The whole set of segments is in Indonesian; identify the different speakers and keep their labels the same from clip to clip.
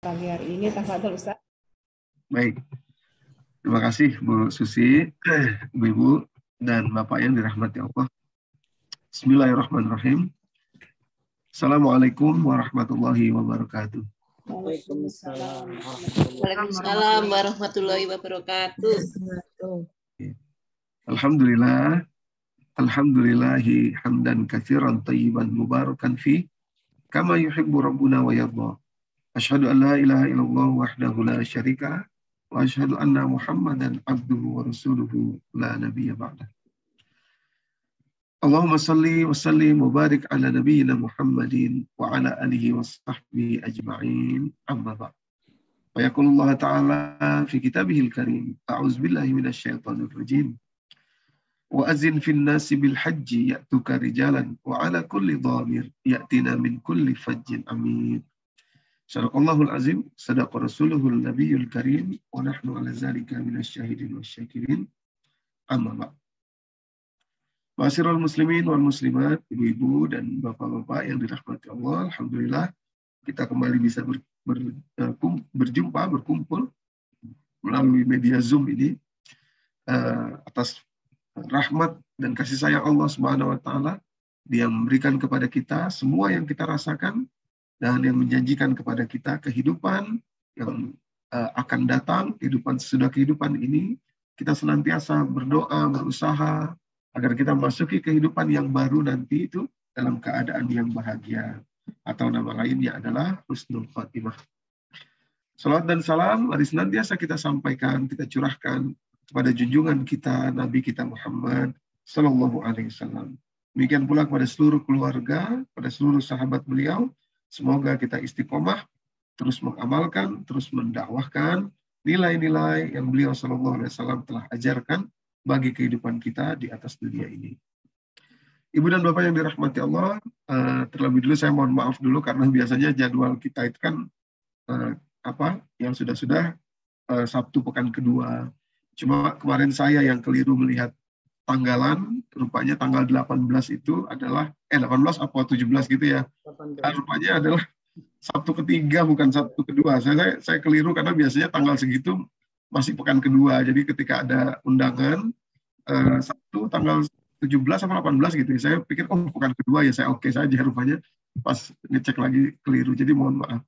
Speaker 1: pagi hari ini. Tafadhol Ustaz.
Speaker 2: Baik, terima kasih Bu Susi, Ibu-ibu dan Bapak yang dirahmati Allah. Bismillahirrahmanirrahim. Assalamualaikum warahmatullahi wabarakatuh.
Speaker 3: Waalaikumsalam warahmatullahi wabarakatuh.
Speaker 2: Alhamdulillah, alhamdulillahi hamdan katsiran tayyiban mubarakan fi kama yuhibbu rabbuna wa yarda. Asyhadu an la ilaha illallah wahdahu la syarika wa asyhadu anna Muhammadan abduhu wa rasuluhu la nabiyya ba'dah. Allahumma salli wa sallim wa barik ala nabiyyina Muhammadin wa ala alihi wa sahbihi ajma'in. Amma ba'd. Wa yaqulullah ta'ala fi kitabihil karim. A'udzu billahi minasyaitonir rajim. Wa azin fin nasi bil hajji ya'tuka rijalan wa ala kulli dhamir ya'tina min kulli fajjin amin. Sadaqallahul azim, sadaqa rasuluhul nabiyul karim, wa nahnu ala zalika minasyahidin wasyakirin. Amma ba'd. Ma'asyiral muslimin wal muslimat, ibu-ibu dan bapak-bapak yang dirahmati Allah, alhamdulillah kita kembali bisa berkumpul melalui media Zoom ini atas rahmat dan kasih sayang Allah Subhanahu wa taala Dia memberikan kepada kita semua yang kita rasakan dan yang menjanjikan kepada kita kehidupan yang akan datang, kehidupan sesudah kehidupan ini, kita senantiasa berdoa, berusaha agar kita memasuki kehidupan yang baru nanti itu dalam keadaan yang bahagia, atau nama lainnya adalah husnul khatimah. Salawat dan salam mari senantiasa kita sampaikan, kita curahkan kepada junjungan kita, Nabi kita Muhammad Sallallahu Alaihi Wasallam. Demikian pula kepada seluruh keluarga, pada seluruh sahabat beliau. Semoga kita istiqomah, terus mengamalkan, terus mendakwahkan nilai-nilai yang beliau Sallallahu Alaihi Wasallam telah ajarkan bagi kehidupan kita di atas dunia ini. Ibu dan Bapak yang dirahmati Allah, terlebih dulu saya mohon maaf dulu karena biasanya jadwal kita itu kan yang sudah-sudah Sabtu pekan kedua. Cuma kemarin saya yang keliru melihat tanggalan, rupanya tanggal 18 itu adalah 18 apa 17 gitu ya. Rupanya adalah Sabtu ketiga bukan Sabtu kedua. Saya keliru karena biasanya tanggal segitu masih pekan kedua. Jadi ketika ada undangan Sabtu tanggal 17 atau 18 gitu. Saya pikir pekan kedua ya saya oke saja, rupanya pas ngecek lagi keliru. Jadi mohon maaf.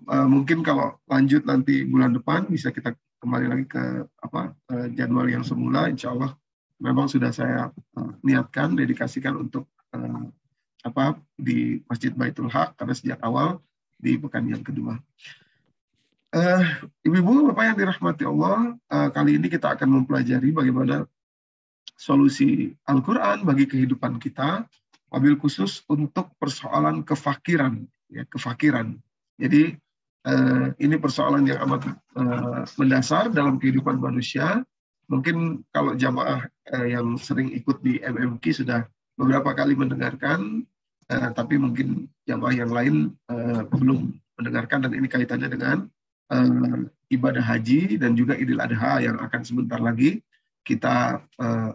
Speaker 2: Mungkin kalau lanjut nanti bulan depan bisa kita kembali lagi ke jadwal yang semula, insya Allah memang sudah saya niatkan, dedikasikan untuk di Masjid Baitul Haq karena sejak awal di pekan yang kedua. Ibu-ibu, Bapak yang dirahmati Allah, kali ini kita akan mempelajari bagaimana solusi Al-Quran bagi kehidupan kita, wabil khusus untuk persoalan kefakiran, ya, kefakiran. Jadi ini persoalan yang amat mendasar dalam kehidupan manusia. Mungkin kalau jamaah yang sering ikut di MMQ sudah beberapa kali mendengarkan, tapi mungkin jamaah yang lain belum mendengarkan, dan ini kaitannya dengan ibadah haji dan juga Idul Adha yang akan sebentar lagi kita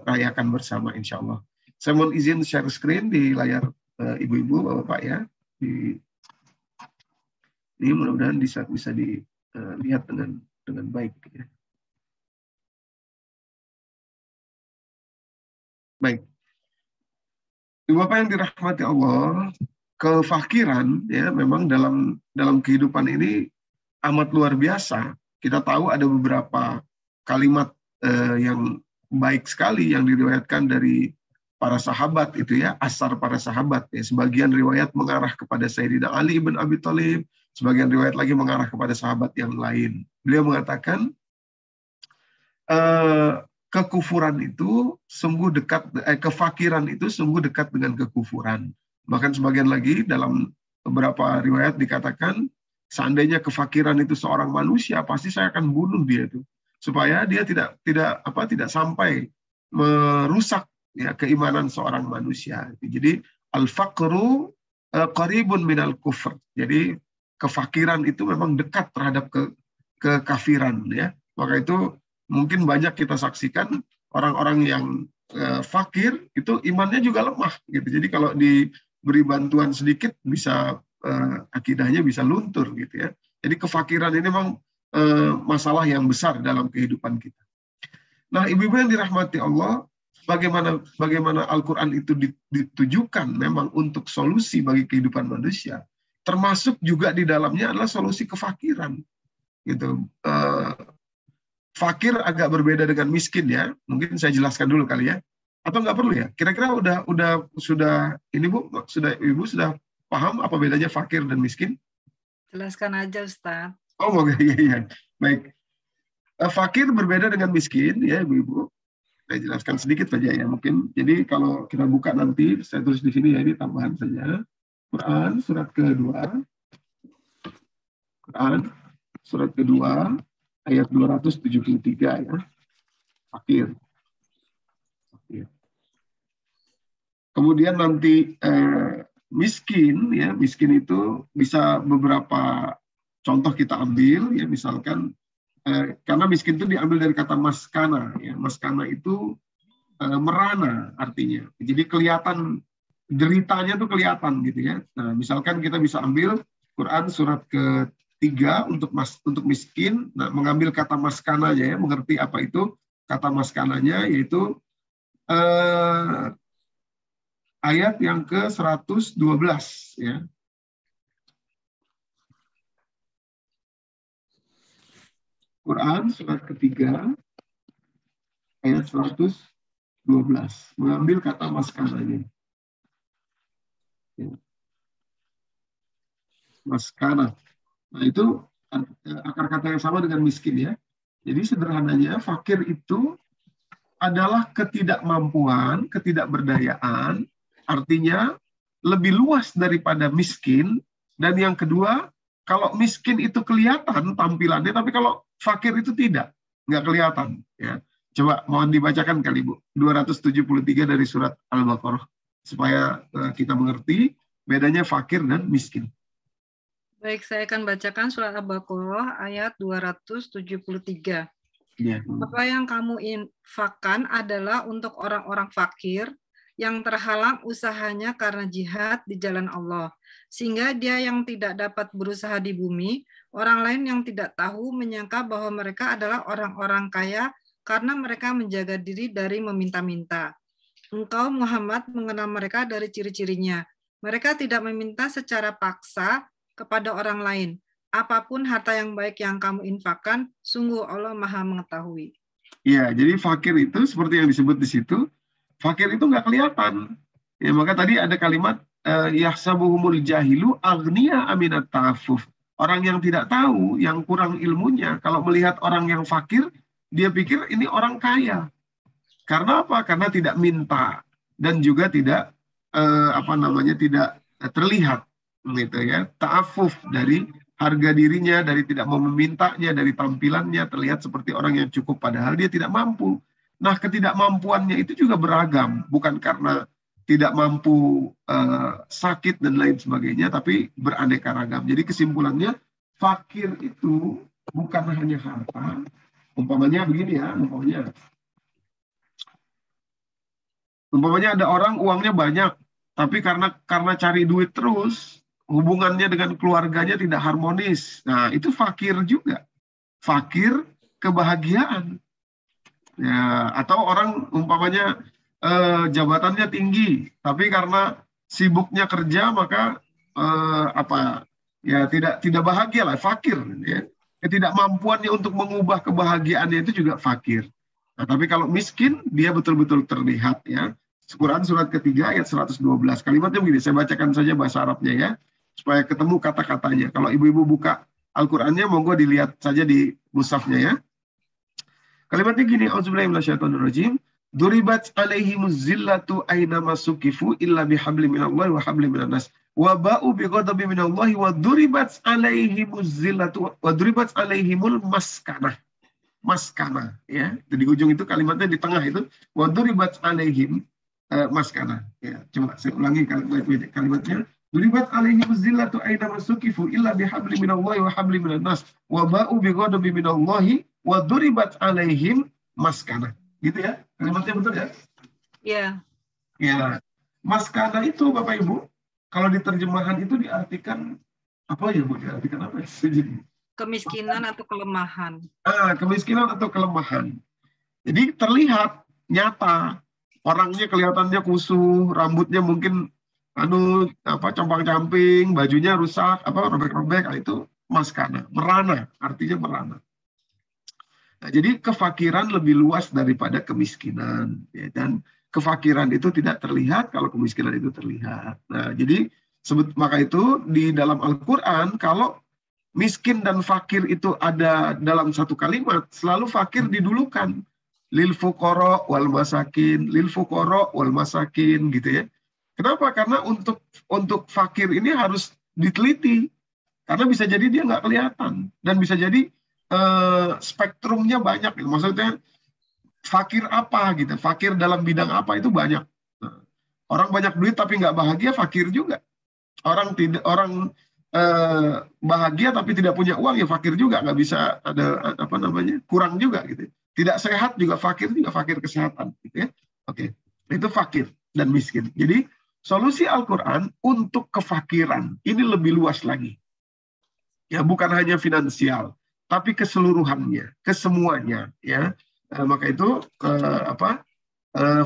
Speaker 2: rayakan bersama insya Allah. Saya mohon izin share screen di layar ibu-ibu, bapak-bapak ya. Ini mudah-mudahan bisa dilihat dengan baik. Ya. Baik. Ibu bapak yang dirahmati Allah, kefakiran ya memang dalam kehidupan ini amat luar biasa. Kita tahu ada beberapa kalimat yang baik sekali yang diriwayatkan dari para sahabat itu ya, asar para sahabat ya. Sebagian riwayat mengarah kepada Sayyidina Ali bin Abi Thalib, sebagian riwayat lagi mengarah kepada sahabat yang lain. Beliau mengatakan kekufuran itu sungguh dekat, kefakiran itu sungguh dekat dengan kekufuran. Bahkan sebagian lagi dalam beberapa riwayat dikatakan seandainya kefakiran itu seorang manusia, pasti saya akan bunuh dia itu supaya dia tidak sampai merusak ya keimanan seorang manusia. Jadi al-faqru qaribun minal kufr. Jadi kefakiran itu memang dekat terhadap kekafiran ya. Maka itu mungkin banyak kita saksikan orang-orang yang fakir itu imannya juga lemah gitu. Jadi kalau diberi bantuan sedikit bisa akidahnya bisa luntur gitu ya. Jadi kefakiran ini memang masalah yang besar dalam kehidupan kita. Nah, ibu-ibu yang dirahmati Allah, bagaimana Al-Quran itu ditujukan memang untuk solusi bagi kehidupan manusia, termasuk juga di dalamnya adalah solusi kefakiran. Gitu. Fakir agak berbeda dengan miskin ya. Mungkin saya jelaskan dulu kali ya. Atau nggak perlu ya? Kira-kira sudah ini Bu, Ibu sudah paham apa bedanya fakir dan miskin?
Speaker 1: Jelaskan aja, Ustaz.
Speaker 2: Oh, oke, iya. Baik. Fakir berbeda dengan miskin, ya, Ibu-ibu. Saya jelaskan sedikit saja ya, mungkin. Jadi kalau kita buka nanti, saya tulis di sini ya, ini tambahan saja. Quran surat kedua. Quran surat kedua, ayat 273 ya. Fakir. Kemudian nanti miskin, ya, miskin itu bisa beberapa contoh kita ambil, ya, misalkan karena miskin itu diambil dari kata maskana, ya. Maskana itu merana artinya. Jadi kelihatan deritanya tuh kelihatan gitu ya. Nah, misalkan kita bisa ambil Quran surat ke-3 untuk miskin, nah, mengambil kata maskananya ya, mengerti apa itu kata maskananya, yaitu ayat yang ke-112 ya. Quran surat ke-3 ayat 112 mengambil kata maskananya. Maskana. Nah, itu akar kata yang sama dengan miskin ya. Jadi sederhananya fakir itu adalah ketidakmampuan, ketidakberdayaan, artinya lebih luas daripada miskin. Dan yang kedua, kalau miskin itu kelihatan tampilannya, tapi kalau fakir itu nggak kelihatan. Ya. Coba mohon dibacakan kali Bu, 273 dari surat Al-Baqarah, supaya kita mengerti bedanya fakir dan miskin.
Speaker 1: Baik, saya akan bacakan surat Al-Baqarah ayat 273. Ya. Apa yang kamu infakkan adalah untuk orang-orang fakir yang terhalang usahanya karena jihad di jalan Allah, sehingga dia yang tidak dapat berusaha di bumi, orang lain yang tidak tahu menyangka bahwa mereka adalah orang-orang kaya karena mereka menjaga diri dari meminta-minta. Engkau Muhammad mengenal mereka dari ciri-cirinya. Mereka tidak meminta secara paksa kepada orang lain. Apapun harta yang baik yang kamu infakkan, sungguh Allah Maha mengetahui.
Speaker 2: Iya, jadi fakir itu seperti yang disebut di situ, fakir itu nggak kelihatan. Ya, maka tadi ada kalimat yahsabuhumul jahilu aghniya aminat ta'affuf. Orang yang tidak tahu, yang kurang ilmunya, kalau melihat orang yang fakir, dia pikir ini orang kaya. Karena apa? Karena tidak minta dan juga tidak tidak terlihat, gitu ya. Ta'affuf dari harga dirinya, dari tidak mau memintanya, dari tampilannya terlihat seperti orang yang cukup, padahal dia tidak mampu. Nah, ketidakmampuannya itu juga beragam, bukan karena tidak mampu, sakit dan lain sebagainya, tapi beraneka ragam. Jadi kesimpulannya, fakir itu bukan hanya harta. Umpamanya begini ya, umpamanya ada orang uangnya banyak, tapi karena cari duit terus, hubungannya dengan keluarganya tidak harmonis. Nah, itu fakir juga. Fakir kebahagiaan. Ya, atau orang umpamanya jabatannya tinggi, tapi karena sibuknya kerja maka tidak bahagia lah, fakir. Ya. Ketidakmampuannya untuk mengubah kebahagiaannya itu juga fakir. Nah, tapi kalau miskin, dia betul-betul terlihat ya. Quran surat ketiga ayat 112. Kalimatnya begini, saya bacakan saja bahasa Arabnya ya, supaya ketemu kata-katanya. Kalau ibu-ibu buka Al-Qur'annya, monggo dilihat saja di mushafnya ya. Kalimatnya gini, auzubillahi minasyaitonirrajim. Duribat alaihimuz zillatu aina masukifu illa bihabli minallahi wa habli minannas. Wa ba'u bighadabi minallahi wa duribat alaihimuz zillatu wa duribat alaihimul maskanah. Maskana ya. Di ujung itu kalimatnya di tengah itu wa duribat alaihim maskana. Ya, coba saya ulangi kalimatnya. Duribat alaihim zillatu aina masukifu illa bihabli minallahi wa habli minannas wa ba'u bighadabi minallahi wa duribat alaihim maskana. Gitu ya. Kalimatnya betul ya?
Speaker 1: Iya.
Speaker 2: Ya. Maskana itu Bapak Ibu, kalau di terjemahan itu diartikan Apa ya Bu? Diartikan apa ya?
Speaker 1: Kemiskinan atau kelemahan.
Speaker 2: Kemiskinan atau kelemahan. Jadi terlihat nyata, orangnya kelihatannya kusuh, rambutnya mungkin compang-camping, bajunya rusak, robek-robek, itu maskana, merana, artinya merana. Nah, jadi kefakiran lebih luas daripada kemiskinan, ya, dan kefakiran itu tidak terlihat kalau kemiskinan itu terlihat. Nah, jadi maka itu di dalam Al-Quran kalau miskin dan fakir itu ada dalam satu kalimat, selalu fakir didulukan. Lil fuqara wal masakin, lil fuqara wal masakin, gitu ya. Kenapa? Karena untuk fakir ini harus diteliti. Karena bisa jadi dia nggak kelihatan. Dan bisa jadi spektrumnya banyak. Gitu. Maksudnya fakir apa gitu. Fakir dalam bidang apa itu banyak. Nah, orang banyak duit tapi nggak bahagia, fakir juga. Orang bahagia tapi tidak punya uang, ya fakir juga, nggak bisa ada kurang juga gitu. Tidak sehat juga fakir kesehatan gitu ya. Oke. Itu fakir dan miskin. Jadi solusi Al-Qur'an untuk kefakiran ini lebih luas lagi. Ya, bukan hanya finansial, tapi keseluruhannya, kesemuanya ya. Maka itu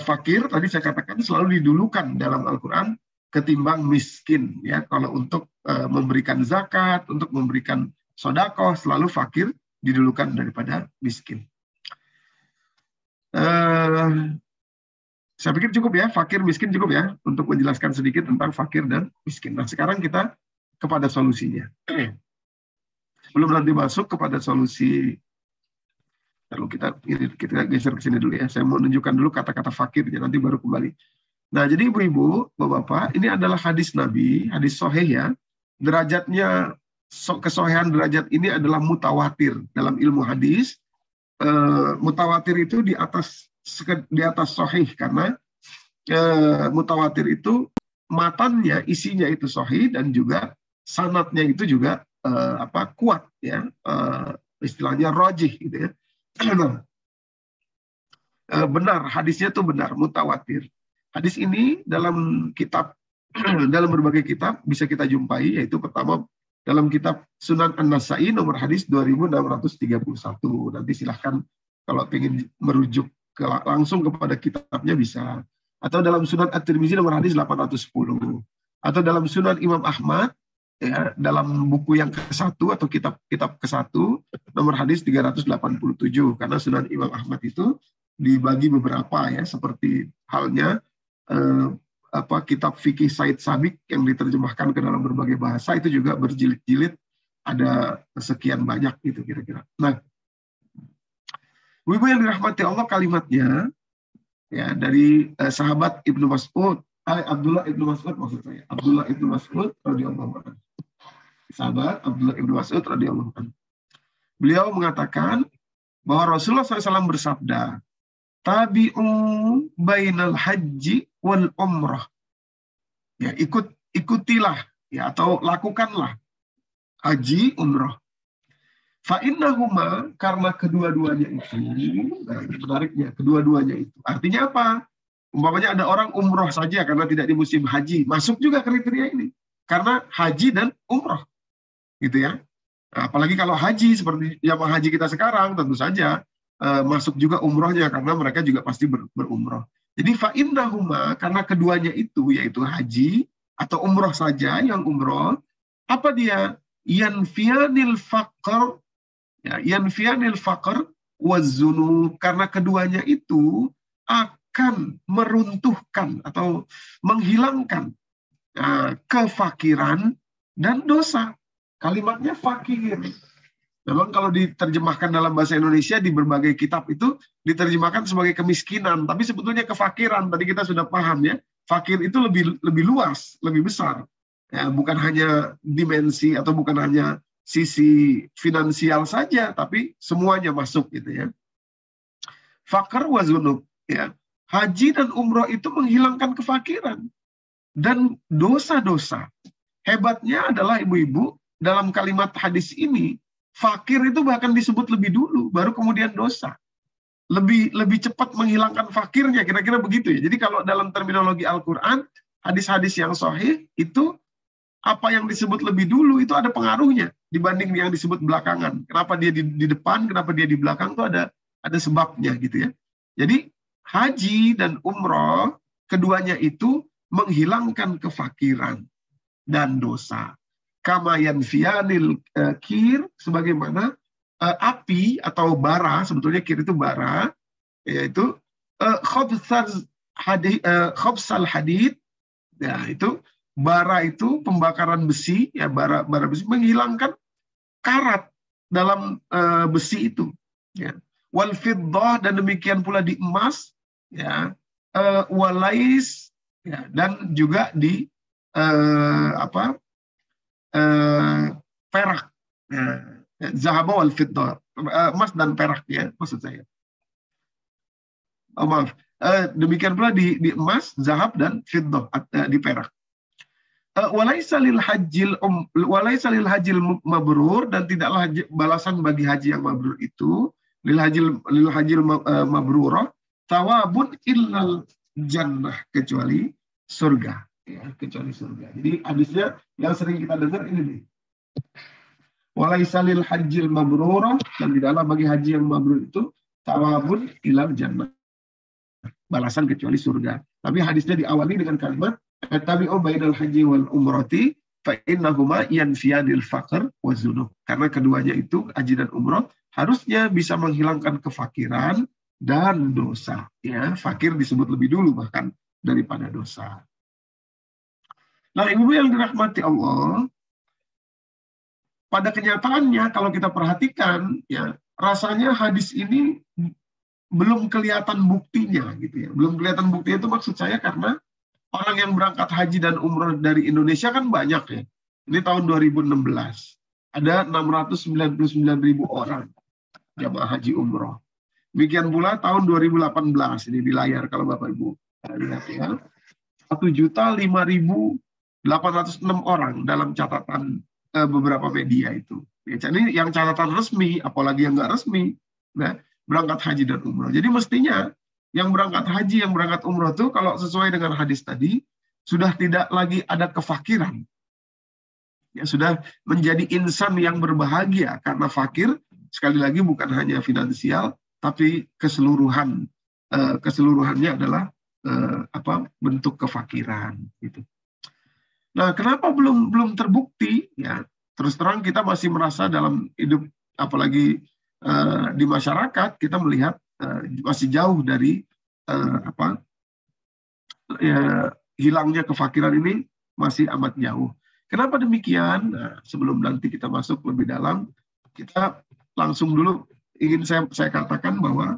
Speaker 2: fakir tadi saya katakan selalu didulukan dalam Al-Qur'an ketimbang miskin ya. Kalau untuk memberikan zakat, untuk memberikan sedekah, selalu fakir didulukan daripada miskin. Saya pikir cukup ya, fakir miskin cukup ya untuk menjelaskan sedikit tentang fakir dan miskin. Nah, sekarang kita kepada solusinya. Belum nanti masuk kepada solusi. Lalu kita geser ke sini dulu ya. Saya mau menunjukkan dulu kata-kata fakirnya, nanti baru kembali. Nah, jadi ibu-ibu, bapak-bapak, ini adalah hadis Nabi, hadis sahih ya. Derajatnya, kesohihan derajat ini adalah mutawatir dalam ilmu hadis. Mutawatir itu di atas sahih, karena mutawatir itu matannya, isinya itu sahih, dan juga sanadnya itu juga kuat ya, istilahnya rajih gitu ya. Benar, hadisnya itu benar, mutawatir. Hadis ini dalam kitab, dalam berbagai kitab bisa kita jumpai, yaitu pertama dalam kitab Sunan An-Nasa'i nomor hadis 2631. Nanti silahkan kalau ingin merujuk langsung kepada kitabnya bisa. Atau dalam Sunan At-Tirmizi nomor hadis 810. Atau dalam Sunan Imam Ahmad ya, dalam buku yang ke-1 atau kitab ke-1 nomor hadis 387. Karena Sunan Imam Ahmad itu dibagi beberapa ya, seperti halnya kitab fikih Said Sabiq yang diterjemahkan ke dalam berbagai bahasa, itu juga berjilid-jilid, ada sekian banyak gitu kira-kira. Nah, ibu yang dirahmati Allah, kalimatnya ya dari sahabat Ibnu Mas'ud, Abdullah Ibnu Mas'ud maksud saya, Abdullah Ibnu Mas'ud radhiyallahu anhu. Sahabat Abdullah Ibnu Mas'ud radhiyallahu anhu. Beliau mengatakan bahwa Rasulullah SAW bersabda, tabi'u bainal haji wal umrah. Ya, ikutilah ya, atau lakukanlah haji umrah. Fa innahuma, karena kedua-duanya itu, menariknya, kedua-duanya itu. Artinya apa? Umpamanya ada orang umrah saja karena tidak di musim haji, masuk juga kriteria ini. Karena haji dan umrah. Gitu ya. Nah, apalagi kalau haji seperti jamaah haji kita sekarang, tentu saja masuk juga umrohnya, karena mereka juga pasti berumroh. Jadi fa'innahuma, karena keduanya itu, yaitu haji atau umroh saja, yang umroh, apa dia? Yanfiyanil faqr, ya, yanfiyanil faqr wazzunub, karena keduanya itu akan meruntuhkan atau menghilangkan kefakiran dan dosa. Kalimatnya fakir. Memang kalau diterjemahkan dalam bahasa Indonesia di berbagai kitab itu diterjemahkan sebagai kemiskinan, tapi sebetulnya kefakiran. Tadi kita sudah paham ya, fakir itu lebih luas, lebih besar. Ya, bukan hanya dimensi atau bukan hanya sisi finansial saja, tapi semuanya masuk gitu ya. Fakir wa zunub, ya. Haji dan umroh itu menghilangkan kefakiran dan dosa-dosa. Hebatnya adalah ibu-ibu, dalam kalimat hadis ini, fakir itu bahkan disebut lebih dulu, baru kemudian dosa. Lebih cepat menghilangkan fakirnya, kira-kira begitu ya. Jadi kalau dalam terminologi Al-Quran, hadis-hadis yang sahih itu apa yang disebut lebih dulu itu ada pengaruhnya dibanding yang disebut belakangan. Kenapa dia di depan, kenapa dia di belakang, itu ada sebabnya gitu ya. Jadi haji dan umroh keduanya itu menghilangkan kefakiran dan dosa. Kama yanfiyanil kir, sebagaimana api atau bara, sebetulnya kir itu bara, yaitu khobsal hadid, ya itu bara itu pembakaran besi, ya bara besi menghilangkan karat dalam besi itu, ya. Wal fiddah, dan demikian pula di emas, ya, walais, ya, dan juga di perak, ya. Zahaba wal fiddah, emas dan perak, ya maksud saya. Oh, maaf. Demikian pula di emas, zahab dan fiddah, di perak. Walaisa lil hajjil mabrur, dan tidaklah balasan bagi haji yang mabrur itu lil hajjil mabrurah thawabun illal jannah, kecuali surga, ya, kecuali surga. Jadi hadisnya yang sering kita dengar ini nih. Walaisa lil hajjil mabrurah, dan tidaklah bagi haji yang mabrur itu thawabun illal jannah, balasan kecuali surga. Tapi hadisnya diawali dengan kalimat tabi'u bainal haji wal umrati fa innahuma yanfiyanil faqr wa dzunub. Karena keduanya itu, haji dan umrah, harusnya bisa menghilangkan kefakiran dan dosa. Ya, fakir disebut lebih dulu bahkan daripada dosa. Nah, ibu yang dirahmati Allah, pada kenyataannya kalau kita perhatikan, ya, rasanya hadis ini belum kelihatan buktinya gitu ya. Belum kelihatan buktinya itu maksud saya karena orang yang berangkat haji dan umroh dari Indonesia kan banyak ya. Ini tahun 2016. Ada 699.000 orang jamaah haji umroh. Demikian pula tahun 2018, ini di layar kalau Bapak Ibu lihat ya. 1.005.806 orang dalam catatan beberapa media itu. Ya, jadi yang catatan resmi, apalagi yang nggak resmi, nah, berangkat haji dan umroh. Jadi mestinya yang berangkat haji, yang berangkat umroh itu kalau sesuai dengan hadis tadi, sudah tidak lagi ada kefakiran. Ya, sudah menjadi insan yang berbahagia, karena fakir, sekali lagi bukan hanya finansial, tapi keseluruhannya adalah bentuk kefakiran. Gitu. Nah, kenapa belum terbukti? Ya, terus terang kita masih merasa dalam hidup, apalagi di masyarakat, kita melihat masih jauh dari hilangnya kefakiran ini masih amat jauh. Kenapa demikian? Nah, sebelum nanti kita masuk lebih dalam, kita langsung dulu ingin saya katakan bahwa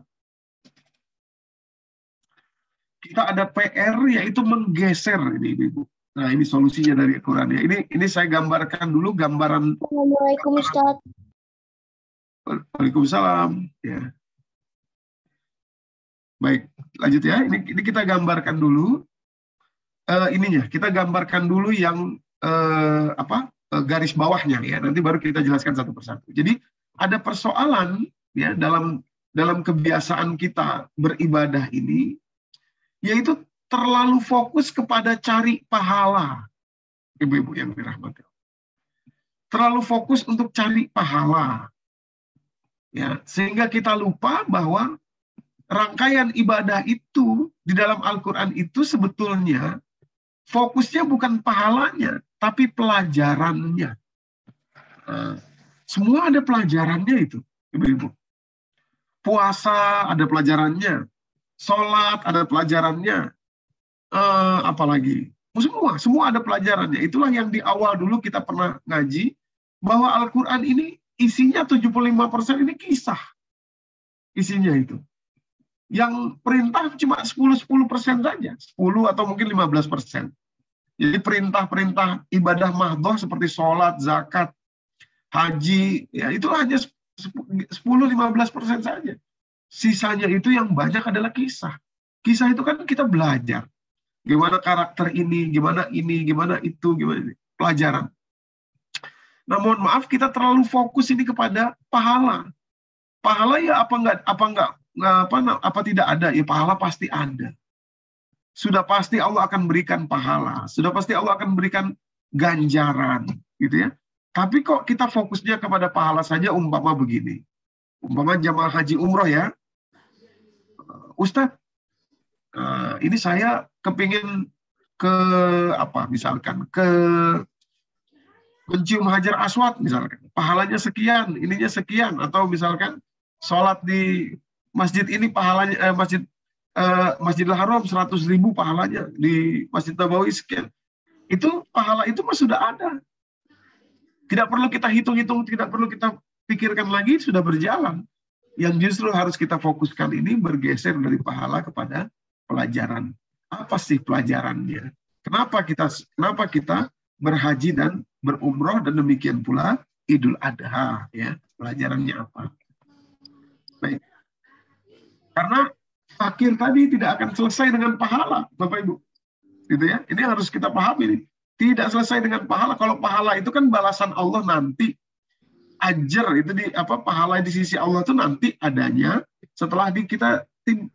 Speaker 2: kita ada PR, yaitu menggeser ini, Ibu. Nah, ini solusinya dari Al-Quran ya. Ini saya gambarkan dulu gambaran.
Speaker 4: Assalamualaikum Ustaz.
Speaker 2: Waalaikumsalam. Ya. Baik, lanjut ya. Ini kita gambarkan dulu ininya. Kita gambarkan dulu yang garis bawahnya ya. Nanti baru kita jelaskan satu persatu. Jadi ada persoalan ya dalam kebiasaan kita beribadah ini, yaitu terlalu fokus kepada cari pahala. Ibu-ibu yang dirahmati. Terlalu fokus untuk cari pahala. Ya, sehingga kita lupa bahwa rangkaian ibadah itu di dalam Al-Quran itu sebetulnya fokusnya bukan pahalanya, tapi pelajarannya. Nah, semua ada pelajarannya itu, Ibu-ibu. Puasa ada pelajarannya, sholat ada pelajarannya, apalagi semua ada pelajarannya. Itulah yang di awal dulu kita pernah ngaji, bahwa Al-Quran ini isinya 75% ini kisah. Isinya itu. Yang perintah cuma 10% saja. 10 atau mungkin 15%. Jadi perintah-perintah ibadah mahdhah seperti sholat, zakat, haji, ya itu hanya 10-15% saja. Sisanya itu yang banyak adalah kisah. Kisah itu kan kita belajar. Gimana karakter ini, gimana itu, gimana ini. Pelajaran. Nah, mohon maaf kita terlalu fokus ini kepada pahala. Pahala ya apa tidak ada? Ya pahala pasti ada. Sudah pasti Allah akan berikan pahala. Sudah pasti Allah akan berikan ganjaran, gitu ya. Tapi kok kita fokusnya kepada pahala saja, umpama begini. Umpama jamaah haji umroh ya, Ustadz, ini saya kepingin ke apa misalkan ke mencium Hajar Aswad misalkan, pahalanya sekian, ininya sekian, atau misalkan sholat di masjid ini pahalanya Masjidil Haram 100.000 pahalanya, di Masjid Nabawi sekian. Itu pahala itu mah sudah ada. Tidak perlu kita hitung-hitung, tidak perlu kita pikirkan lagi, sudah berjalan. Yang justru harus kita fokuskan ini bergeser dari pahala kepada pelajaran. Apa sih pelajarannya? Kenapa kita berhaji dan berumroh, dan demikian pula Idul Adha, ya. Pelajarannya apa? Baik. Karena fakir tadi tidak akan selesai dengan pahala, Bapak Ibu. Gitu ya. Ini harus kita pahami nih. Tidak selesai dengan pahala. Kalau pahala itu kan balasan Allah nanti. Ajar itu pahala di sisi Allah itu nanti adanya setelah kita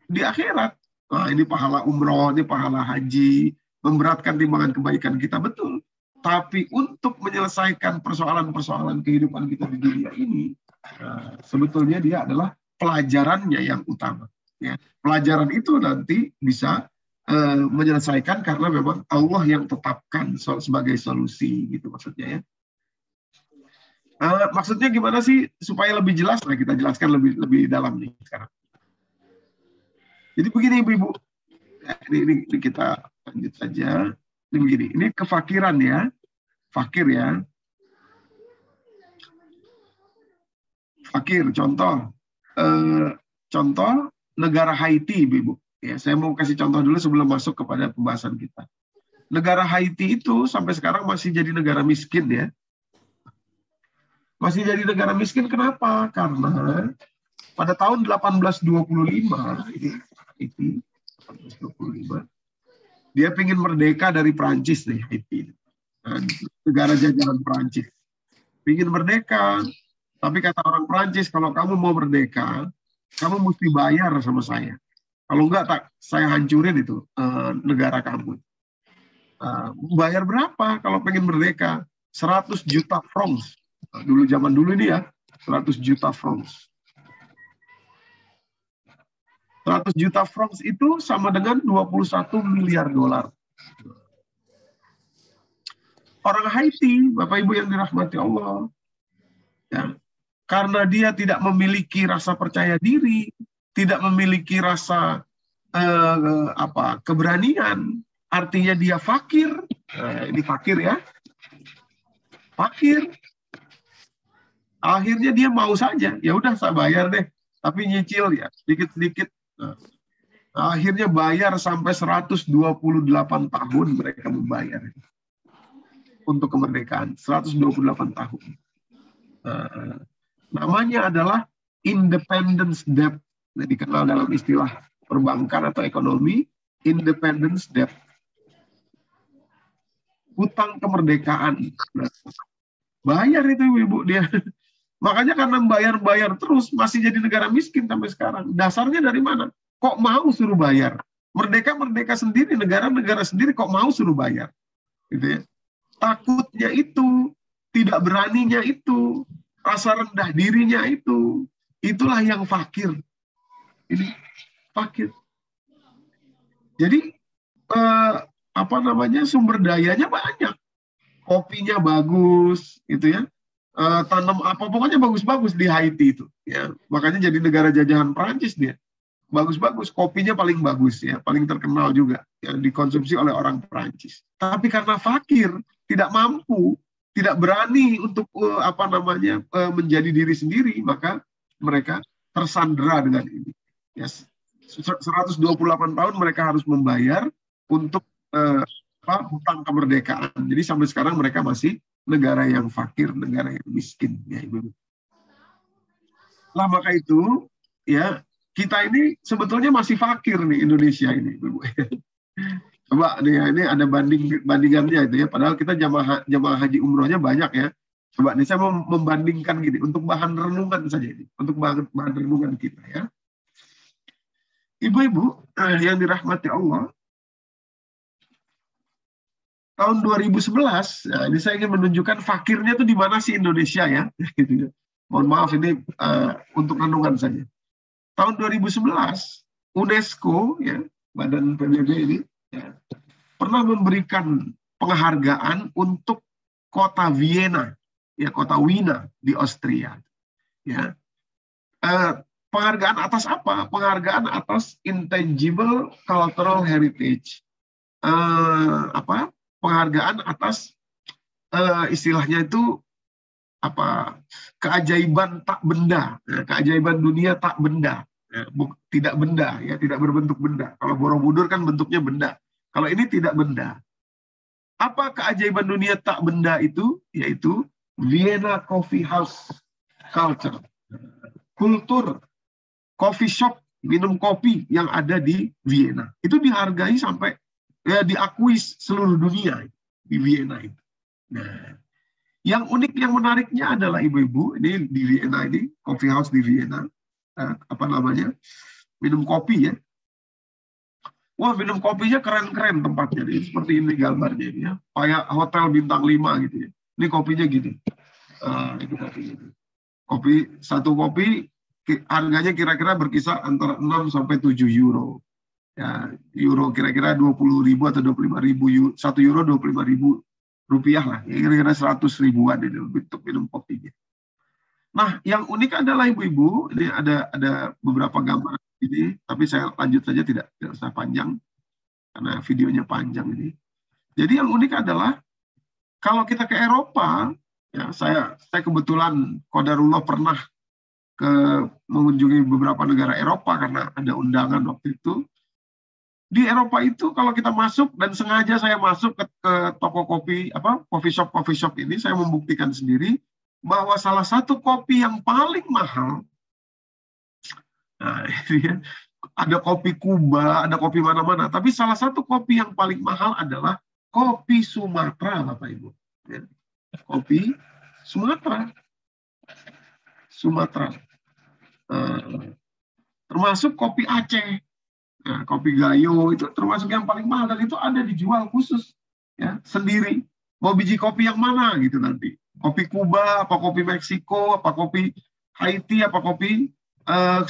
Speaker 2: di akhirat. Nah, ini pahala umroh, ini pahala haji, memberatkan timbangan kebaikan kita, betul. Tapi untuk menyelesaikan persoalan-persoalan kehidupan kita di dunia ini, sebetulnya dia adalah pelajarannya yang utama. Ya. Pelajaran itu nanti bisa menyelesaikan karena memang Allah yang tetapkan sebagai solusi, gitu maksudnya ya. Maksudnya gimana sih supaya lebih jelas? Nah, kita jelaskan lebih dalam nih sekarang. Jadi begini Ibu-ibu, ini kita lanjut saja. Ini begini, ini kefakiran ya, fakir ya. Fakir, contoh negara Haiti, Ibu-ibu. Ya, saya mau kasih contoh dulu sebelum masuk kepada pembahasan kita. Negara Haiti itu sampai sekarang masih jadi negara miskin ya. Masih jadi negara miskin kenapa? Karena pada tahun 1825, ini 1825, dia ingin merdeka dari Prancis nih, Haiti. Nah, negara jajahan Prancis. Ingin merdeka, tapi kata orang Prancis, kalau kamu mau merdeka, kamu mesti bayar sama saya. Kalau enggak, saya hancurin itu negara kamu. Bayar berapa kalau pengen merdeka? 100 juta francs. Dulu zaman dulu ini ya, 100 juta francs. 100 juta francs itu sama dengan 21 miliar dolar. Orang Haiti, Bapak Ibu yang dirahmati Allah, ya, karena dia tidak memiliki rasa percaya diri, tidak memiliki rasa keberanian, artinya dia fakir. Ini fakir ya, fakir. Akhirnya dia mau saja, ya udah saya bayar deh, tapi nyicil ya, sedikit-sedikit. Nah, akhirnya bayar sampai 128 tahun mereka membayar untuk kemerdekaan, 128 tahun. Namanya adalah independence debt, dikenal dalam istilah perbankan atau ekonomi, independence debt. Hutang kemerdekaan. Nah, bayar itu Ibu dia. Makanya karena bayar terus masih jadi negara miskin sampai sekarang. Dasarnya dari mana? Kok mau suruh bayar? Merdeka sendiri, negara sendiri kok mau suruh bayar? Gitu ya. Takutnya itu, tidak beraninya itu, rasa rendah dirinya itu, itulah yang fakir. Ini fakir. Jadi sumber dayanya banyak. Kopinya bagus, gitu ya. Tanam pokoknya bagus-bagus di Haiti itu ya, makanya jadi negara jajahan Prancis dia, bagus-bagus, kopinya paling bagus ya, paling terkenal juga yang dikonsumsi oleh orang Prancis. Tapi karena fakir, tidak mampu, tidak berani untuk menjadi diri sendiri, maka mereka tersandera dengan ini ya. 128 tahun mereka harus membayar untuk hutang kemerdekaan. Jadi sampai sekarang mereka masih negara yang fakir, negara yang miskin, ya Ibu. Lah maka itu, ya kita ini sebetulnya masih fakir nih Indonesia ini, Ibu. Coba nih, ini ada bandingannya itu ya. Padahal kita jamaah haji umrohnya banyak ya. Coba nih saya mau membandingkan gini untuk bahan renungan saja ini, untuk bahan renungan kita ya. Ibu-ibu yang dirahmati Allah, tahun 2011, nah ini saya ingin menunjukkan fakirnya tuh di mana sih Indonesia ya. Gitu ya. Mohon maaf ini untuk renungan saja. Tahun 2011, UNESCO, ya, Badan PBB ini, ya, pernah memberikan penghargaan untuk kota Vienna, ya, kota Wiener di Austria. Ya. Penghargaan atas apa? Penghargaan atas intangible cultural heritage. Penghargaan atas istilahnya itu keajaiban tak benda, keajaiban dunia tak benda, tidak benda, ya, tidak berbentuk benda. Kalau Borobudur kan bentuknya benda. Kalau ini tidak benda. Apa keajaiban dunia tak benda itu? Yaitu Vienna Coffee House Culture, kultur coffee shop, minum kopi yang ada di Vienna. Itu dihargai sampai diakui seluruh dunia di Vienna itu. Nah, yang unik, yang menariknya adalah ibu-ibu ini di Vienna ini, coffee house di Vienna, minum kopi ya. Wah, minum kopinya keren-keren tempatnya, ini seperti ini gambarnya ini ya, kayak hotel bintang 5 gitu ya. Ini kopinya gini, itu kopinya. Satu kopi harganya kira-kira berkisar antara 6 sampai 7 euro. Ya, euro kira-kira 20.000 atau 25.000, 1 euro 25.000 rupiah lah, kira-kira 100 ribuan ini untuk minum kopinya. Nah, yang unik adalah ibu-ibu, ini ada beberapa gambar ini, tapi saya lanjut saja, tidak usah panjang, karena videonya panjang ini. Jadi yang unik adalah, kalau kita ke Eropa, ya, saya kebetulan qadarullah pernah mengunjungi beberapa negara Eropa, karena ada undangan waktu itu. Di Eropa itu kalau kita masuk, dan sengaja saya masuk ke toko kopi, coffee shop ini, saya membuktikan sendiri bahwa salah satu kopi yang paling mahal, nah ini ya, ada kopi Kuba, ada kopi mana-mana, tapi salah satu kopi yang paling mahal adalah kopi Sumatera, Bapak Ibu. Ya. Kopi Sumatera. Termasuk kopi Aceh. Nah, kopi Gayo itu termasuk yang paling mahal, dan itu ada dijual khusus ya, sendiri. Mau biji kopi yang mana gitu nanti. Kopi Kuba, apa kopi Meksiko, apa kopi Haiti, apa kopi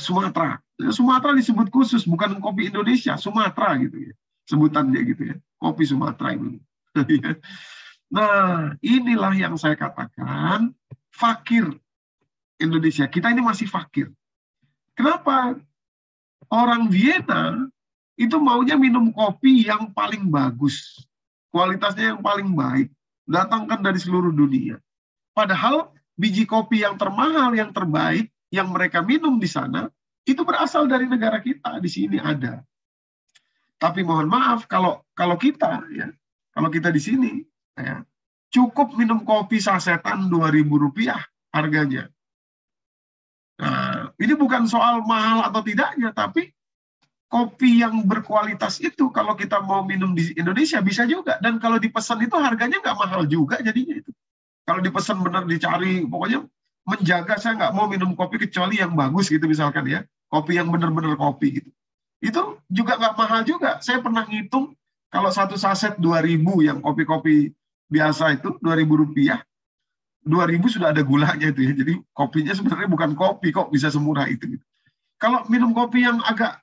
Speaker 2: Sumatera. Sumatera disebut khusus, bukan kopi Indonesia, Sumatera gitu ya. Sebutannya gitu ya. Kopi Sumatera itu. Nah, inilah yang saya katakan fakir Indonesia. Kita ini masih fakir. Kenapa? Orang Vienna itu maunya minum kopi yang paling bagus, kualitasnya yang paling baik, datangkan dari seluruh dunia. Padahal biji kopi yang termahal, yang terbaik, yang mereka minum di sana, itu berasal dari negara kita, di sini ada. Tapi mohon maaf, kalau kita ya, kalau kita di sini, ya, cukup minum kopi sasetan 2.000 rupiah harganya. Nah, ini bukan soal mahal atau tidaknya, tapi kopi yang berkualitas itu kalau kita mau minum di Indonesia bisa juga. Dan kalau dipesan itu harganya nggak mahal juga jadinya itu. Kalau dipesan benar dicari, pokoknya menjaga, saya nggak mau minum kopi kecuali yang bagus gitu misalkan ya. Kopi yang benar-benar kopi gitu. Itu juga nggak mahal juga. Saya pernah ngitung kalau satu saset 2.000 yang kopi-kopi biasa itu 2.000 rupiah. 2.000 sudah ada gulanya itu ya. Jadi kopinya sebenarnya bukan kopi kok bisa semurah itu gitu. Kalau minum kopi yang agak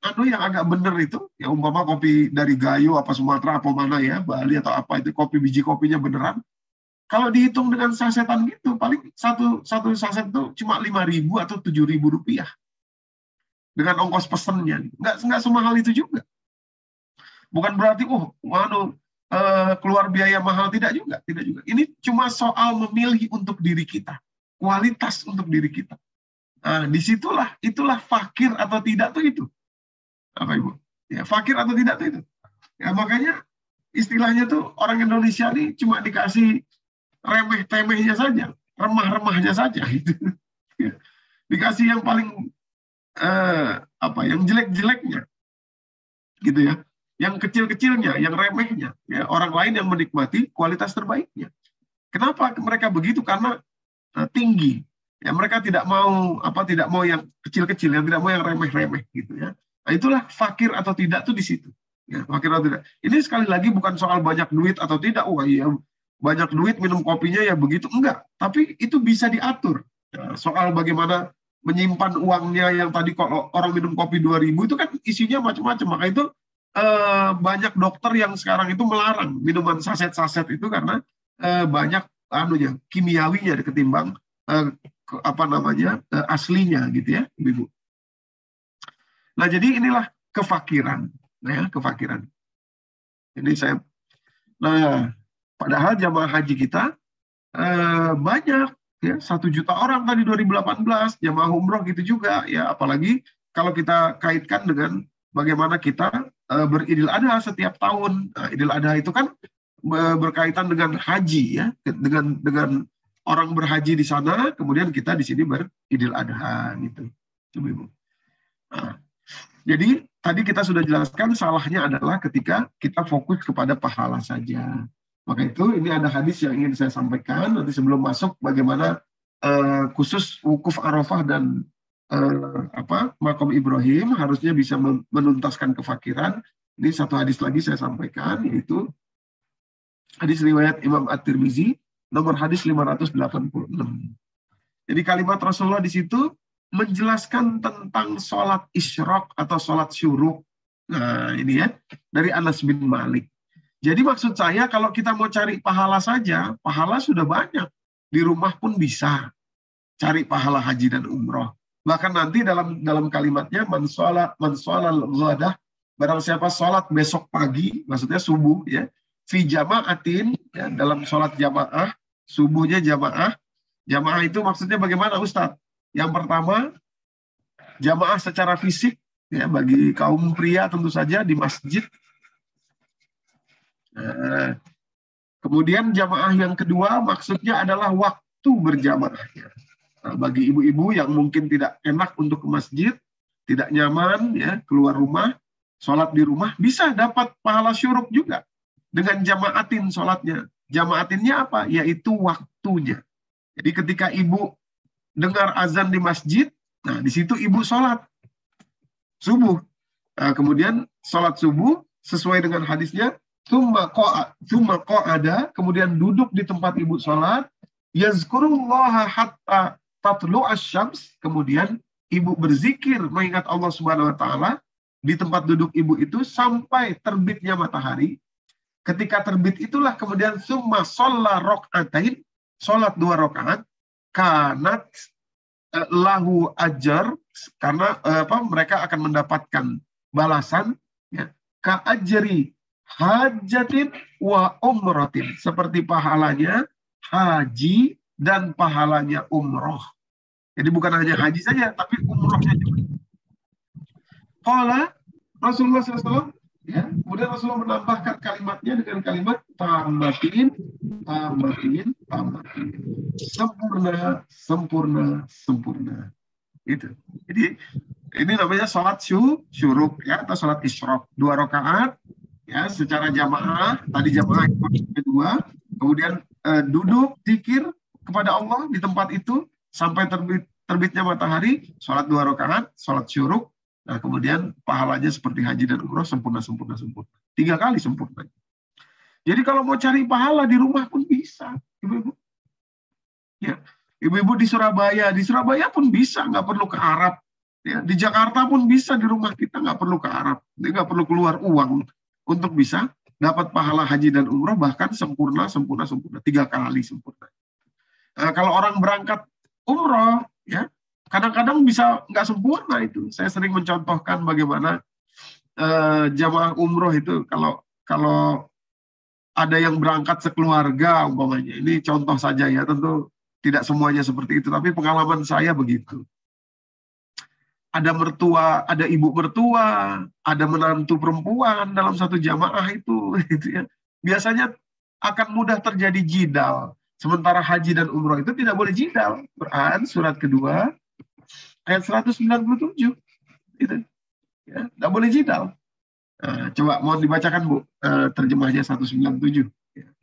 Speaker 2: bener itu, ya umpama kopi dari Gayo apa Sumatera apa mana ya, Bali atau apa itu, kopi biji kopinya beneran. Kalau dihitung dengan sasetan gitu, paling satu saset itu cuma 5.000 atau 7.000 rupiah. Dengan ongkos pesennya. Nggak semahal itu juga. Bukan berarti, keluar biaya mahal, tidak juga. Ini cuma soal memilih untuk diri kita. Kualitas untuk diri kita. Nah, itulah fakir atau tidak tuh itu. Apa Ibu? Ya, fakir atau tidak tuh itu. Ya, makanya istilahnya tuh orang Indonesia ini cuma dikasih remeh-temehnya saja, remah-remahnya saja gitu. Ya. Dikasih yang paling yang jelek-jeleknya. Gitu ya. Yang kecil-kecilnya, yang remehnya, ya, orang lain yang menikmati kualitas terbaiknya. Kenapa mereka begitu? Karena tinggi. Ya, mereka tidak mau yang kecil-kecil, yang tidak mau yang remeh-remeh gitu ya. Nah, itulah fakir atau tidak tuh di situ. Ya, fakir atau tidak. Ini sekali lagi bukan soal banyak duit atau tidak. Wah iya, banyak duit minum kopinya ya begitu. Enggak. Tapi itu bisa diatur. Ya, soal bagaimana menyimpan uangnya yang tadi kalau orang minum kopi 2.000 itu kan isinya macam-macam. Maka itu banyak dokter yang sekarang itu melarang minuman saset-saset itu karena banyak kimiawinya ketimbang aslinya gitu ya, Ibu. Nah, jadi inilah kefakiran. Nah, ya, kefakiran. Nah, padahal jamaah haji kita banyak, ya 1 juta orang tadi 2018, jamaah umroh gitu juga, ya apalagi kalau kita kaitkan dengan bagaimana kita beridul adha setiap tahun. Nah, idul adha itu kan berkaitan dengan haji, ya, dengan orang berhaji di sana, kemudian kita di sini beridul adha gitu. Nah, jadi tadi kita sudah jelaskan salahnya adalah ketika kita fokus kepada pahala saja. Maka itu ini ada hadis yang ingin saya sampaikan nanti sebelum masuk bagaimana khusus wukuf Arafah dan Maqam Ibrahim harusnya bisa menuntaskan kefakiran. Ini satu hadis lagi saya sampaikan, yaitu hadis riwayat Imam At-Tirmizi nomor hadis 586. Jadi kalimat Rasulullah di situ menjelaskan tentang sholat isyraq atau sholat syuruk. Nah, ini ya, dari Anas bin Malik. Jadi maksud saya kalau kita mau cari pahala saja, pahala sudah banyak. Di rumah pun bisa cari pahala haji dan umroh. Bahkan nanti dalam kalimatnya, man sholal ghadah, barang siapa sholat besok pagi, maksudnya subuh, ya, fi jama'atin, ya, dalam sholat jamaah, subuhnya jamaah. Jamaah itu maksudnya bagaimana, Ustadz? Yang pertama, jamaah secara fisik, ya, bagi kaum pria tentu saja di masjid. Kemudian jamaah yang kedua maksudnya adalah waktu berjamaahnya. Nah, bagi ibu-ibu yang mungkin tidak enak untuk ke masjid, tidak nyaman, ya, keluar rumah, sholat di rumah, bisa dapat pahala syuruk juga dengan jamaatin sholatnya. Jamaatinnya apa? Yaitu waktunya. Jadi ketika ibu dengar azan di masjid, nah di situ ibu sholat subuh. Nah, kemudian sholat subuh sesuai dengan hadisnya, tsumma qa'ada, kemudian duduk di tempat ibu sholat, yazkurullaha hatta tatlu'asy syams, kemudian ibu berzikir mengingat Allah Subhanahu wa taala di tempat duduk ibu itu sampai terbitnya matahari. Ketika terbit itulah kemudian tsumma shalla raka'atain, sholat 2 rakaat, kanat lahu ajar, karena mereka akan mendapatkan balasan, ya, ka ajri hajatin wa umratin, seperti pahalanya haji dan pahalanya umroh. Jadi bukan hanya haji saja, tapi umrohnya juga. Qala Rasulullah SAW, ya, kemudian Rasulullah menambahkan kalimatnya dengan kalimat tamatin, sempurna, sempurna, sempurna. Itu. Jadi ini namanya sholat syuruk, ya, atau sholat isyraq, 2 rakaat, ya, secara jamaah. Tadi jamaah kedua, kemudian duduk zikir kepada Allah di tempat itu sampai terbitnya matahari, sholat 2 rakaat, sholat syuruk. Nah, kemudian pahalanya seperti haji dan umroh, sempurna, sempurna, sempurna. 3 kali sempurna. Jadi kalau mau cari pahala di rumah pun bisa, ibu-ibu. Ya, ibu-ibu di Surabaya pun bisa, nggak perlu ke Arab. Ya, di Jakarta pun bisa, di rumah kita nggak perlu ke Arab, nggak perlu keluar uang untuk bisa dapat pahala haji dan umroh, bahkan sempurna, sempurna, sempurna, 3 kali sempurna. Nah, kalau orang berangkat umroh, ya, kadang-kadang bisa nggak sempurna itu. Saya sering mencontohkan bagaimana jamaah umroh itu kalau ada yang berangkat sekeluarga umpamanya. Ini contoh saja ya, tentu tidak semuanya seperti itu, tapi pengalaman saya begitu. Ada mertua, ada ibu mertua, ada menantu perempuan dalam satu jamaah itu, gitu ya. Biasanya akan mudah terjadi jidal. Sementara haji dan umroh itu tidak boleh jidal. Quran surat kedua ayat 197. Gitu. Ya, tidak boleh jidal. Coba mau dibacakan, Bu, terjemahnya 197. Ya.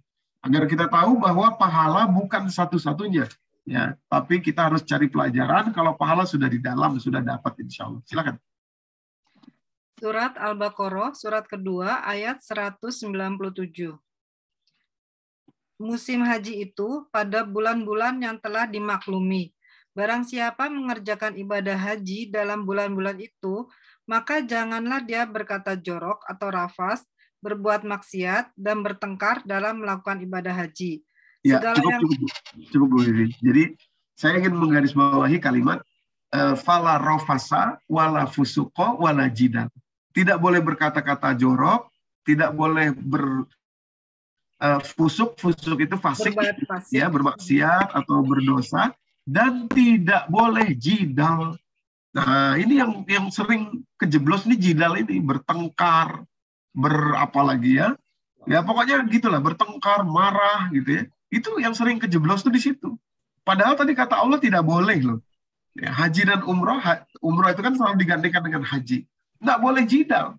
Speaker 2: Agar kita tahu bahwa pahala bukan satu-satunya. Ya, tapi kita harus cari pelajaran. Kalau pahala sudah di dalam, sudah dapat insya Allah. Silakan.
Speaker 1: Surat Al-Baqarah, surat kedua, ayat 197. Musim haji itu pada bulan-bulan yang telah dimaklumi. Barang siapa mengerjakan ibadah haji dalam bulan-bulan itu, maka janganlah dia berkata jorok atau rafas, berbuat maksiat, dan bertengkar dalam melakukan ibadah haji.
Speaker 2: Ya, cukup Bu Vivi. Jadi saya ingin menggarisbawahi kalimat fala rafasa wala fusuqa wala jidal. Tidak boleh berkata-kata jorok, tidak boleh fusuk itu fasik, ya, bermaksiat atau berdosa, dan tidak boleh jidal. Nah, ini yang sering kejeblos nih, jidal ini, bertengkar, berapa lagi ya? Ya pokoknya gitulah, bertengkar, marah gitu ya. Itu yang sering kejeblos tuh di situ. Padahal tadi kata Allah tidak boleh loh. Ya, haji dan umroh itu kan selalu digantikan dengan haji. Nggak boleh jidal.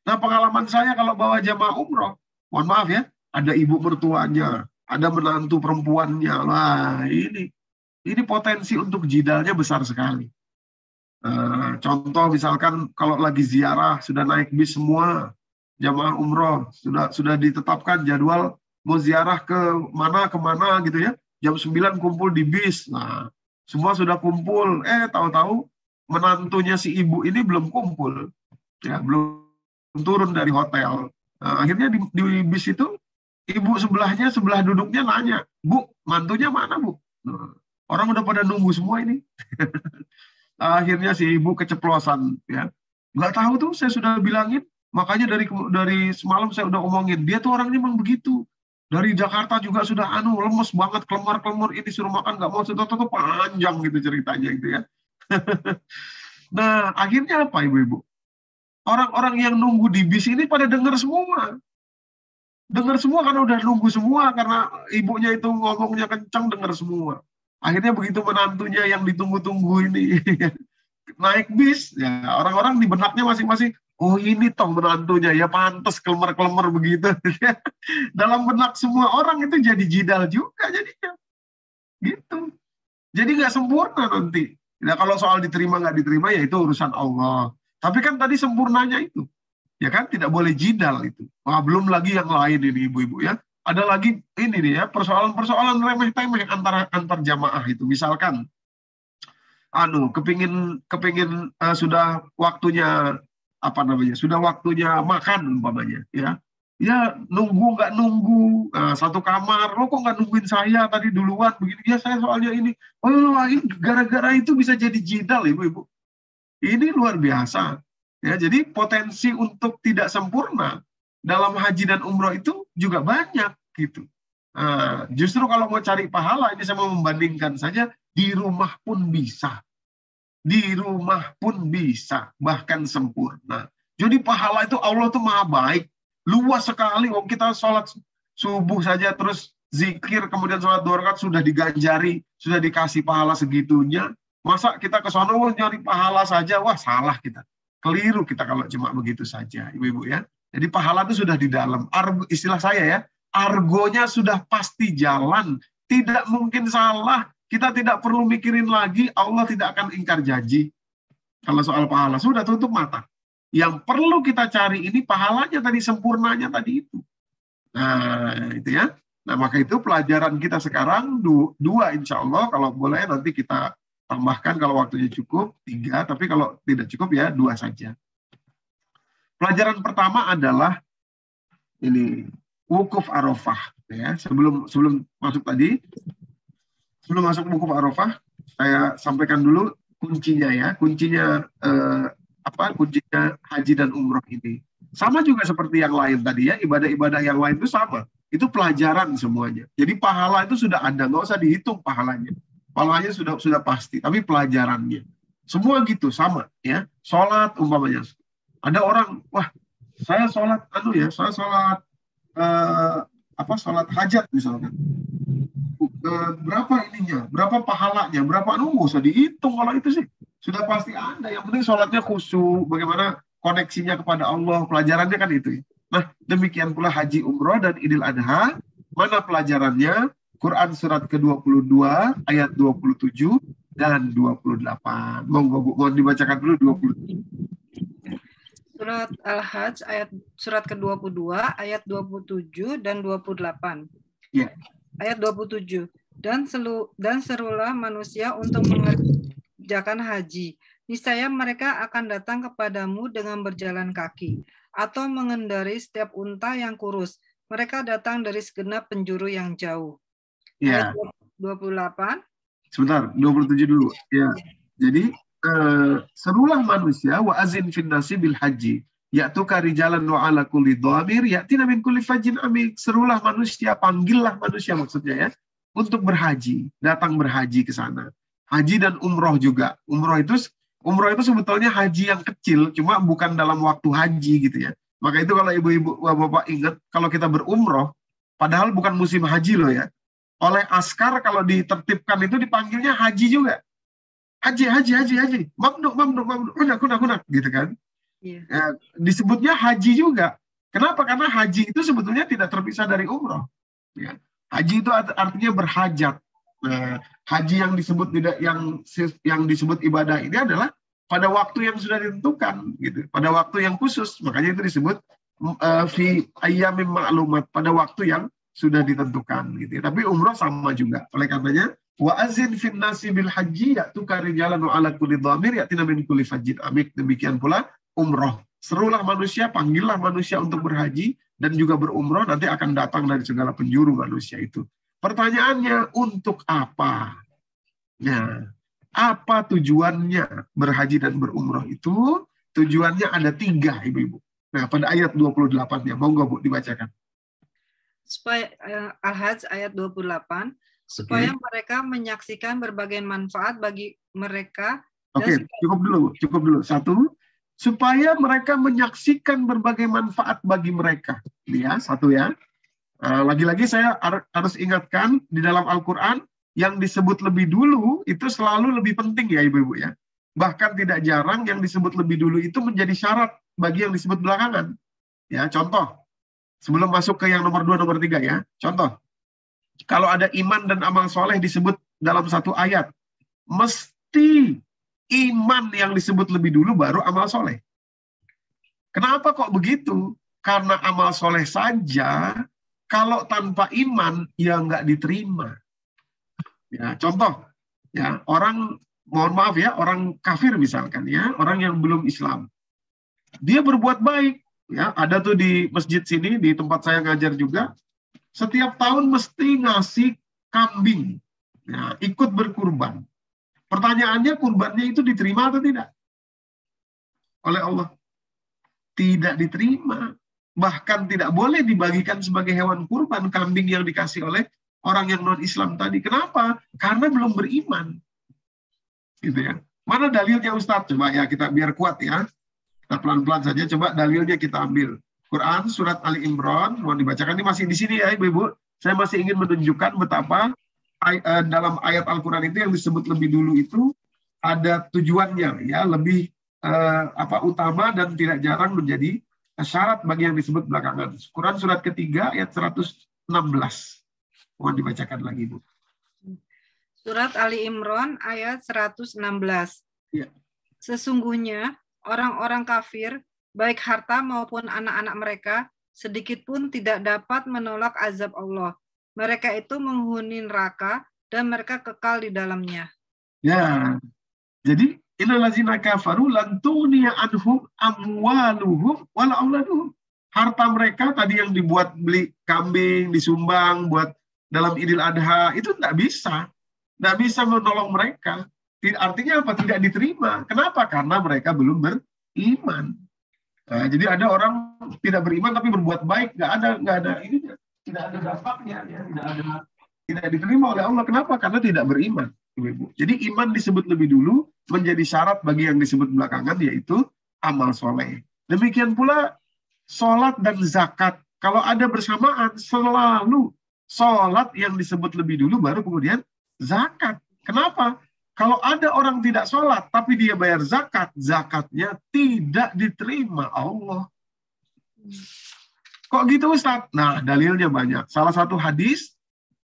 Speaker 2: Nah, pengalaman saya kalau bawa jamaah umroh, mohon maaf ya, ada ibu mertuanya, ada menantu perempuannya. Wah, ini potensi untuk jidalnya besar sekali. Contoh misalkan kalau lagi ziarah, sudah naik bis semua, jamaah umroh, sudah ditetapkan jadwal mau ziarah kemana gitu ya, jam 9 kumpul di bis. Nah, semua sudah kumpul, tahu-tahu menantunya si ibu ini belum kumpul, ya, belum turun dari hotel. Nah, akhirnya di bis itu, ibu sebelahnya, sebelah duduknya nanya, Bu, mantunya mana Bu? Nah, orang udah pada nunggu semua ini. Akhirnya si ibu keceplosan, ya. Nggak tahu tuh, saya sudah bilangin, makanya dari semalam saya udah omongin, dia tuh orangnya memang begitu. Dari Jakarta juga sudah lemes banget, kelemar-kelemur, ini suruh makan nggak mau, tuh panjang gitu ceritanya gitu ya. Nah, akhirnya apa ibu-ibu? Orang-orang yang nunggu di bis ini pada dengar semua. Dengar semua karena udah nunggu semua, karena ibunya itu ngomongnya kencang, dengar semua. Akhirnya begitu menantunya yang ditunggu-tunggu ini naik bis, ya orang-orang di benaknya masing-masing, oh ini toh menantunya, ya pantas kelemar-kelemar begitu. Dalam benak semua orang itu jadi jidal juga jadinya. Gitu. Jadi nggak sempurna nanti. Nah, kalau soal diterima nggak diterima ya itu urusan Allah. Tapi kan tadi sempurnanya itu. Ya kan tidak boleh jidal itu. Wah, belum lagi yang lain ini ibu-ibu ya. Ada lagi ini nih ya, persoalan-persoalan remeh-temeh antar jamaah itu. Misalkan kepingin sudah waktunya sudah waktunya makan umpamanya ya nunggu nggak nunggu satu kamar, lo kok nggak nungguin saya tadi duluan begini, ya saya soalnya ini, gara-gara itu bisa jadi jidal ibu-ibu. Ini luar biasa ya. Jadi potensi untuk tidak sempurna dalam haji dan umroh itu juga banyak gitu. Justru kalau mau cari pahala, ini saya mau membandingkan saja, di rumah pun bisa. Di rumah pun bisa, bahkan sempurna. Jadi pahala itu Allah tuh maha baik, luas sekali. Kita sholat subuh saja, terus zikir, kemudian sholat 2 rakaat sudah diganjari, sudah dikasih pahala segitunya. Masa kita ke sana nyari pahala saja, wah salah kita. Keliru kita kalau cuma begitu saja, ibu-ibu ya. Jadi pahala itu sudah di dalam. Istilah saya ya, argonya sudah pasti jalan, tidak mungkin salah. Kita tidak perlu mikirin lagi, Allah tidak akan ingkar janji. Kalau soal pahala, sudah tutup mata. Yang perlu kita cari ini pahalanya tadi, sempurnanya tadi itu. Nah, itu ya. Nah, maka itu pelajaran kita sekarang, 2 insya Allah, kalau boleh nanti kita tambahkan kalau waktunya cukup, 3, tapi kalau tidak cukup ya 2 saja. Pelajaran pertama adalah ini, wukuf Arafah. Ya, sebelum masuk tadi, sebelum masuk wukuf Arafah, saya sampaikan dulu kuncinya ya. Kuncinya kuncinya haji dan umroh ini. Sama juga seperti yang lain tadi ya, ibadah-ibadah yang lain itu sama. Itu pelajaran semuanya. Jadi pahala itu sudah ada, nggak usah dihitung pahalanya. Pahalanya sudah pasti, tapi pelajarannya. Semua gitu, sama ya. Sholat umpamanya. Ada orang, wah, saya sholat, saya sholat sholat hajat misalkan. Berapa ininya, berapa pahalanya, berapa nggak usah dihitung kalau itu sih. Sudah pasti ada. Yang penting sholatnya khusyuk, bagaimana koneksinya kepada Allah, pelajarannya kan itu. Nah, demikian pula haji umroh dan Idul Adha. Mana pelajarannya? Quran surat ke-22 ayat 27 dan 28. Mohon dibacakan dulu 27.
Speaker 1: Surat Al-Hajj surat ke-22 ayat 27 dan 28.
Speaker 2: Ya.
Speaker 1: Ayat 27. Dan serulah manusia untuk mengerjakan haji. Niscaya mereka akan datang kepadamu dengan berjalan kaki atau mengendarai setiap unta yang kurus. Mereka datang dari segenap penjuru yang jauh.
Speaker 2: Ya.
Speaker 1: Ayat 28.
Speaker 2: Sebentar, 27 dulu. Ya. Jadi serulah manusia wa azin fin nasi bil haji ya'tuka rijalan wa ala kulli dhamir ya'tina min kulli fajjin amik. Serulah manusia, panggillah manusia maksudnya ya, untuk berhaji, datang berhaji ke sana. Haji dan umroh juga. Umroh itu sebetulnya haji yang kecil, cuma bukan dalam waktu haji gitu ya. Maka itu kalau ibu-ibu bapak ingat, kalau kita berumroh, padahal bukan musim haji loh ya. Oleh askar kalau ditertibkan itu dipanggilnya haji juga. Haji. Mamduk, kunak, gitu kan.
Speaker 1: Yeah.
Speaker 2: Ya, disebutnya haji juga. Kenapa? Karena haji itu sebetulnya tidak terpisah dari umroh. Ya. Haji itu artinya berhajat. Nah, haji yang disebut yang disebut ibadah ini adalah pada waktu yang sudah ditentukan, gitu. Pada waktu yang khusus, makanya itu disebut fi ayyamim ma'lumat, pada waktu yang sudah ditentukan, gitu. Tapi umroh sama juga. Oleh karenanya, wa azin fin nasi bil haji ya'tuka rijalan wa ala kulli dhamir ya'tina min kulli fajjin amik. Demikian pula umroh. Serulah manusia, panggillah manusia untuk berhaji dan juga berumroh, nanti akan datang dari segala penjuru manusia itu. Pertanyaannya, untuk apa? Nah, apa tujuannya berhaji dan berumroh itu? Tujuannya ada 3, ibu-ibu. Nah, pada ayat 28-nya, monggo Bu dibacakan.
Speaker 1: Supaya Al-Hajj ayat 28, supaya mereka menyaksikan berbagai manfaat bagi mereka.
Speaker 2: Oke, cukup dulu. 1, supaya mereka menyaksikan berbagai manfaat bagi mereka. Ya, 1 ya. Lagi-lagi saya harus ingatkan, di dalam Al-Quran, yang disebut lebih dulu itu selalu lebih penting ya ibu-ibu ya. Bahkan tidak jarang yang disebut lebih dulu itu menjadi syarat bagi yang disebut belakangan. Ya, contoh, sebelum masuk ke yang nomor 2, nomor 3 ya. Contoh, kalau ada iman dan amal soleh disebut dalam satu ayat, mesti iman yang disebut lebih dulu baru amal soleh. Kenapa kok begitu? Karena amal soleh saja, kalau tanpa iman, ya nggak diterima. Ya, contoh, ya orang, mohon maaf ya, orang kafir misalkan ya, orang yang belum Islam, dia berbuat baik. Ya, ada tuh di masjid sini, di tempat saya ngajar juga, setiap tahun mesti ngasih kambing, ya, ikut berkurban. Pertanyaannya, kurbannya itu diterima atau tidak? Oleh Allah. Tidak diterima. Bahkan tidak boleh dibagikan sebagai hewan kurban kambing yang dikasih oleh orang yang non-Islam tadi. Kenapa? Karena belum beriman. Gitu ya. Mana dalilnya Ustadz? Coba ya kita biar kuat ya. Kita pelan-pelan saja. Coba dalilnya kita ambil. Quran surat Ali Imran. Mau dibacakan, ini masih di sini ya Ibu-Ibu. Saya masih ingin menunjukkan betapa dalam ayat Al-Quran itu yang disebut lebih dulu itu ada tujuannya ya, lebih utama dan tidak jarang menjadi syarat bagi yang disebut belakangan. Quran surat ketiga ayat 116. Mohon dibacakan lagi, Bu.
Speaker 1: Surat Ali Imran ayat 116.
Speaker 2: Ya.
Speaker 1: Sesungguhnya orang-orang kafir, baik harta maupun anak-anak mereka, sedikit pun tidak dapat menolak azab Allah. Mereka itu menghuni neraka dan mereka kekal di dalamnya.
Speaker 2: Ya. Jadi innallazina kafaru lan tughniya anhum amwaluhum wala auladuhum. Harta mereka tadi yang dibuat beli kambing, disumbang buat dalam Idul Adha, itu tidak bisa menolong mereka. Artinya apa? Tidak diterima. Kenapa? Karena mereka belum beriman. Nah, jadi ada orang tidak beriman tapi berbuat baik, nggak ada ini, tidak ada dampaknya, ya, tidak diterima oleh Allah. Kenapa? Karena tidak beriman. Ibu. Jadi iman disebut lebih dulu menjadi syarat bagi yang disebut belakangan, yaitu amal soleh. Demikian pula sholat dan zakat. Kalau ada bersamaan, selalu sholat yang disebut lebih dulu, baru kemudian zakat. Kenapa? Kalau ada orang tidak sholat, tapi dia bayar zakat, zakatnya tidak diterima Allah. Kok gitu Ustaz? Nah, dalilnya banyak. Salah satu hadis,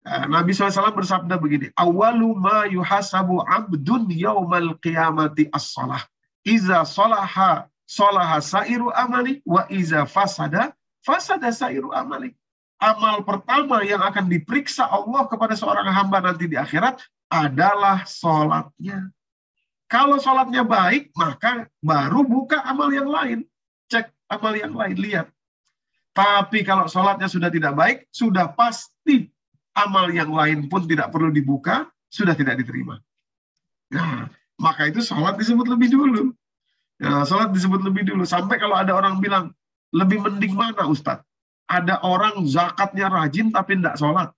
Speaker 2: Nabi SAW bersabda begini, awalu ma yuhasabu abdun yaumal qiyamati as-salah. Iza salaha sholaha sairu amali wa iza fasada sairu amali. Amal pertama yang akan diperiksa Allah kepada seorang hamba nanti di akhirat adalah sholatnya. Kalau sholatnya baik, maka baru buka amal yang lain. Cek amal yang lain, lihat. Tapi kalau sholatnya sudah tidak baik, sudah pasti amal yang lain pun tidak perlu dibuka, sudah tidak diterima. Nah, maka itu sholat disebut lebih dulu. Ya, sholat disebut lebih dulu. Sampai kalau ada orang bilang, lebih mending mana Ustadz? Ada orang zakatnya rajin tapi tidak sholat.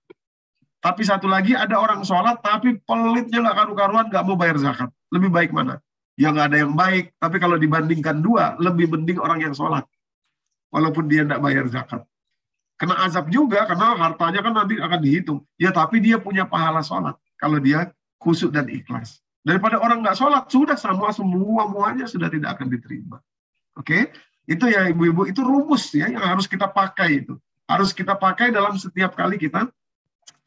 Speaker 2: Tapi satu lagi ada orang sholat tapi pelitnya nggak karu-karuan, nggak mau bayar zakat. Lebih baik mana? Ya nggak ada yang baik. Tapi kalau dibandingkan dua, lebih mending orang yang sholat. Walaupun dia tidak bayar zakat. Kena azab juga karena hartanya kan nanti akan dihitung. Ya tapi dia punya pahala sholat. Kalau dia khusyuk dan ikhlas. Daripada orang nggak sholat, sudah semuanya sudah tidak akan diterima. Oke? Itu ya ibu-ibu, itu rumus ya yang harus kita pakai itu. Harus kita pakai dalam setiap kali kita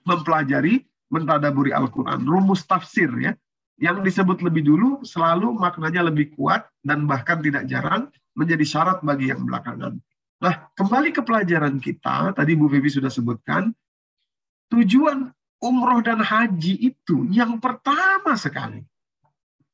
Speaker 2: mempelajari, mentadaburi Al-Quran. Rumus tafsir ya. Yang disebut lebih dulu selalu maknanya lebih kuat dan bahkan tidak jarang menjadi syarat bagi yang belakangan. Nah, kembali ke pelajaran kita, tadi Bu Vivi sudah sebutkan, tujuan umroh dan haji itu yang pertama sekali.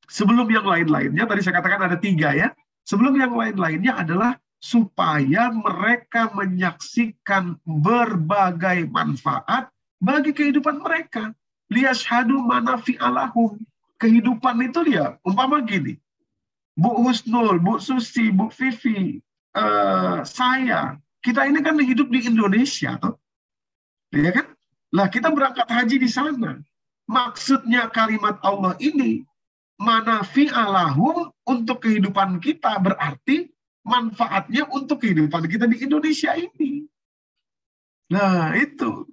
Speaker 2: Sebelum yang lain-lainnya, tadi saya katakan ada 3 ya. Sebelum yang lain-lainnya adalah supaya mereka menyaksikan berbagai manfaat bagi kehidupan mereka. Liyashhadu manafi'alahum. Kehidupan itu dia, umpama gini. Bu Husnul, Bu Susi, Bu Vivi, saya. Kita ini kan hidup di Indonesia, toh. Ya kan? Lah kita berangkat haji di sana. Maksudnya kalimat Allah ini, manafi'alahum untuk kehidupan kita, berarti manfaatnya untuk kehidupan kita di Indonesia ini. Nah, itu.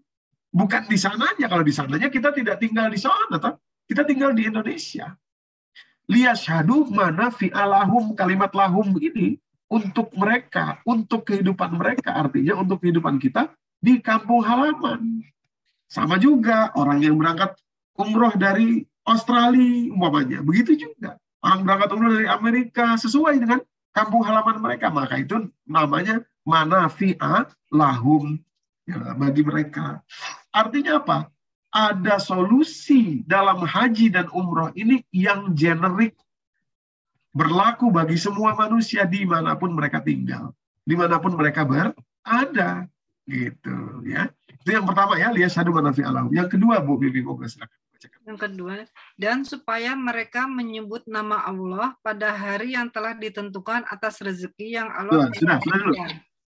Speaker 2: Bukan di sananya. Kalau di sananya kita tidak tinggal di sana, toh. Kita tinggal di Indonesia. Liyashhadu manafi'alahum, kalimat lahum ini untuk mereka, untuk kehidupan mereka, artinya untuk kehidupan kita di kampung halaman. Sama juga orang yang berangkat umroh dari Australia umpamanya, begitu juga. Orang berangkat umroh dari Amerika sesuai dengan kampung halaman mereka, maka itu namanya manafi'a lahum ya, bagi mereka. Artinya apa? Ada solusi dalam haji dan umroh ini yang generik, berlaku bagi semua manusia dimanapun mereka tinggal, dimanapun mereka berada, gitu ya. Itu yang pertama ya, liyashhadu manafi'alahum. Yang kedua, Bu Bibi, silakan bacakan.
Speaker 1: Yang kedua, dan supaya mereka menyebut nama Allah pada hari yang telah ditentukan atas rezeki yang Allah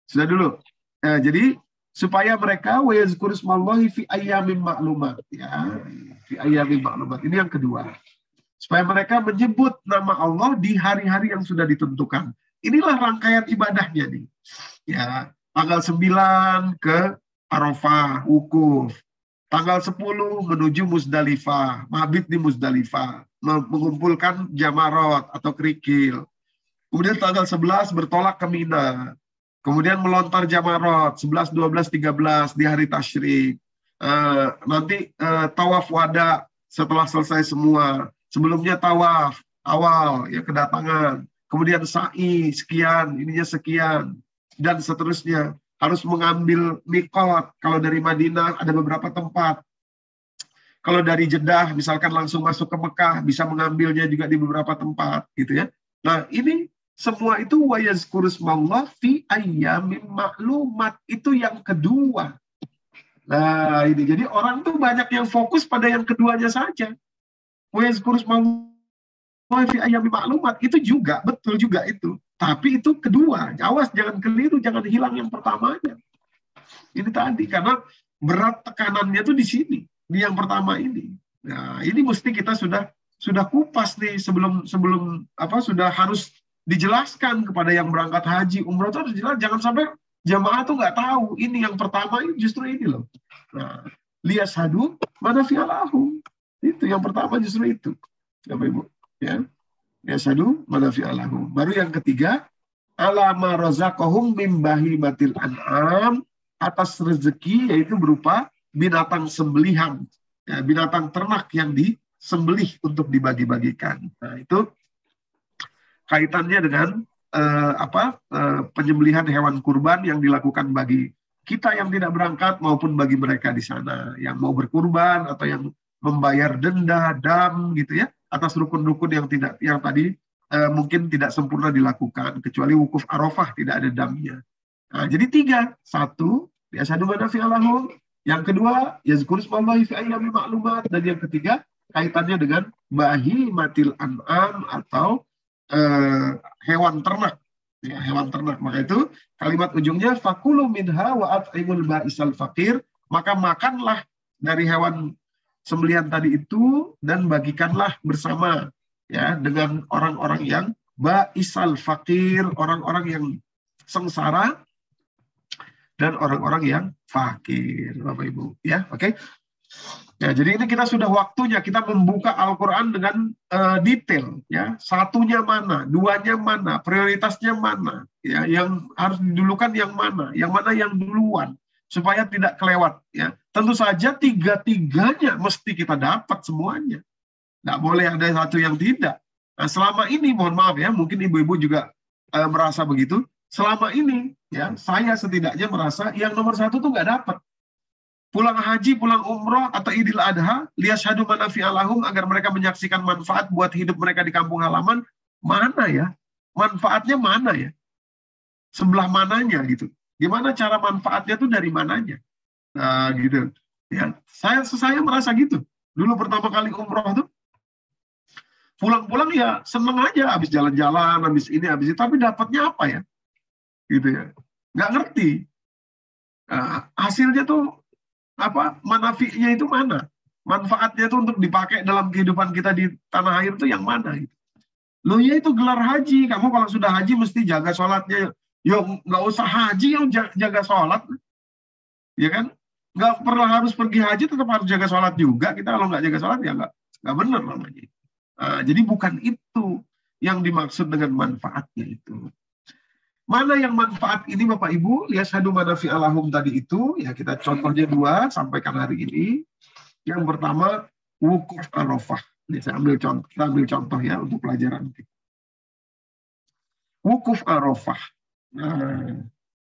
Speaker 2: sudah dulu. Jadi supaya mereka wa yazkuru ismallahi fi ayyamin ma'lumat ya, fi ayyamin ma'lumat. Ini yang kedua. Supaya mereka menyebut nama Allah di hari-hari yang sudah ditentukan. Inilah rangkaian ibadahnya nih. Ya, tanggal 9 ke Arafah, wukuf. Tanggal 10 menuju Muzdalifah, mabit di Muzdalifah, mengumpulkan jamarot atau kerikil. Kemudian tanggal 11 bertolak ke Mina. Kemudian melontar jamarot 11, 12, 13 di hari tasyrik. Nanti tawaf wada setelah selesai semua. Sebelumnya tawaf awal ya kedatangan. Kemudian sa'i sekian, ininya sekian dan seterusnya. Harus mengambil miqat. Kalau dari Madinah ada beberapa tempat. Kalau dari Jeddah misalkan langsung masuk ke Mekah bisa mengambilnya juga di beberapa tempat gitu ya. Nah, ini semua itu wa yazkuru ismallah fi ayyamin ma'lumat, itu yang kedua. Nah, ini jadi orang tuh banyak yang fokus pada yang keduanya saja. Wa yazkuru ismallah fi ayyamin ma'lumat itu juga betul juga itu. Tapi itu kedua. Awas jangan keliru, jangan hilang yang pertamanya. Ini tadi karena berat tekanannya tuh di sini, di yang pertama ini. Nah, ini mesti kita sudah kupas nih sebelum sudah harus dijelaskan kepada yang berangkat haji, umroh itu harus jelas. Jangan sampai jamaah tuh nggak tahu ini yang pertama ini justru ini loh. Nah, liyashhadu manafi'alahum. Itu yang pertama justru itu. Bapak Ibu, ya. Liyashhadu manafi'alahum. Baru yang ketiga, ala ma razaqahum min bahimatil an'am, atas rezeki yaitu berupa binatang sembelihan, ya, binatang ternak yang disembelih untuk dibagi-bagikan. Nah, itu kaitannya dengan penyembelihan hewan kurban yang dilakukan bagi kita yang tidak berangkat maupun bagi mereka di sana yang mau berkurban atau yang membayar denda, dam gitu ya, atas rukun-rukun yang tadi mungkin tidak sempurna dilakukan, kecuali wukuf Arafah tidak ada damnya. Nah, jadi 3. 1, yashhadu manafi'a lahum. Yang kedua, yazkuru smallahi fi ayyamin ma'lumat. Dan yang ketiga, kaitannya dengan bahimatil an'am atau hewan ternak. Ya, hewan ternak. Maka itu kalimat ujungnya fakulu minha wa at'imul ba'isal faqir. Maka makanlah dari hewan sembelihan tadi itu dan bagikanlah bersama ya dengan orang-orang yang ba'isal faqir, orang-orang yang sengsara dan orang-orang yang fakir, Bapak Ibu. Ya, oke. Ya, jadi ini kita sudah waktunya kita membuka Al-Quran dengan detail. Ya, 1-nya mana, 2-nya mana, prioritasnya mana, ya, yang harus didulukan yang mana yang duluan, supaya tidak kelewat. Ya, tentu saja 3-tiganya mesti kita dapat semuanya. Nggak boleh ada satu yang tidak. Nah, selama ini, mohon maaf ya, mungkin ibu-ibu juga merasa begitu. Selama ini, ya, saya setidaknya merasa yang nomor 1 tuh nggak dapat. Pulang haji, pulang umroh, atau Idul Adha, liyashhadu manafi'a lahum, agar mereka menyaksikan manfaat buat hidup mereka di kampung halaman. Mana ya? Manfaatnya mana ya? Sebelah mananya gitu. Gimana cara manfaatnya tuh dari mananya? Nah, gitu. Ya, saya merasa gitu. Dulu pertama kali umroh tuh, pulang-pulang ya seneng aja, habis jalan-jalan, habis ini, habis itu, tapi dapatnya apa ya? Gitu ya, nggak ngerti. Hasilnya tuh apa, manafi'nya itu mana, manfaatnya itu untuk dipakai dalam kehidupan kita di tanah air itu yang mana gitu. Loh ya itu gelar haji, kamu kalau sudah haji mesti jaga sholatnya. Yo nggak usah haji yang jaga sholat, ya kan? Nggak pernah harus pergi haji tetap harus jaga sholat juga. Kita kalau nggak jaga sholat ya nggak benar namanya. Jadi bukan itu yang dimaksud dengan manfaatnya itu. Mana yang manfaat ini Bapak Ibu? Yashhadu manafi'a lahum tadi itu, ya kita contohnya 2 sampaikan hari ini. Yang pertama, wukuf Arafah. Ini saya kita ambil contoh ya untuk pelajaran kita. Wukuf Arafah. Nah,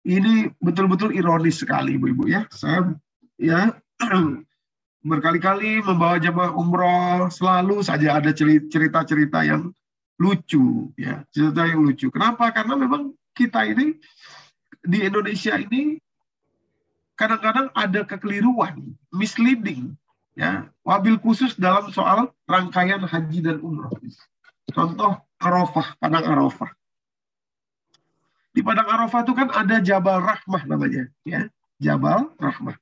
Speaker 2: ini betul-betul ironis sekali Ibu-ibu ya. Saya ya berkali-kali membawa jemaah umroh, selalu saja ada cerita-cerita yang lucu ya, cerita yang lucu. Kenapa? Karena memang kita ini di Indonesia ini kadang-kadang ada kekeliruan, misleading, ya, wabil khusus dalam soal rangkaian haji dan umroh. Contoh Arafah, Padang Arafah. Di Padang Arafah itu kan ada Jabal Rahmah namanya, ya, Jabal Rahmah.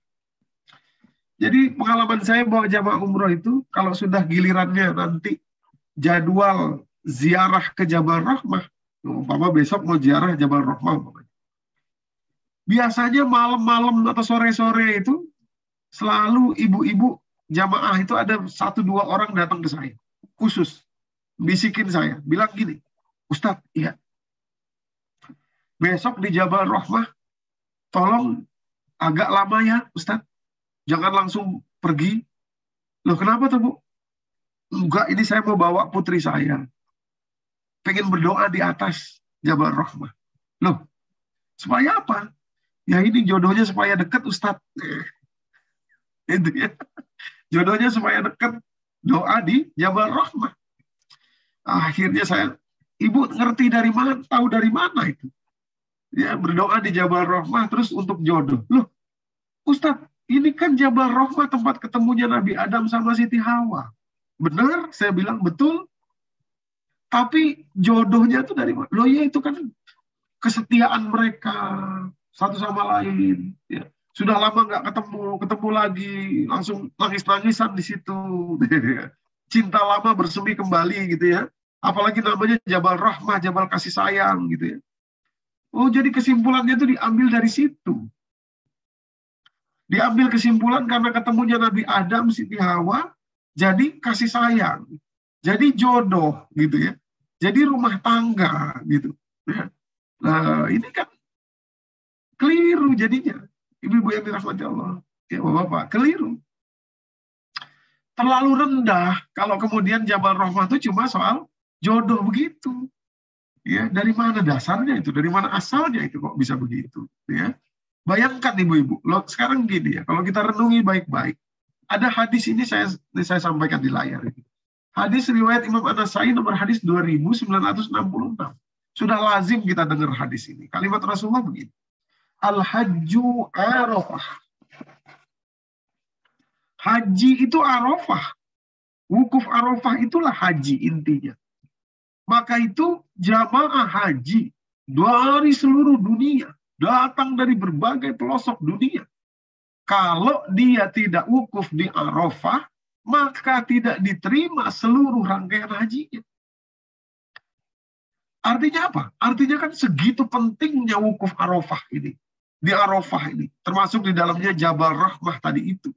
Speaker 2: Jadi pengalaman saya bawa jamaah umroh itu, kalau sudah gilirannya nanti jadwal ziarah ke Jabal Rahmah, umpama besok mau ziarah Jabal Rahmah, biasanya malam-malam atau sore-sore itu selalu ibu-ibu jamaah itu ada 1-2 orang datang ke saya, khusus bisikin saya, bilang gini, Ustadz, iya, besok di Jabal Rahmah, tolong agak lama ya Ustadz, jangan langsung pergi. Loh kenapa tuh Bu? Enggak, ini saya mau bawa putri saya, pengen berdoa di atas Jabal Rahmah. Loh, supaya apa? Ya ini jodohnya supaya dekat Ustadz. Itu ya. Jodohnya supaya dekat, doa di Jabal Rahmah. Akhirnya ibu ngerti dari mana, tahu dari mana itu? Ya, berdoa di Jabal Rahmah terus untuk jodoh. Loh, Ustadz, ini kan Jabal Rahmah tempat ketemunya Nabi Adam sama Siti Hawa. Benar, saya bilang betul. Tapi jodohnya itu dari mana? Loh ya itu kan kesetiaan mereka satu sama lain. Ya. Sudah lama nggak ketemu lagi, langsung nangis-nangisan di situ. Cinta lama bersemi kembali gitu ya. Apalagi namanya Jabal Rahmah, Jabal kasih sayang gitu ya. Oh jadi kesimpulannya itu diambil dari situ. Diambil kesimpulan karena ketemunya Nabi Adam, Siti Hawa, jadi kasih sayang. Jadi jodoh gitu ya. Jadi rumah tangga gitu. Nah ini kan keliru jadinya. Ibu-ibu yang dirahmati Allah. Ya Bapak, keliru. Terlalu rendah kalau kemudian Jabal Rahmah itu cuma soal jodoh begitu. Ya, dari mana dasarnya itu? Dari mana asalnya itu kok bisa begitu? Ya, bayangkan ibu-ibu. Loh, sekarang gini ya, kalau kita renungi baik-baik, ada hadis ini saya sampaikan di layar ini. Hadis riwayat Imam An-Nasai nomor hadis 2966. Sudah lazim kita dengar hadis ini. Kalimat Rasulullah begini. Al-hajju Arafah. Haji itu Arafah. Wukuf Arafah itulah haji intinya. Maka itu jamaah haji dari seluruh dunia, datang dari berbagai pelosok dunia. Kalau dia tidak wukuf di Arafah, maka tidak diterima seluruh rangkaian hajinya. Artinya apa? Artinya kan segitu pentingnya wukuf Arafah ini. Di Arafah ini. Termasuk di dalamnya Jabal Rahmah tadi itu.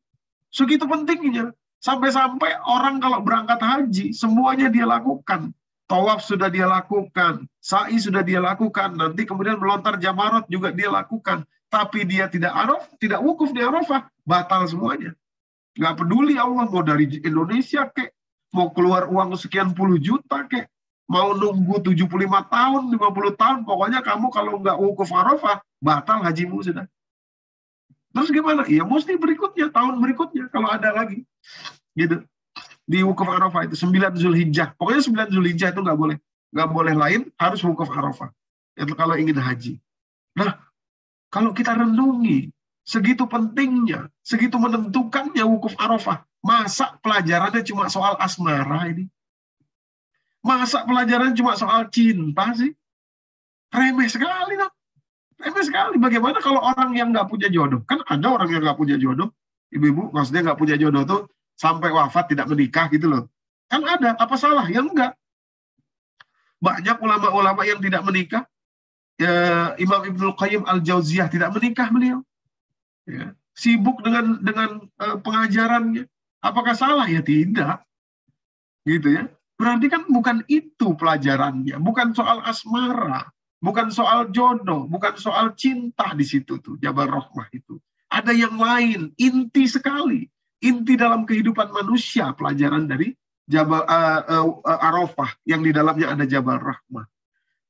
Speaker 2: Segitu pentingnya. Sampai-sampai orang kalau berangkat haji, semuanya dia lakukan. Tawaf sudah dia lakukan, sa'i sudah dia lakukan, nanti kemudian melontar jamarat juga dia lakukan. Tapi dia tidak wukuf di Arafah, batal semuanya. Nggak peduli Allah mau dari Indonesia kek, mau keluar uang sekian puluh juta kek, mau nunggu 75 tahun, 50 tahun, pokoknya kamu kalau nggak wukuf Arafah, batal hajimu sudah. Terus gimana? Ya mesti berikutnya, tahun berikutnya, kalau ada lagi. Gitu. Di wukuf Arafah itu 9 Zulhijjah. Pokoknya 9 Zulhijjah itu nggak boleh lain, harus wukuf Arafah. Itu kalau ingin haji. Nah, kalau kita renungi segitu pentingnya, segitu menentukannya wukuf Arafah, masa pelajarannya cuma soal asmara ini? Masa pelajaran cuma soal cinta sih? Remeh sekali, nah. Remeh sekali. Bagaimana kalau orang yang nggak punya jodoh? Kan ada orang yang nggak punya jodoh. Ibu-ibu, maksudnya nggak punya jodoh tuh sampai wafat tidak menikah gitu loh. Kan ada, apa salah? Ya enggak. Banyak ulama-ulama yang tidak menikah. Ya, Imam Ibnul Qayyim Al-Jauziyah tidak menikah beliau. Ya, sibuk dengan pengajarannya. Apakah salah? Ya tidak. Gitu ya. Berarti kan bukan itu pelajarannya. Bukan soal asmara. Bukan soal jodoh. Bukan soal cinta di situ tuh. Jabal Rahmah itu. Ada yang lain. Inti sekali. Inti dalam kehidupan manusia, pelajaran dari Jabal Arafah yang di dalamnya ada Jabal Rahmah.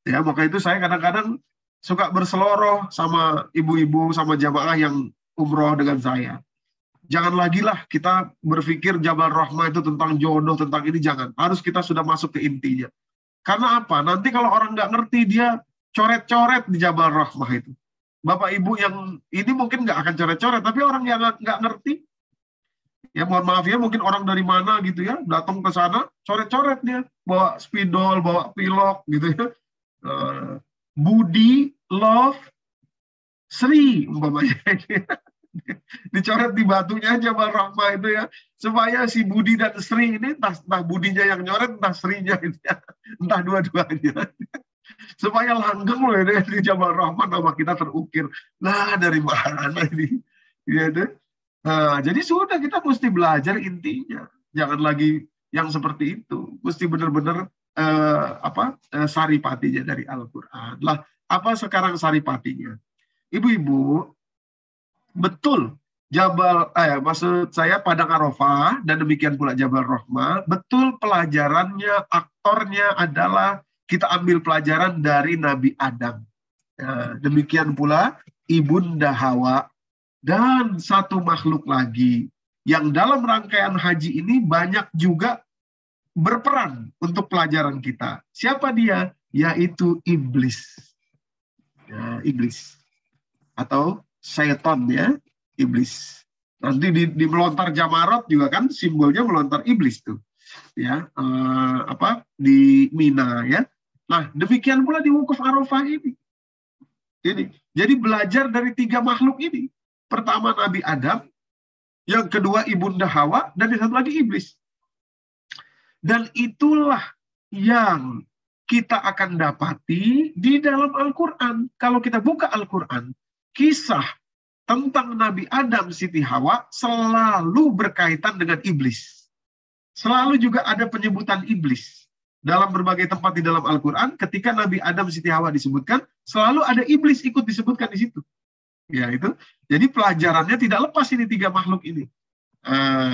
Speaker 2: Ya, maka itu saya kadang-kadang suka berseloroh sama ibu-ibu, sama jamaah yang umroh dengan saya. Jangan lagi lah kita berpikir Jabal Rahmah itu tentang jodoh, tentang ini, jangan. Harus kita sudah masuk ke intinya. Karena apa? Nanti kalau orang nggak ngerti, dia coret-coret di Jabal Rahmah itu. Bapak Ibu yang ini mungkin nggak akan coret-coret, tapi orang yang nggak ngerti, ya mohon maaf ya, mungkin orang dari mana gitu ya, datang ke sana, coret-coret dia, bawa spidol, bawa pilok gitu ya. Budi, Love, Sri, umpamanya. Dicoret di batunya Jabal Rahmah itu ya, supaya si Budi dan Sri ini, entah Budinya yang nyoret, entah Srinya gitu ya, entah dua-duanya. Supaya langgeng loh ini, di Jabal Rahmah nama kita terukir. Nah, dari mana ini? Gitu. Nah, jadi sudah kita mesti belajar intinya. Jangan lagi yang seperti itu. Mesti benar-benar saripatinya dari Al-Quran. Lah, apa sekarang saripatinya? Ibu-ibu, betul maksud saya Padang Arafah dan demikian pula Jabal Rahmah, betul pelajarannya, aktornya adalah kita ambil pelajaran dari Nabi Adam. Demikian pula Ibunda Hawa. Dan satu makhluk lagi yang dalam rangkaian haji ini banyak juga berperan untuk pelajaran kita. Siapa dia? Yaitu iblis. Ya, iblis. Atau syaitan ya, iblis. Nanti di melontar jamarat juga kan simbolnya melontar iblis tuh. Ya, di Mina ya. Nah, demikian pula di wukuf Arafah ini. Jadi belajar dari 3 makhluk ini. Pertama Nabi Adam, yang kedua Ibunda Hawa, dan yang satu lagi iblis. Dan itulah yang kita akan dapati di dalam Al-Quran. Kalau kita buka Al-Quran, kisah tentang Nabi Adam, Siti Hawa selalu berkaitan dengan iblis. Selalu juga ada penyebutan iblis. Dalam berbagai tempat di dalam Al-Quran, ketika Nabi Adam, Siti Hawa disebutkan, selalu ada iblis ikut disebutkan di situ. Ya itu. Jadi pelajarannya tidak lepas ini 3 makhluk ini.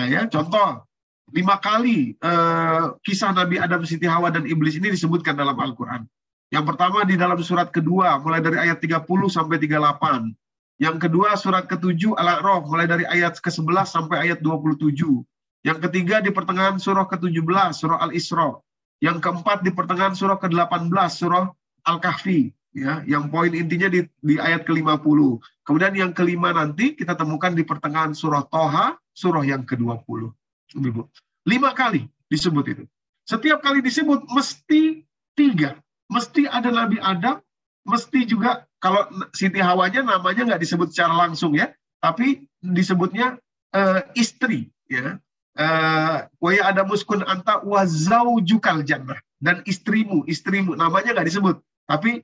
Speaker 2: Ya contoh 5 kali kisah Nabi Adam, Siti Hawa dan iblis ini disebutkan dalam Al-Quran. Yang pertama di dalam surat kedua, mulai dari ayat 30 sampai 38. Yang kedua surat ke-7 Al-A'raf, mulai dari ayat ke-11 sampai ayat 27. Yang ketiga di pertengahan surah ke-17, surah Al-Isra. Yang keempat di pertengahan surah ke-18, surah Al-Kahfi. Ya, yang poin intinya di ayat ke-50. Kemudian yang kelima nanti kita temukan di pertengahan surah Toha, surah yang ke-20. 5 kali disebut itu. Setiap kali disebut mesti 3. Mesti ada Nabi Adam, mesti juga kalau Siti Hawanya namanya nggak disebut secara langsung ya, tapi disebutnya istri ya. Wa ya adamuskun anta wa zaujukal jannah, dan istrimu namanya nggak disebut, tapi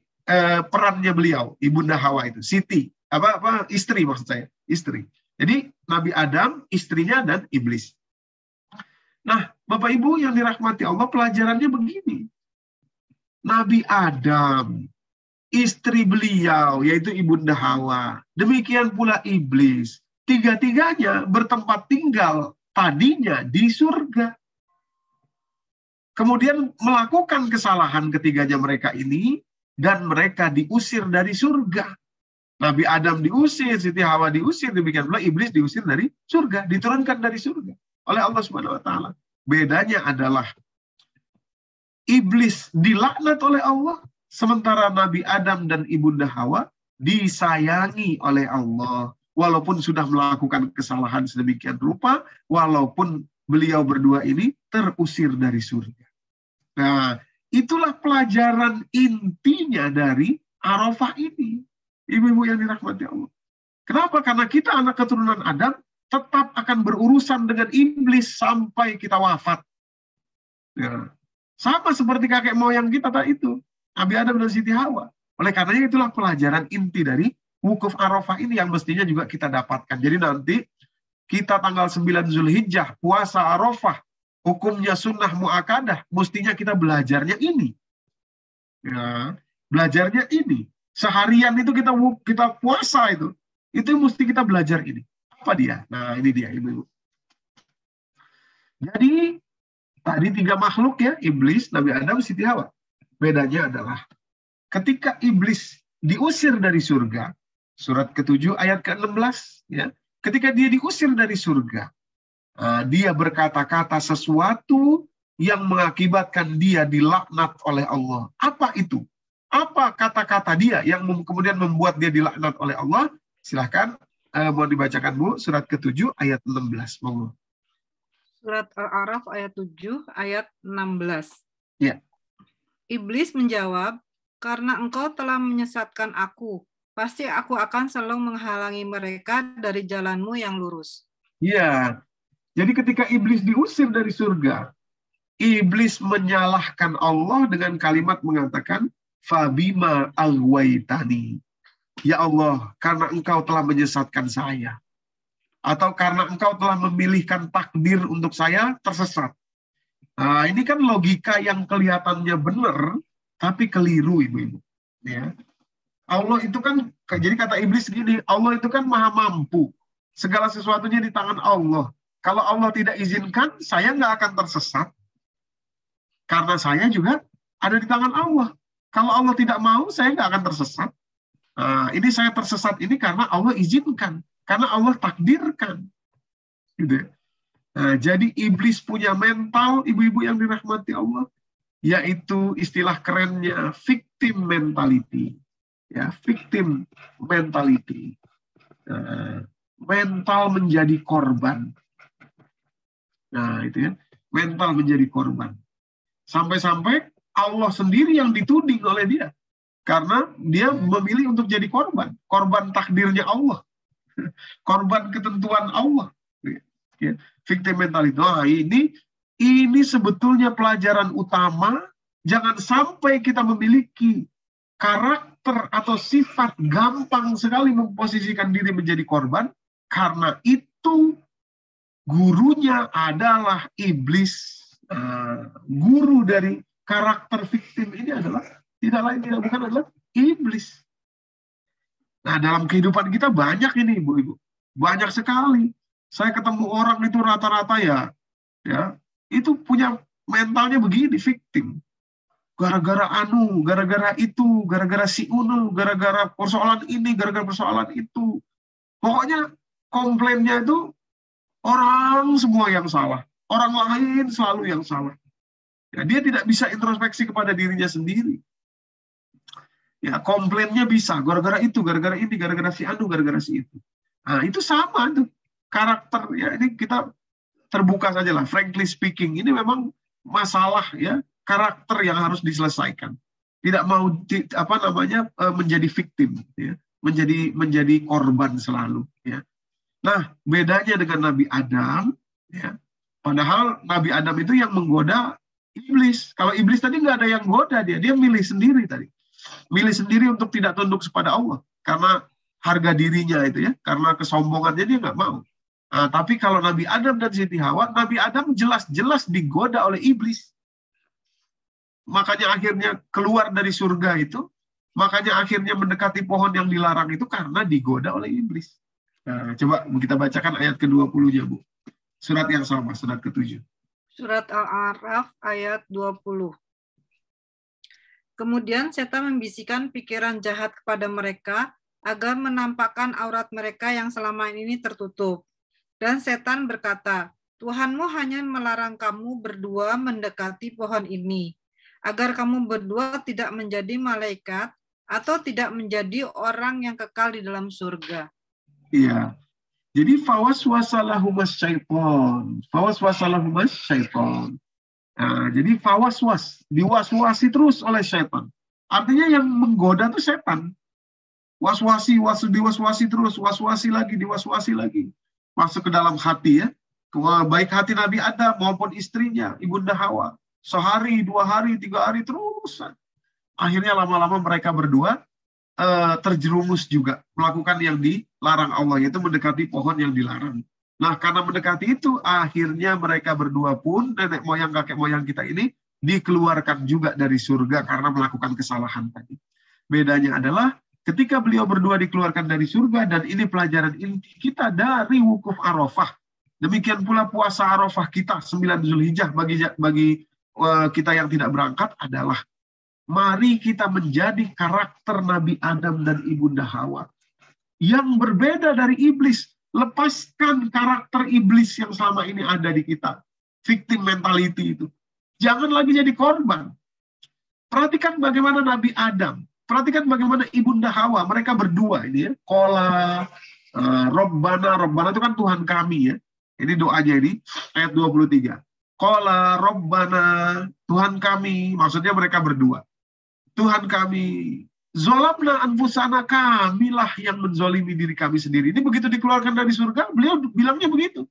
Speaker 2: perannya beliau Ibunda Hawa itu Siti apa istri, maksud saya istri. Jadi Nabi Adam, istrinya, dan iblis. Nah, Bapak Ibu yang dirahmati Allah, pelajarannya begini. Nabi Adam, istri beliau, yaitu Ibunda Hawa. Demikian pula iblis. Tiga-tiganya bertempat tinggal tadinya di surga. Kemudian melakukan kesalahan ketiganya mereka ini, dan mereka diusir dari surga. Nabi Adam diusir, Siti Hawa diusir, demikian pula iblis diusir dari surga, diturunkan dari surga oleh Allah Subhanahu wa taala. Bedanya adalah iblis dilaknat oleh Allah, sementara Nabi Adam dan Ibunda Hawa disayangi oleh Allah. Walaupun sudah melakukan kesalahan sedemikian rupa, walaupun beliau berdua ini terusir dari surga. Nah, itulah pelajaran intinya dari Arafah ini. Ibu-ibu yang dirahmati Allah. Kenapa? Karena kita anak keturunan Adam tetap akan berurusan dengan iblis sampai kita wafat. Ya. Sama seperti kakek moyang kita tadi itu, Nabi Adam dan Siti Hawa. Oleh karenanya itulah pelajaran inti dari wukuf Arafah ini yang mestinya juga kita dapatkan. Jadi nanti kita tanggal 9 Zulhijjah, puasa Arafah, hukumnya sunnah mu'akadah, mestinya kita belajarnya ini. Ya, belajarnya ini. Seharian itu kita puasa itu mesti kita belajar ini. Apa dia? Nah, ini dia, ibu-ibu. Jadi tadi 3 makhluk ya, iblis, Nabi Adam, Siti Hawa. Bedanya adalah ketika iblis diusir dari surga, surat ke-7 ayat ke-16 ya. Ketika dia diusir dari surga, dia berkata-kata sesuatu yang mengakibatkan dia dilaknat oleh Allah. Apa itu? Apa kata-kata dia yang kemudian membuat dia dilaknat oleh Allah? Silahkan mau dibacakan Bu, surat ke-7 ayat 16. Monggo.
Speaker 1: Surat Al-A'raf ayat 7 ayat 16.
Speaker 2: Ya.
Speaker 1: Iblis menjawab, karena engkau telah menyesatkan aku, pasti aku akan selalu menghalangi mereka dari jalanmu yang lurus.
Speaker 2: Ya. Jadi ketika iblis diusir dari surga, iblis menyalahkan Allah dengan kalimat mengatakan, Fabima aghwaytani. Ya Allah, karena engkau telah menyesatkan saya. Atau karena engkau telah memilihkan takdir untuk saya tersesat. Nah, ini kan logika yang kelihatannya benar, tapi keliru, ibu-ibu. Ya. Allah itu kan, jadi kata iblis gini, Allah itu kan maha mampu. Segala sesuatunya di tangan Allah. Kalau Allah tidak izinkan, saya nggak akan tersesat. Karena saya juga ada di tangan Allah. Kalau Allah tidak mau, saya nggak akan tersesat. Nah, ini saya tersesat ini karena Allah izinkan. Karena Allah takdirkan. Gitu. Nah, jadi iblis punya mental, ibu-ibu yang dirahmati Allah, yaitu istilah kerennya victim mentality. Ya, victim mentality. Mental menjadi korban. Nah, itu ya, mental menjadi korban. Sampai-sampai Allah sendiri yang dituding oleh dia. Karena dia memilih untuk jadi korban. Korban takdirnya Allah. Korban ketentuan Allah. Ya, victim mentality. Nah, ini sebetulnya pelajaran utama. Jangan sampai kita memiliki karakter atau sifat gampang sekali memposisikan diri menjadi korban. Karena itu gurunya adalah iblis. Guru dari karakter victim ini adalah tidak lain tidak bukan adalah iblis. Nah, dalam kehidupan kita banyak ini, ibu-ibu. Banyak sekali. Saya ketemu orang itu rata-rata ya, itu punya mentalnya begini, victim. gara-gara anu, gara-gara itu, gara-gara si unu, gara-gara persoalan ini, gara-gara persoalan itu. Pokoknya komplainnya itu orang semua yang salah. Orang lain selalu yang salah. Ya, dia tidak bisa introspeksi kepada dirinya sendiri. Ya, komplainnya bisa, gara-gara itu, gara-gara ini, gara-gara si anu, gara-gara si itu. Nah, itu sama tuh. Karakter, ya ini kita terbuka saja lah, frankly speaking, ini memang masalah ya, karakter yang harus diselesaikan. Tidak mau menjadi victim, ya, menjadi korban selalu. Ya. Nah, bedanya dengan Nabi Adam, ya, padahal Nabi Adam itu yang menggoda iblis. Kalau iblis tadi nggak ada yang goda dia milih sendiri tadi, milih sendiri untuk tidak tunduk kepada Allah karena harga dirinya itu ya, karena kesombongannya dia nggak mau. Nah, tapi kalau Nabi Adam dan Siti Hawa, Nabi Adam jelas-jelas digoda oleh iblis. Makanya akhirnya keluar dari surga itu, makanya akhirnya mendekati pohon yang dilarang itu karena digoda oleh iblis. Nah, coba kita bacakan ayat ke-20-nya, Bu. Surat yang sama, surat ke-7.
Speaker 1: Surat Al-A'raf ayat 20. Kemudian setan membisikkan pikiran jahat kepada mereka agar menampakkan aurat mereka yang selama ini tertutup. Dan setan berkata, Tuhanmu hanya melarang kamu berdua mendekati pohon ini, agar kamu berdua tidak menjadi malaikat atau tidak menjadi orang yang kekal di dalam surga.
Speaker 2: Iya. Jadi fawaswasalahumas syaiton. Fawaswasalahumas syaiton. Nah, jadi fawaswas, diwaswasi terus oleh syaitan. Artinya yang menggoda itu setan. Diwaswasi terus, waswasi lagi, diwaswasi lagi. Masuk ke dalam hati ya. Baik hati Nabi Adam maupun istrinya, Ibunda Hawa. Sehari, 2 hari, 3 hari terus. Akhirnya lama-lama mereka berdua terjerumus juga. Melakukan yang dilarang Allah, yaitu mendekati pohon yang dilarang. Nah, karena mendekati itu, akhirnya mereka berdua pun, nenek moyang, kakek moyang kita ini, dikeluarkan juga dari surga karena melakukan kesalahan tadi. Bedanya adalah, ketika beliau berdua dikeluarkan dari surga, dan ini pelajaran inti kita dari wukuf Arafah. Demikian pula puasa Arafah kita, 9 Zulhijjah bagi kita yang tidak berangkat adalah, mari kita menjadi karakter Nabi Adam dan Ibunda Hawa. Yang berbeda dari iblis. Lepaskan karakter iblis yang selama ini ada di kita. Victim mentality itu. Jangan lagi jadi korban. Perhatikan bagaimana Nabi Adam. Perhatikan bagaimana Ibunda Hawa, mereka berdua ini ya. Qala, Robbana itu kan Tuhan kami ya. Ini doanya ini, ayat 23. Qala, Robbana, Tuhan kami, maksudnya mereka berdua. Tuhan kami, zolamna anfusana, kamilah yang menzolimi diri kami sendiri. Ini begitu dikeluarkan dari surga, beliau bilangnya begitu.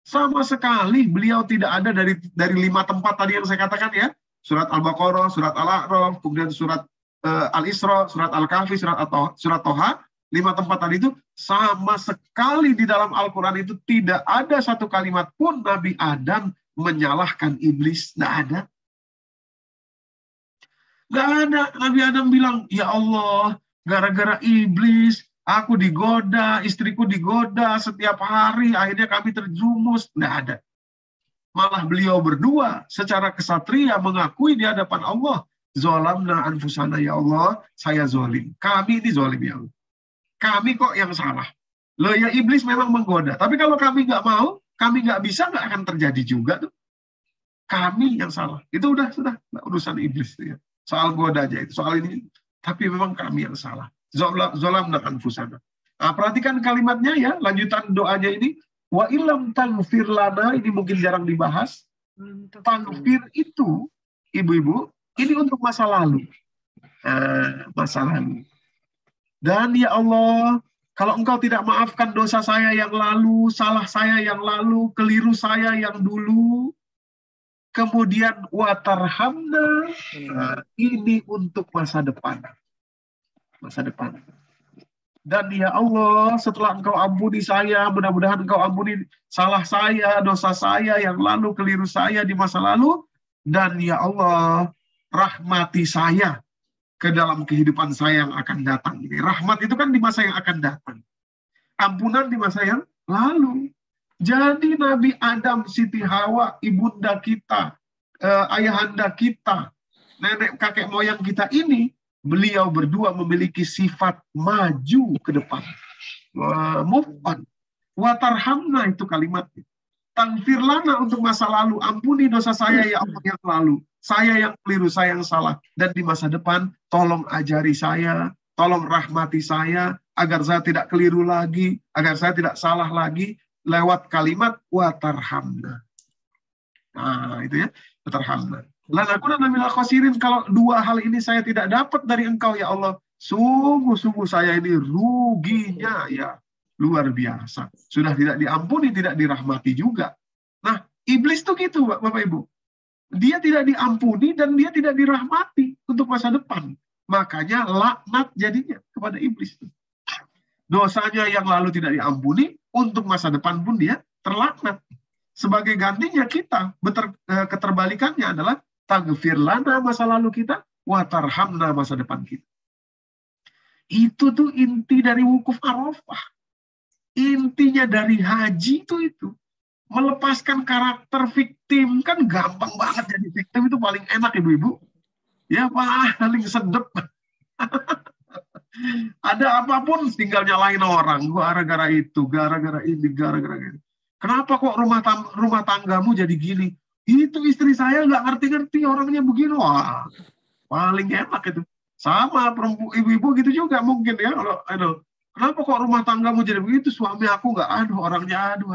Speaker 2: Sama sekali beliau tidak ada dari 5 tempat tadi yang saya katakan ya. Surat Al-Baqarah, surat Al-A'raf, kemudian surat Al-Isra, surat Al-Kahfi, surat Toha, 5 tempat tadi itu sama sekali di dalam Al-Quran itu tidak ada satu kalimat pun Nabi Adam menyalahkan iblis. Tidak ada. Tidak ada. Nabi Adam bilang, ya Allah, gara-gara iblis, aku digoda, istriku digoda setiap hari, akhirnya kami terjerumus. Tidak ada. Malah beliau berdua secara kesatria mengakui di hadapan Allah, zolamna anfusana, ya Allah, saya zolim. Kami ini zolim ya Allah. Kami kok yang salah. Loh ya iblis memang menggoda. Tapi kalau kami nggak mau, kami nggak bisa, nggak akan terjadi juga tuh. Kami yang salah. Itu sudah urusan iblis ya. Soal goda aja itu. Soal ini. Tapi memang kami yang salah. Zolamna anfusana. Nah, perhatikan kalimatnya ya. Lanjutan doanya ini. Wa ilam tangfir lana. Ini mungkin jarang dibahas. Tangfir itu, ibu-ibu, ini untuk masa lalu. Masa lalu. Dan ya Allah, kalau engkau tidak maafkan dosa saya yang lalu, salah saya yang lalu, keliru saya yang dulu, kemudian watarhamna, ini untuk masa depan. Masa depan. Dan ya Allah, setelah engkau ampuni saya, mudah-mudahan engkau ampuni salah saya, dosa saya yang lalu, keliru saya di masa lalu, dan ya Allah, rahmati saya ke dalam kehidupan saya yang akan datang. Ini rahmat itu kan di masa yang akan datang. Ampunan di masa yang lalu. Jadi Nabi Adam, Siti Hawa, ibunda kita, ayahanda kita, nenek kakek moyang kita ini, beliau berdua memiliki sifat maju ke depan. Move on. Watarhamna itu kalimatnya. Tangfir lana untuk masa lalu. Ampuni dosa saya ya Allah yang lalu. Saya yang keliru, saya yang salah. Dan di masa depan, tolong ajari saya, tolong rahmati saya, agar saya tidak keliru lagi, agar saya tidak salah lagi, lewat kalimat watarhamna. Nah, itu ya, watarhamna. Lanakuna minal khosirin, kalau dua hal ini saya tidak dapat dari Engkau ya Allah, sungguh-sungguh saya ini ruginya ya luar biasa. Sudah tidak diampuni, tidak dirahmati juga. Nah, iblis tuh gitu, Bapak Ibu. Dia tidak diampuni dan dia tidak dirahmati untuk masa depan. Makanya laknat jadinya kepada iblis. Dosanya yang lalu tidak diampuni, untuk masa depan pun dia terlaknat. Sebagai gantinya kita, keterbalikannya adalah taghfir lana masa lalu kita, watarhamna masa depan kita. Itu tuh inti dari wukuf Arafah. Intinya dari haji itu. Melepaskan karakter victim. Kan gampang banget jadi victim, itu paling enak ibu-ibu. Ya paling sedep. Ada apapun tinggal nyalain orang. Gara-gara itu, gara-gara ini, gara-gara ini. Kenapa kok rumah tanggamu jadi gini? Itu istri saya nggak ngerti-ngerti orangnya begini. Wah, paling enak itu. Sama ibu-ibu gitu juga mungkin ya. Kalau kenapa kok rumah tanggamu jadi begitu? Suami aku nggak, orangnya aduh.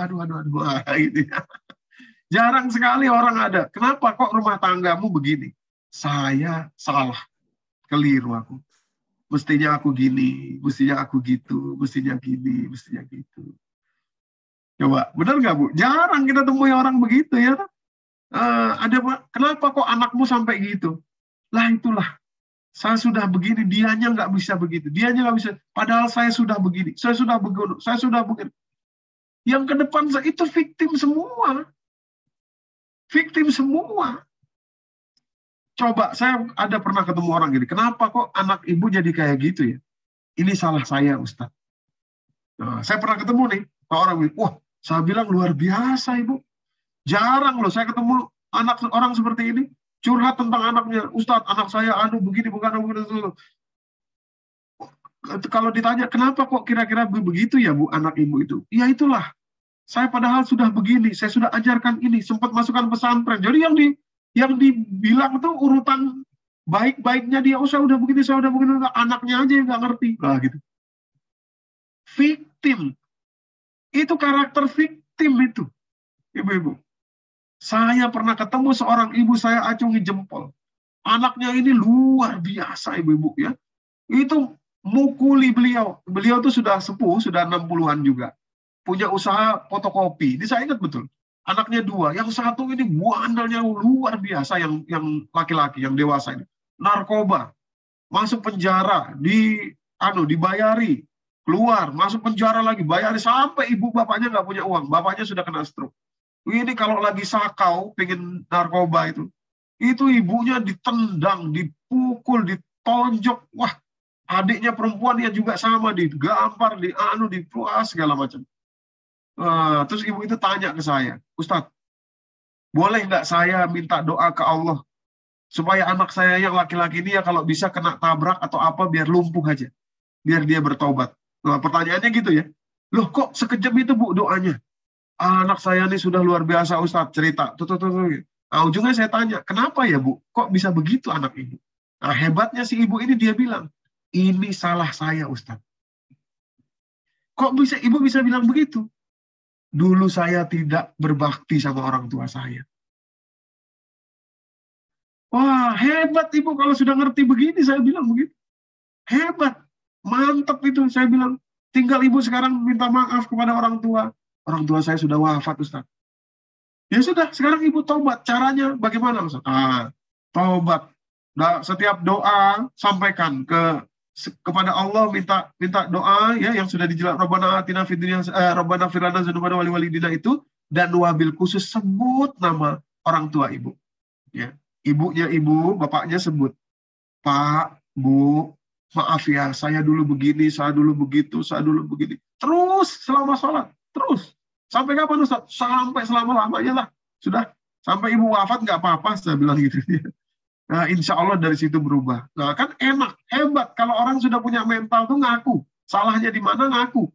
Speaker 2: Gitu ya. Jarang sekali orang ada. Kenapa kok rumah tanggamu begini? Saya salah, keliru aku. Mestinya aku gini, mestinya aku gitu, mestinya gini, mestinya gitu. Coba, benar nggak Bu? Jarang kita temui orang begitu ya. Kenapa kok anakmu sampai gitu? Lah itulah. Saya sudah begini, dianya nggak bisa begitu. Dianya nggak bisa. Padahal saya sudah begini, saya sudah begini, saya sudah begini. Yang ke depan itu victim semua. Victim semua. Coba, saya ada pernah ketemu orang gini. Kenapa kok anak ibu jadi kayak gitu ya? Ini salah saya, Ustaz. Nah, saya pernah ketemu nih, orang bilang, wah, saya bilang luar biasa ibu. Jarang loh saya ketemu orang seperti ini. Curhat tentang anaknya. Ustaz, anak saya begini, bukan begitu. Kalau ditanya, kenapa kok kira-kira begitu ya Bu, anak ibu itu? Ya itulah. Saya padahal sudah begini, saya sudah ajarkan ini, sempat masukkan pesantren. Jadi yang dibilang tuh urutan baik-baiknya dia, saya udah begini, anaknya aja yang nggak ngerti. Nah, gitu. Victim. Itu karakter victim itu. Ibu-ibu. Saya pernah ketemu seorang ibu, saya acungi jempol. Anaknya ini luar biasa, ibu-ibu ya. Itu mukuli beliau. Beliau tuh sudah sepuh, sudah 60-an juga. Punya usaha fotokopi. Ini saya ingat betul. Anaknya 2. Yang satu ini bandalnya luar biasa, yang laki-laki, yang dewasa ini. Narkoba. Masuk penjara, dibayari. Keluar, masuk penjara lagi, bayari sampai ibu bapaknya nggak punya uang. Bapaknya sudah kena stroke. Ini kalau lagi sakau, pengen narkoba itu ibunya ditendang, dipukul, ditonjok. Wah, adiknya perempuan dia juga sama, digampar, dipuas segala macam. Terus ibu itu tanya ke saya, Ustadz, boleh nggak saya minta doa ke Allah supaya anak saya yang laki-laki ini ya kalau bisa kena tabrak atau apa biar lumpuh aja, biar dia bertobat. Nah, pertanyaannya gitu ya, loh kok sekejap itu Bu doanya? Anak saya ini sudah luar biasa Ustadz, cerita. Nah, ujungnya saya tanya, kenapa ya Bu? Kok bisa begitu anak ibu? Nah, hebatnya si ibu ini dia bilang, ini salah saya Ustadz. Kok bisa ibu bisa bilang begitu? Dulu saya tidak berbakti sama orang tua saya. Wah, hebat ibu kalau sudah ngerti begini, saya bilang begitu. Hebat, mantap itu, saya bilang. Tinggal ibu sekarang minta maaf kepada orang tua. Orang tua saya sudah wafat, Ustaz. Ya sudah, sekarang ibu taubat. Caranya bagaimana, Ustaz? Taubat. Nah, setiap doa sampaikan kepada Allah, minta doa ya yang sudah dijelaskan Rabbana atina fid dunya Rabbana fir lana dzunubana wali walidina itu, dan wabil khusus sebut nama orang tua ibu. Ya. Ibunya ibu, bapaknya sebut. Pak, Bu, maaf ya, saya dulu begini, saya dulu begitu, saya dulu begini. Terus selama sholat, terus. Sampai kapan Ustaz? Sampai selama-lamanya lah. Sudah, sampai ibu wafat nggak apa-apa, saya bilang gitu. Nah, insya Allah dari situ berubah. Nah, kan enak, hebat. Kalau orang sudah punya mental tuh ngaku. Salahnya di mana ngaku.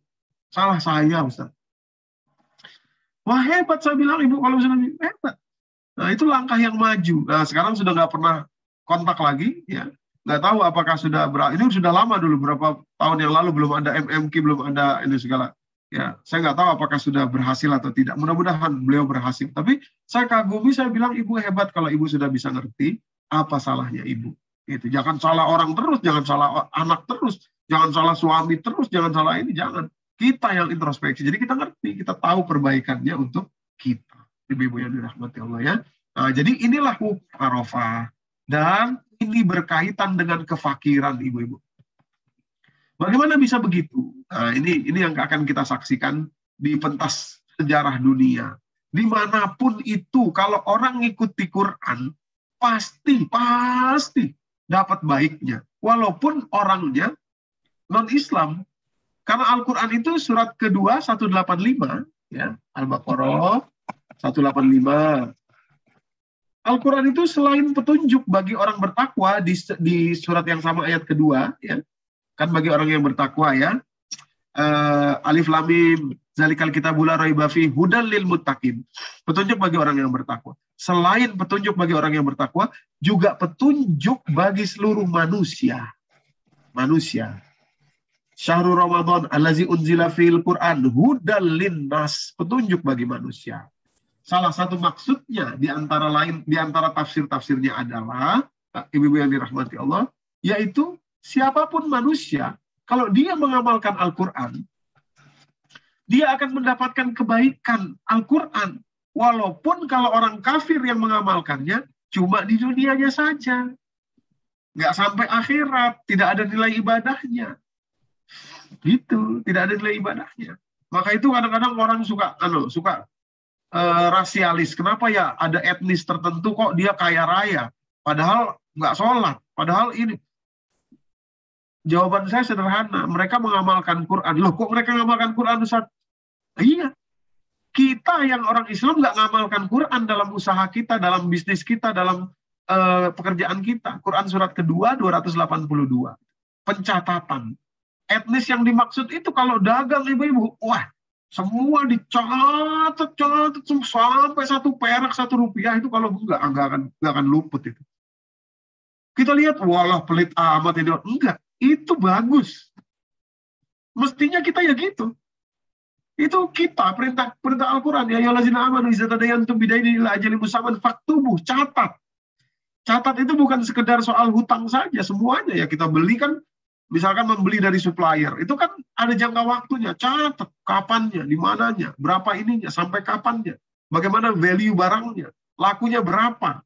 Speaker 2: Salah saya, Ustaz. Wah, hebat saya bilang, Ibu, kalau sudah hebat. Nah, itu langkah yang maju. Nah, sekarang sudah nggak pernah kontak lagi, ya. Nggak tahu apakah sudah, ini sudah lama dulu, berapa tahun yang lalu, belum ada MMQ, belum ada ini segala. Ya, saya nggak tahu apakah sudah berhasil atau tidak. Mudah-mudahan beliau berhasil. Tapi saya kagumi, saya bilang, Ibu hebat kalau Ibu sudah bisa ngerti apa salahnya Ibu. Gitu. Jangan salah orang terus, jangan salah anak terus, jangan salah suami terus, jangan salah ini, jangan. Kita yang introspeksi. Jadi kita ngerti, kita tahu perbaikannya untuk kita. Ibu-ibu yang dirahmati Allah ya. Nah, jadi inilah Arafah. Dan ini berkaitan dengan kefakiran ibu-ibu. Bagaimana bisa begitu? Nah, ini yang akan kita saksikan di pentas sejarah dunia. Dimanapun itu, kalau orang ngikuti Quran, pasti dapat baiknya. Walaupun orangnya non-Islam. Karena Al-Quran itu surat kedua 185, ya, Al-Baqarah 185. Al-Quran itu selain petunjuk bagi orang bertakwa di surat yang sama ayat kedua, ya, kan bagi orang yang bertakwa ya, Alif Lam Mim, Zalikal Kitabul La Raiba Fihi Hudal lil Muttaqin. Petunjuk bagi orang yang bertakwa. Selain petunjuk bagi orang yang bertakwa, juga petunjuk bagi seluruh manusia. Syahrul Ramadan allazi unzila fil Quran hudal linnas, petunjuk bagi manusia. Salah satu maksudnya di antara tafsir-tafsirnya adalah, ibu-ibu yang dirahmati Allah, yaitu siapapun manusia, kalau dia mengamalkan Al-Quran, dia akan mendapatkan kebaikan Al-Quran. Walaupun kalau orang kafir yang mengamalkannya, cuma di dunianya saja. Nggak sampai akhirat, tidak ada nilai ibadahnya. Gitu, tidak ada nilai ibadahnya. Maka itu kadang-kadang orang suka rasialis. Kenapa ya ada etnis tertentu kok dia kaya raya, padahal nggak sholat, padahal ini. Jawaban saya sederhana, mereka mengamalkan Quran. Loh, kok mereka mengamalkan Quran, Ustaz? Iya, kita yang orang Islam nggak mengamalkan Quran dalam usaha kita, dalam bisnis kita, dalam pekerjaan kita. Quran surat kedua 282. Pencatatan. Etnis yang dimaksud itu kalau dagang ibu-ibu, wah, semua dicatat sampai 1 perak 1 rupiah itu kalau nggak akan luput itu. Kita lihat, walah pelit amat ini. Enggak, itu bagus. Mestinya kita ya gitu. Itu kita perintah Al-Quran ya ayyuhallazina amanu idza tadayantum bidainin ila ajalin musamman faktubuh, catat. Catat itu bukan sekedar soal hutang saja, semuanya ya kita beli kan. Misalkan membeli dari supplier, itu kan ada jangka waktunya, catat kapannya, di mananya, berapa ininya, sampai kapannya, bagaimana value barangnya, lakunya berapa,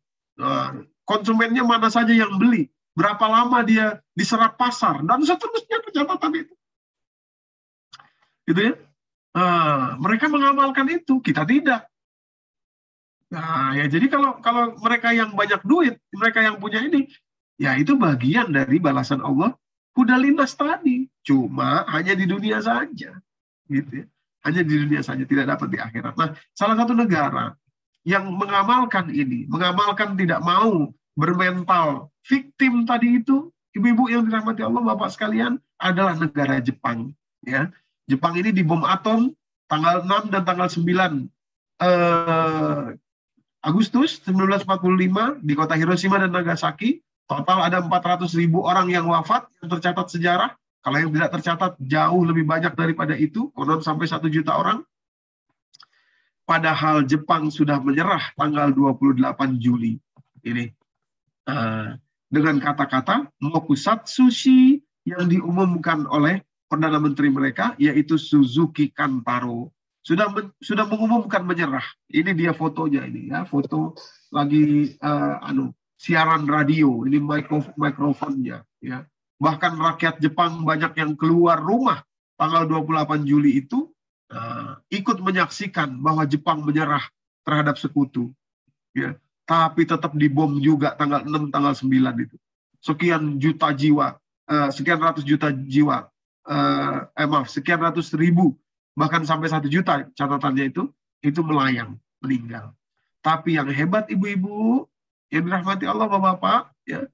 Speaker 2: konsumennya mana saja yang beli, berapa lama dia diserap pasar, dan seterusnya pencatatan itu. Gitu ya. Mereka mengamalkan itu, kita tidak. Nah, ya jadi kalau mereka yang banyak duit, mereka yang punya ini, ya itu bagian dari balasan Allah. Hudal linnas tadi, cuma hanya di dunia saja, gitu ya. Hanya di dunia saja, tidak dapat di akhirat. Nah, salah satu negara yang mengamalkan ini, mengamalkan tidak mau bermental victim tadi itu, ibu-ibu yang dirahmati Allah, bapak sekalian, adalah negara Jepang. Ya, Jepang ini dibom atom tanggal 6 dan tanggal 9 Agustus 1945 di kota Hiroshima dan Nagasaki. Total ada 400.000 orang yang wafat yang tercatat sejarah. Kalau yang tidak tercatat jauh lebih banyak daripada itu, konon sampai 1 juta orang. Padahal Jepang sudah menyerah tanggal 28 Juli. Ini dengan kata-kata Mokusatsushi yang diumumkan oleh Perdana Menteri mereka, yaitu Suzuki Kantaro. Sudah mengumumkan menyerah. Ini dia fotonya ini ya, foto lagi siaran radio, ini mikrofonnya ya. Bahkan rakyat Jepang banyak yang keluar rumah tanggal 28 Juli itu ikut menyaksikan bahwa Jepang menyerah terhadap sekutu ya. Tapi tetap dibom juga tanggal 6 tanggal 9 itu. Sekian juta jiwa, sekian ratus juta jiwa, sekian ratus ribu, bahkan sampai 1 juta catatannya itu melayang, meninggal. Tapi yang hebat ibu-ibu, yang dirahmati Allah Bapak-Bapak, ya,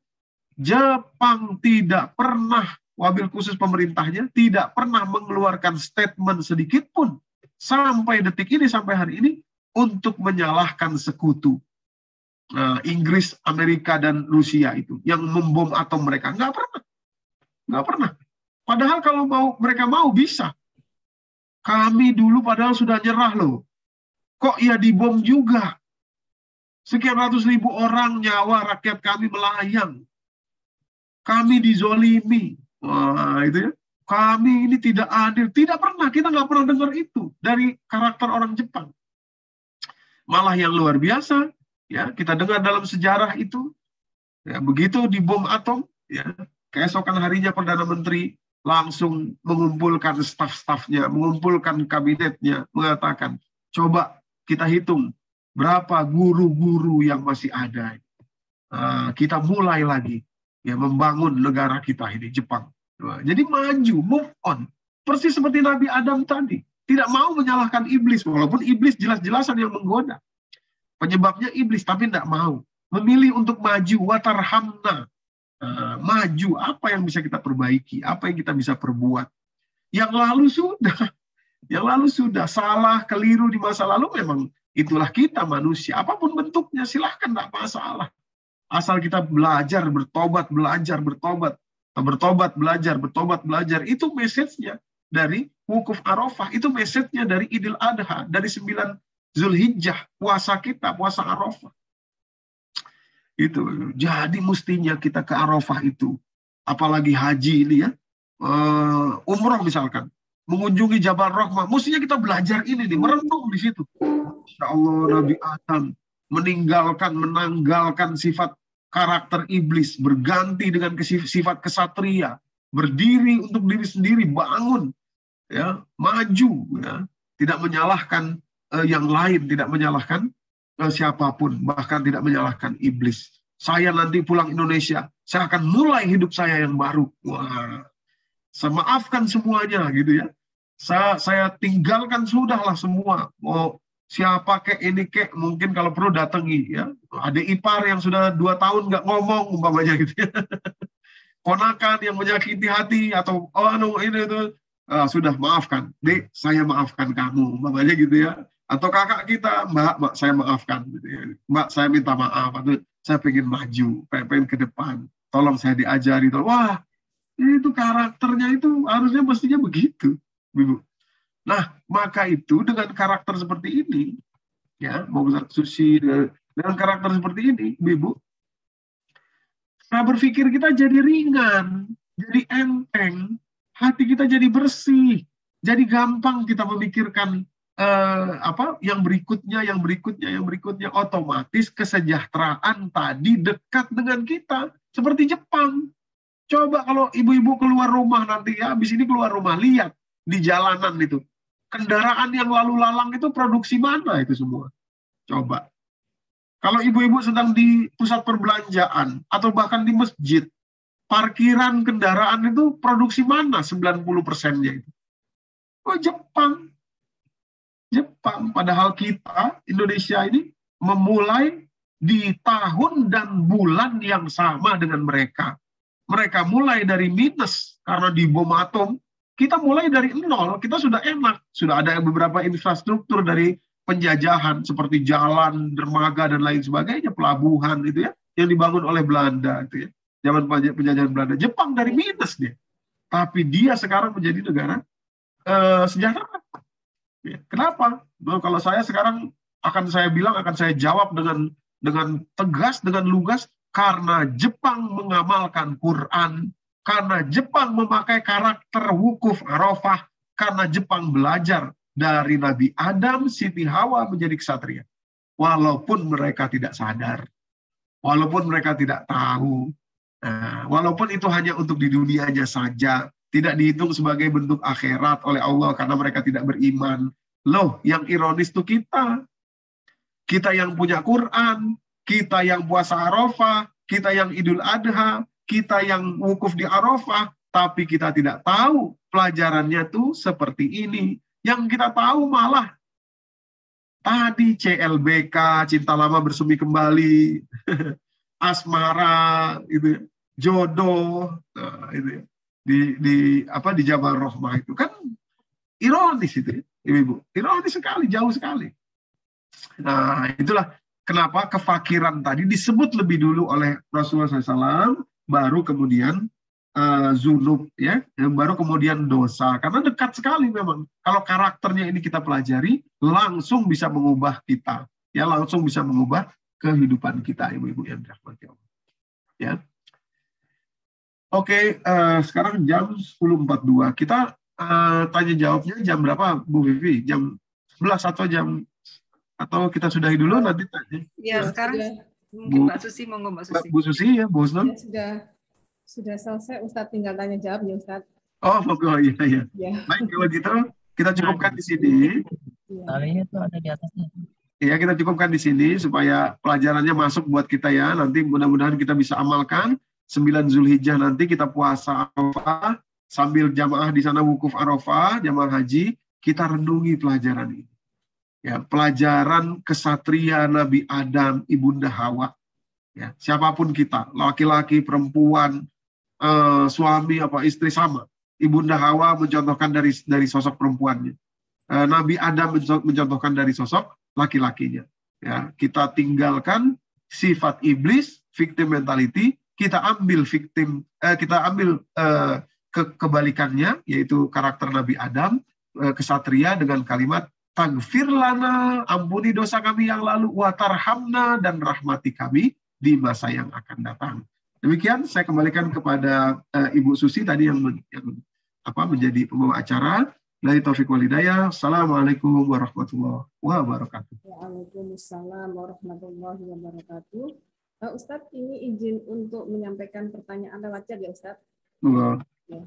Speaker 2: Jepang tidak pernah, wabil khusus pemerintahnya, tidak pernah mengeluarkan statement sedikit pun sampai detik ini, sampai hari ini, untuk menyalahkan sekutu Inggris, Amerika, dan Rusia itu yang membom atom mereka. Nggak pernah. Padahal kalau mereka mau bisa. Kami dulu padahal sudah nyerah loh. Kok ya dibom juga? Sekian ratus ribu orang, nyawa rakyat kami melayang. Kami dizolimi. Wah, itu ya. Kami ini tidak adil. Tidak pernah, kita nggak pernah dengar itu dari karakter orang Jepang. Malah yang luar biasa, ya, kita dengar dalam sejarah itu, ya, begitu dibom atom, ya, keesokan harinya Perdana Menteri langsung mengumpulkan staf-stafnya, mengumpulkan kabinetnya, mengatakan, coba kita hitung berapa guru-guru yang masih ada. Kita mulai lagi, ya, membangun negara kita ini, Jepang. Jadi maju, move on. Persis seperti Nabi Adam tadi. Tidak mau menyalahkan iblis, walaupun iblis jelas-jelasan yang menggoda. Penyebabnya iblis, tapi tidak mau. Memilih untuk maju, watarhamna. Maju, apa yang bisa kita perbaiki, apa yang kita bisa perbuat. Yang lalu sudah, salah, keliru di masa lalu, memang itulah kita manusia. Apapun bentuknya, silahkan, tidak masalah. Asal kita belajar, bertobat, belajar. Itu message-nya dari Wukuf Arafah, itu message-nya dari Idul Adha, dari 9 Zulhijjah, puasa kita, puasa Arafah. Itu. Jadi mestinya kita ke Arafah itu, apalagi haji ini ya, umroh misalkan, mengunjungi Jabal Rahmah, mestinya kita belajar ini nih, merenung di situ. Insya Allah Nabi Adam menanggalkan sifat karakter iblis, berganti dengan sifat kesatria, berdiri untuk diri sendiri, bangun, ya, maju, ya, tidak menyalahkan yang lain, tidak menyalahkan siapapun, bahkan tidak menyalahkan iblis. Saya nanti pulang Indonesia, saya akan mulai hidup saya yang baru. Wah, saya maafkan semuanya, gitu ya. Saya tinggalkan sudahlah semua. Mau siapa kek ini kek, mungkin kalau perlu datangi, ya. Adik ipar yang sudah 2 tahun nggak ngomong, umpamanya gitu ya. Ponakan yang menyakiti hati atau ini itu. Sudah maafkan, Dek, saya maafkan kamu, umpamanya gitu ya. Atau kakak kita, Mbak, saya maafkan, gitu ya. Mbak, saya minta maaf, atau saya pengen maju, pengen ke depan, tolong saya diajari. Wah, itu karakternya itu harusnya mestinya begitu, Ibu. Nah, maka itu dengan karakter seperti ini, ya, mau Susi dengan karakter seperti ini, Ibu, cara berpikir kita jadi ringan, jadi enteng, hati kita jadi bersih, jadi gampang kita memikirkan yang berikutnya, otomatis kesejahteraan tadi dekat dengan kita, seperti Jepang. Coba kalau ibu-ibu keluar rumah nanti, ya, habis ini keluar rumah, lihat di jalanan itu, kendaraan yang lalu lalang itu produksi mana itu semua. Coba. Kalau ibu-ibu sedang di pusat perbelanjaan, atau bahkan di masjid, parkiran kendaraan itu produksi mana 90%-nya itu? Oh, Jepang. Padahal kita, Indonesia ini, memulai di tahun dan bulan yang sama dengan mereka. Mereka mulai dari minus karena di bom atom. Kita mulai dari nol, kita sudah enak. Sudah ada beberapa infrastruktur dari penjajahan, seperti jalan, dermaga, dan lain sebagainya, pelabuhan, itu ya, yang dibangun oleh Belanda, itu ya. Zaman penjajahan Belanda. Jepang dari minus dia. Tapi dia sekarang menjadi negara sejahtera. Ya, kenapa? Kalau saya sekarang akan saya jawab dengan tegas, dengan lugas, karena Jepang mengamalkan Quran, karena Jepang memakai karakter Wukuf Arafah, karena Jepang belajar dari Nabi Adam, Siti Hawa menjadi ksatria. Walaupun mereka tidak sadar, walaupun mereka tidak tahu, walaupun itu hanya untuk di dunianya saja, tidak dihitung sebagai bentuk akhirat oleh Allah karena mereka tidak beriman. Loh, yang ironis itu kita yang punya Quran, kita yang puasa Arafah, kita yang Idul Adha, kita yang wukuf di Arafah, tapi kita tidak tahu pelajarannya tuh seperti ini. Yang kita tahu malah tadi CLBK, cinta lama bersemi kembali, asmara, itu jodoh, nah, itu ya. Di Jabal Rahmah itu kan ironis itu, ya, ibu-ibu, ironis sekali, jauh sekali. Nah, itulah kenapa kefakiran tadi disebut lebih dulu oleh Rasulullah SAW, baru kemudian zunub, ya, baru kemudian dosa, karena dekat sekali memang. Kalau karakternya ini kita pelajari, langsung bisa mengubah kita, ya, langsung bisa mengubah kehidupan kita, ibu-ibu yang dirahmati Allah. Ya. Oke, sekarang jam 10.42. Kita tanya jawabnya jam berapa, Bu Vivi? Jam 11 atau kita sudahi dulu nanti tanya.
Speaker 1: Ya, sekarang mungkin Mbak Susi, monggo Mbak Susi.
Speaker 2: Bu Susi ya, Bu Husnul.
Speaker 4: Ya, sudah selesai, Ustadz, tinggal tanya jawab ya, Ustadz.
Speaker 2: Oh, iya. Ya. Baik, kalau gitu kita cukupkan di sini.
Speaker 5: Talinya tuh ada di atasnya.
Speaker 2: Ya, kita cukupkan di sini supaya pelajarannya masuk buat kita ya. Nanti mudah-mudahan kita bisa amalkan 9 Zulhijjah nanti kita puasa Arafah sambil jamaah di sana wukuf Arafah, jamaah haji, kita renungi pelajaran ini. Ya, pelajaran kesatria Nabi Adam, Ibunda Hawa. Ya, siapapun kita, laki-laki, perempuan, suami apa istri sama. Ibunda Hawa mencontohkan dari sosok perempuannya. Nabi Adam mencontohkan dari sosok laki-lakinya. Ya, kita tinggalkan sifat iblis, victim mentality, kita ambil kebalikannya, yaitu karakter Nabi Adam, kesatria dengan kalimat tagfir lana, ampuni dosa kami yang lalu, watarhamna, dan rahmati kami di masa yang akan datang. Demikian saya kembalikan kepada Ibu Susi tadi yang menjadi pembawa acara. Dari Taufik Walidayah. Assalamualaikum warahmatullahi wabarakatuh.
Speaker 4: Waalaikumsalam warahmatullahi wabarakatuh. Ustadz, ini izin untuk menyampaikan pertanyaan lewat chat ya, Ustadz? Ya.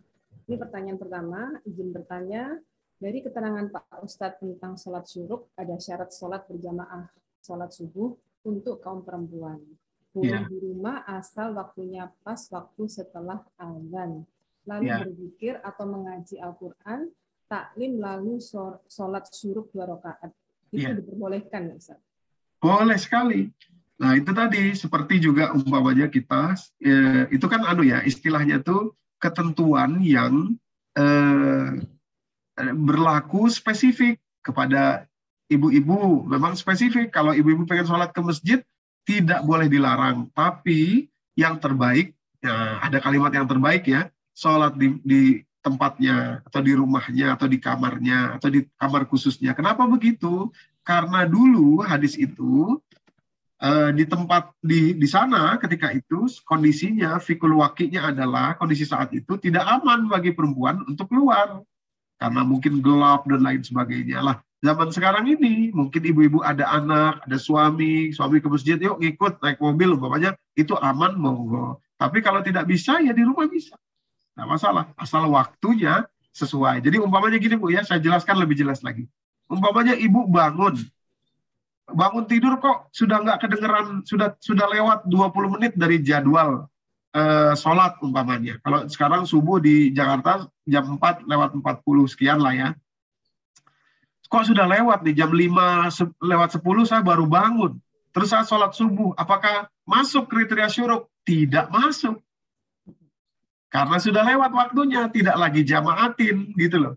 Speaker 4: Ini pertanyaan pertama, izin bertanya. Dari keterangan Pak Ustadz tentang sholat syuruk, ada syarat sholat berjamaah sholat subuh untuk kaum perempuan. Boleh di rumah asal waktunya pas waktu setelah azan. Lalu berzikir atau mengaji Al-Quran, taklim lalu sholat syuruk 2 rakaat. Itu diperbolehkan, Ustaz?
Speaker 2: Boleh sekali. Nah, itu tadi seperti juga umpamanya kita itu kan istilahnya tuh ketentuan yang berlaku spesifik kepada ibu-ibu. Memang spesifik. Kalau ibu-ibu pengen sholat ke masjid tidak boleh dilarang. Tapi yang terbaik, ya, ada kalimat yang terbaik ya, sholat di tempatnya atau di rumahnya atau di kamarnya atau di kamar khususnya. Kenapa begitu? Karena dulu hadis itu di tempat di sana ketika itu kondisinya fikul waqi'nya adalah kondisi saat itu tidak aman bagi perempuan untuk keluar karena mungkin gelap dan lain sebagainya. Lah zaman sekarang ini mungkin ibu-ibu ada anak, ada suami ke masjid, yuk ngikut naik mobil umpamanya, itu aman monggo. Tapi kalau tidak bisa ya di rumah bisa. Nggak masalah, asal waktunya sesuai. Jadi umpamanya gini Bu ya, saya jelaskan lebih jelas lagi. Umpamanya ibu bangun tidur kok sudah nggak kedengeran, sudah lewat 20 menit dari jadwal sholat umpamanya. Kalau sekarang subuh di Jakarta jam 4 lewat 40 sekian lah ya. Kok sudah lewat nih, jam 5 lewat 10 saya baru bangun. Terus saya sholat subuh, apakah masuk kriteria syuruk? Tidak masuk. Karena sudah lewat waktunya, tidak lagi jamaatin gitu loh.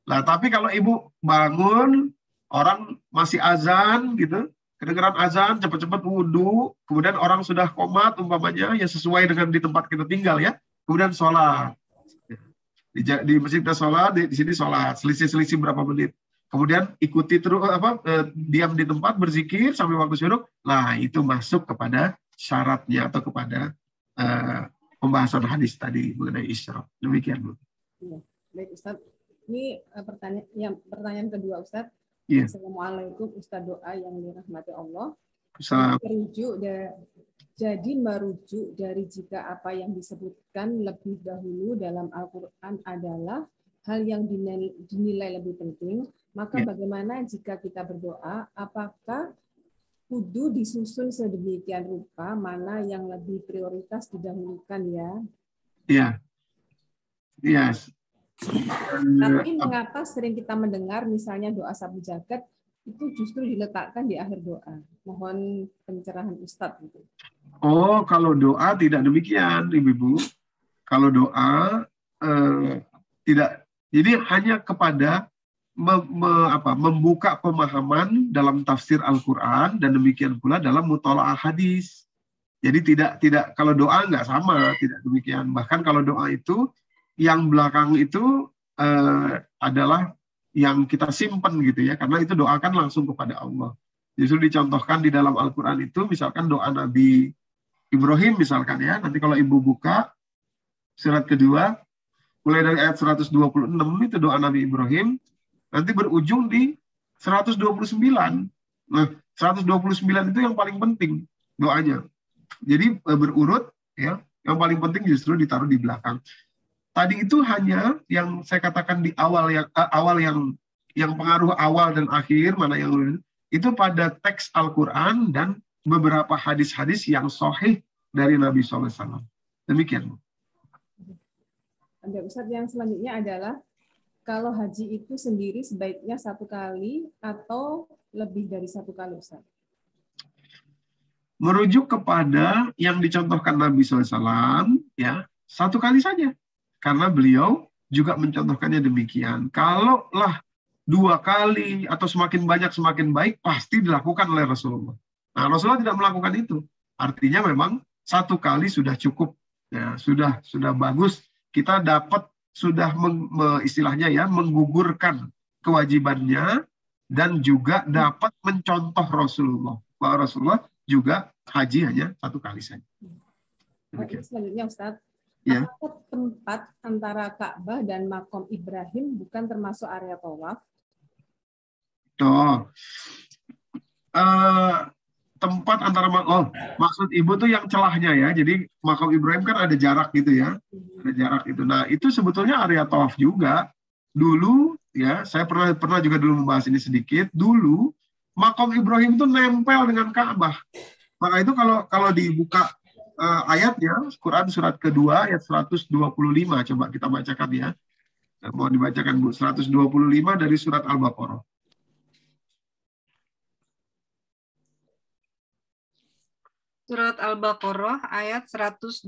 Speaker 2: Nah, tapi kalau ibu bangun, orang masih azan gitu, kedengeran azan, cepat-cepat wudhu, kemudian orang sudah qomat umpamanya, ya sesuai dengan di tempat kita tinggal ya, kemudian sholat. Di masjid kita sholat, di sini sholat, selisih-selisih berapa menit. Kemudian ikuti terus diam di tempat berzikir sampai waktu syuruk. Nah, itu masuk kepada syaratnya atau kepada pembahasan hadis tadi mengenai isyraq. Demikian, Bu.
Speaker 4: Ya, baik Ustaz. Ini pertanyaan kedua Ustaz.
Speaker 2: Ya.
Speaker 4: Assalamualaikum Ustaz, doa yang dirahmati Allah. Jadi merujuk dari jika apa yang disebutkan lebih dahulu dalam Al-Quran adalah hal yang dinilai lebih penting, maka bagaimana jika kita berdoa, apakah kudu disusun sedemikian rupa mana yang lebih prioritas didahulukan ya?
Speaker 2: Iya. Yes.
Speaker 4: Tapi mengapa sering kita mendengar misalnya doa sabu jagat itu justru diletakkan di akhir doa. Mohon pencerahan Ustadz gitu.
Speaker 2: Oh, kalau doa tidak demikian, Ibu-ibu. Kalau doa tidak, jadi hanya kepada membuka pemahaman dalam tafsir Al-Quran dan demikian pula dalam mutola'ah hadis. Jadi tidak kalau doa nggak sama, tidak demikian. Bahkan kalau doa itu yang belakang itu adalah yang kita simpan gitu ya, karena itu doakan langsung kepada Allah. Justru dicontohkan di dalam Al-Quran itu, misalkan doa Nabi Ibrahim misalkan ya, nanti kalau Ibu buka surat kedua, mulai dari ayat 126 itu doa Nabi Ibrahim, nanti berujung di 129. Nah, 129 itu yang paling penting doanya. Jadi berurut ya, yang paling penting justru ditaruh di belakang. Tadi itu hanya yang saya katakan di awal yang pengaruh awal dan akhir, mana yang itu pada teks Al-Quran dan beberapa hadis-hadis yang sahih dari Nabi SAW. Demikian.
Speaker 4: Ada Ustadz, yang selanjutnya adalah kalau haji itu sendiri sebaiknya 1 kali atau lebih dari 1 kali, Ustadz?
Speaker 2: Merujuk kepada yang dicontohkan Nabi SAW, ya 1 kali saja. Karena beliau juga mencontohkannya demikian. Kalaulah 2 kali atau semakin banyak semakin baik, pasti dilakukan oleh Rasulullah. Nah, Rasulullah tidak melakukan itu. Artinya memang 1 kali sudah cukup, ya sudah bagus. Kita dapat sudah istilahnya ya menggugurkan kewajibannya dan juga dapat mencontoh Rasulullah. Bahwa Rasulullah juga haji hanya 1 kali saja.
Speaker 4: Selanjutnya Ustadz.
Speaker 2: Ya.
Speaker 4: Apakah tempat antara Ka'bah dan Makom Ibrahim bukan termasuk area tawaf?
Speaker 2: Tempat antara maksud Ibu tuh yang celahnya ya. Jadi Makom Ibrahim kan ada jarak gitu ya. Ada jarak itu. Nah, itu sebetulnya area tawaf juga. Dulu ya, saya pernah juga dulu membahas ini sedikit. Dulu Makom Ibrahim itu nempel dengan Ka'bah. Maka itu kalau dibuka ayatnya, Quran surat kedua ayat 125, coba kita bacakan ya. Mau dibacakan Bu, 125 dari surat Al-Baqarah.
Speaker 1: Surat Al-Baqarah ayat 125.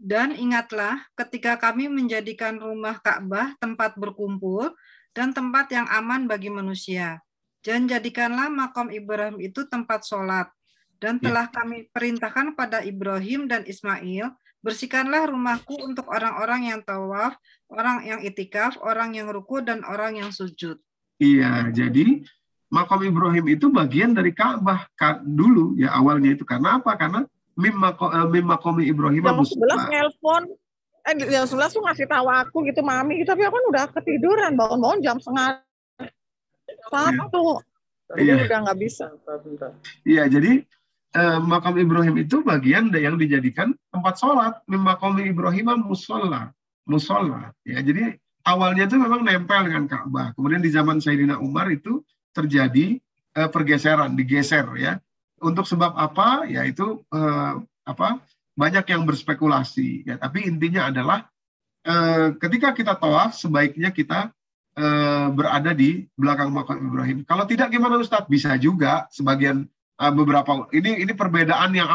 Speaker 1: Dan ingatlah ketika kami menjadikan rumah Ka'bah tempat berkumpul dan tempat yang aman bagi manusia. Dan jadikanlah makom Ibrahim itu tempat sholat. Dan telah kami perintahkan pada Ibrahim dan Ismail, bersihkanlah rumahku untuk orang-orang yang tawaf, orang yang itikaf, orang yang ruku, dan orang yang sujud.
Speaker 2: Iya, jadi makom Ibrahim itu bagian dari Ka'bah dulu ya awalnya itu. Karena apa? Karena mim makom Ibrahim.
Speaker 6: Yang 11 nelpon, yang 11 tuh ngasih tahu aku gitu, Mami, tapi aku kan udah ketiduran, bangun-bangun jam 1:30. Jadi udah nggak bisa.
Speaker 2: Iya, jadi makam Ibrahim itu bagian yang dijadikan tempat sholat. Makom Ibrahim musola. Ya, jadi awalnya itu memang nempel dengan Ka'bah. Kemudian di zaman Sayyidina Umar itu terjadi pergeseran, digeser ya. Untuk sebab apa? Yaitu banyak yang berspekulasi. Ya, tapi intinya adalah ketika kita tawaf sebaiknya kita berada di belakang makam Ibrahim. Kalau tidak gimana Ustadz? Bisa juga sebagian beberapa ini perbedaan yang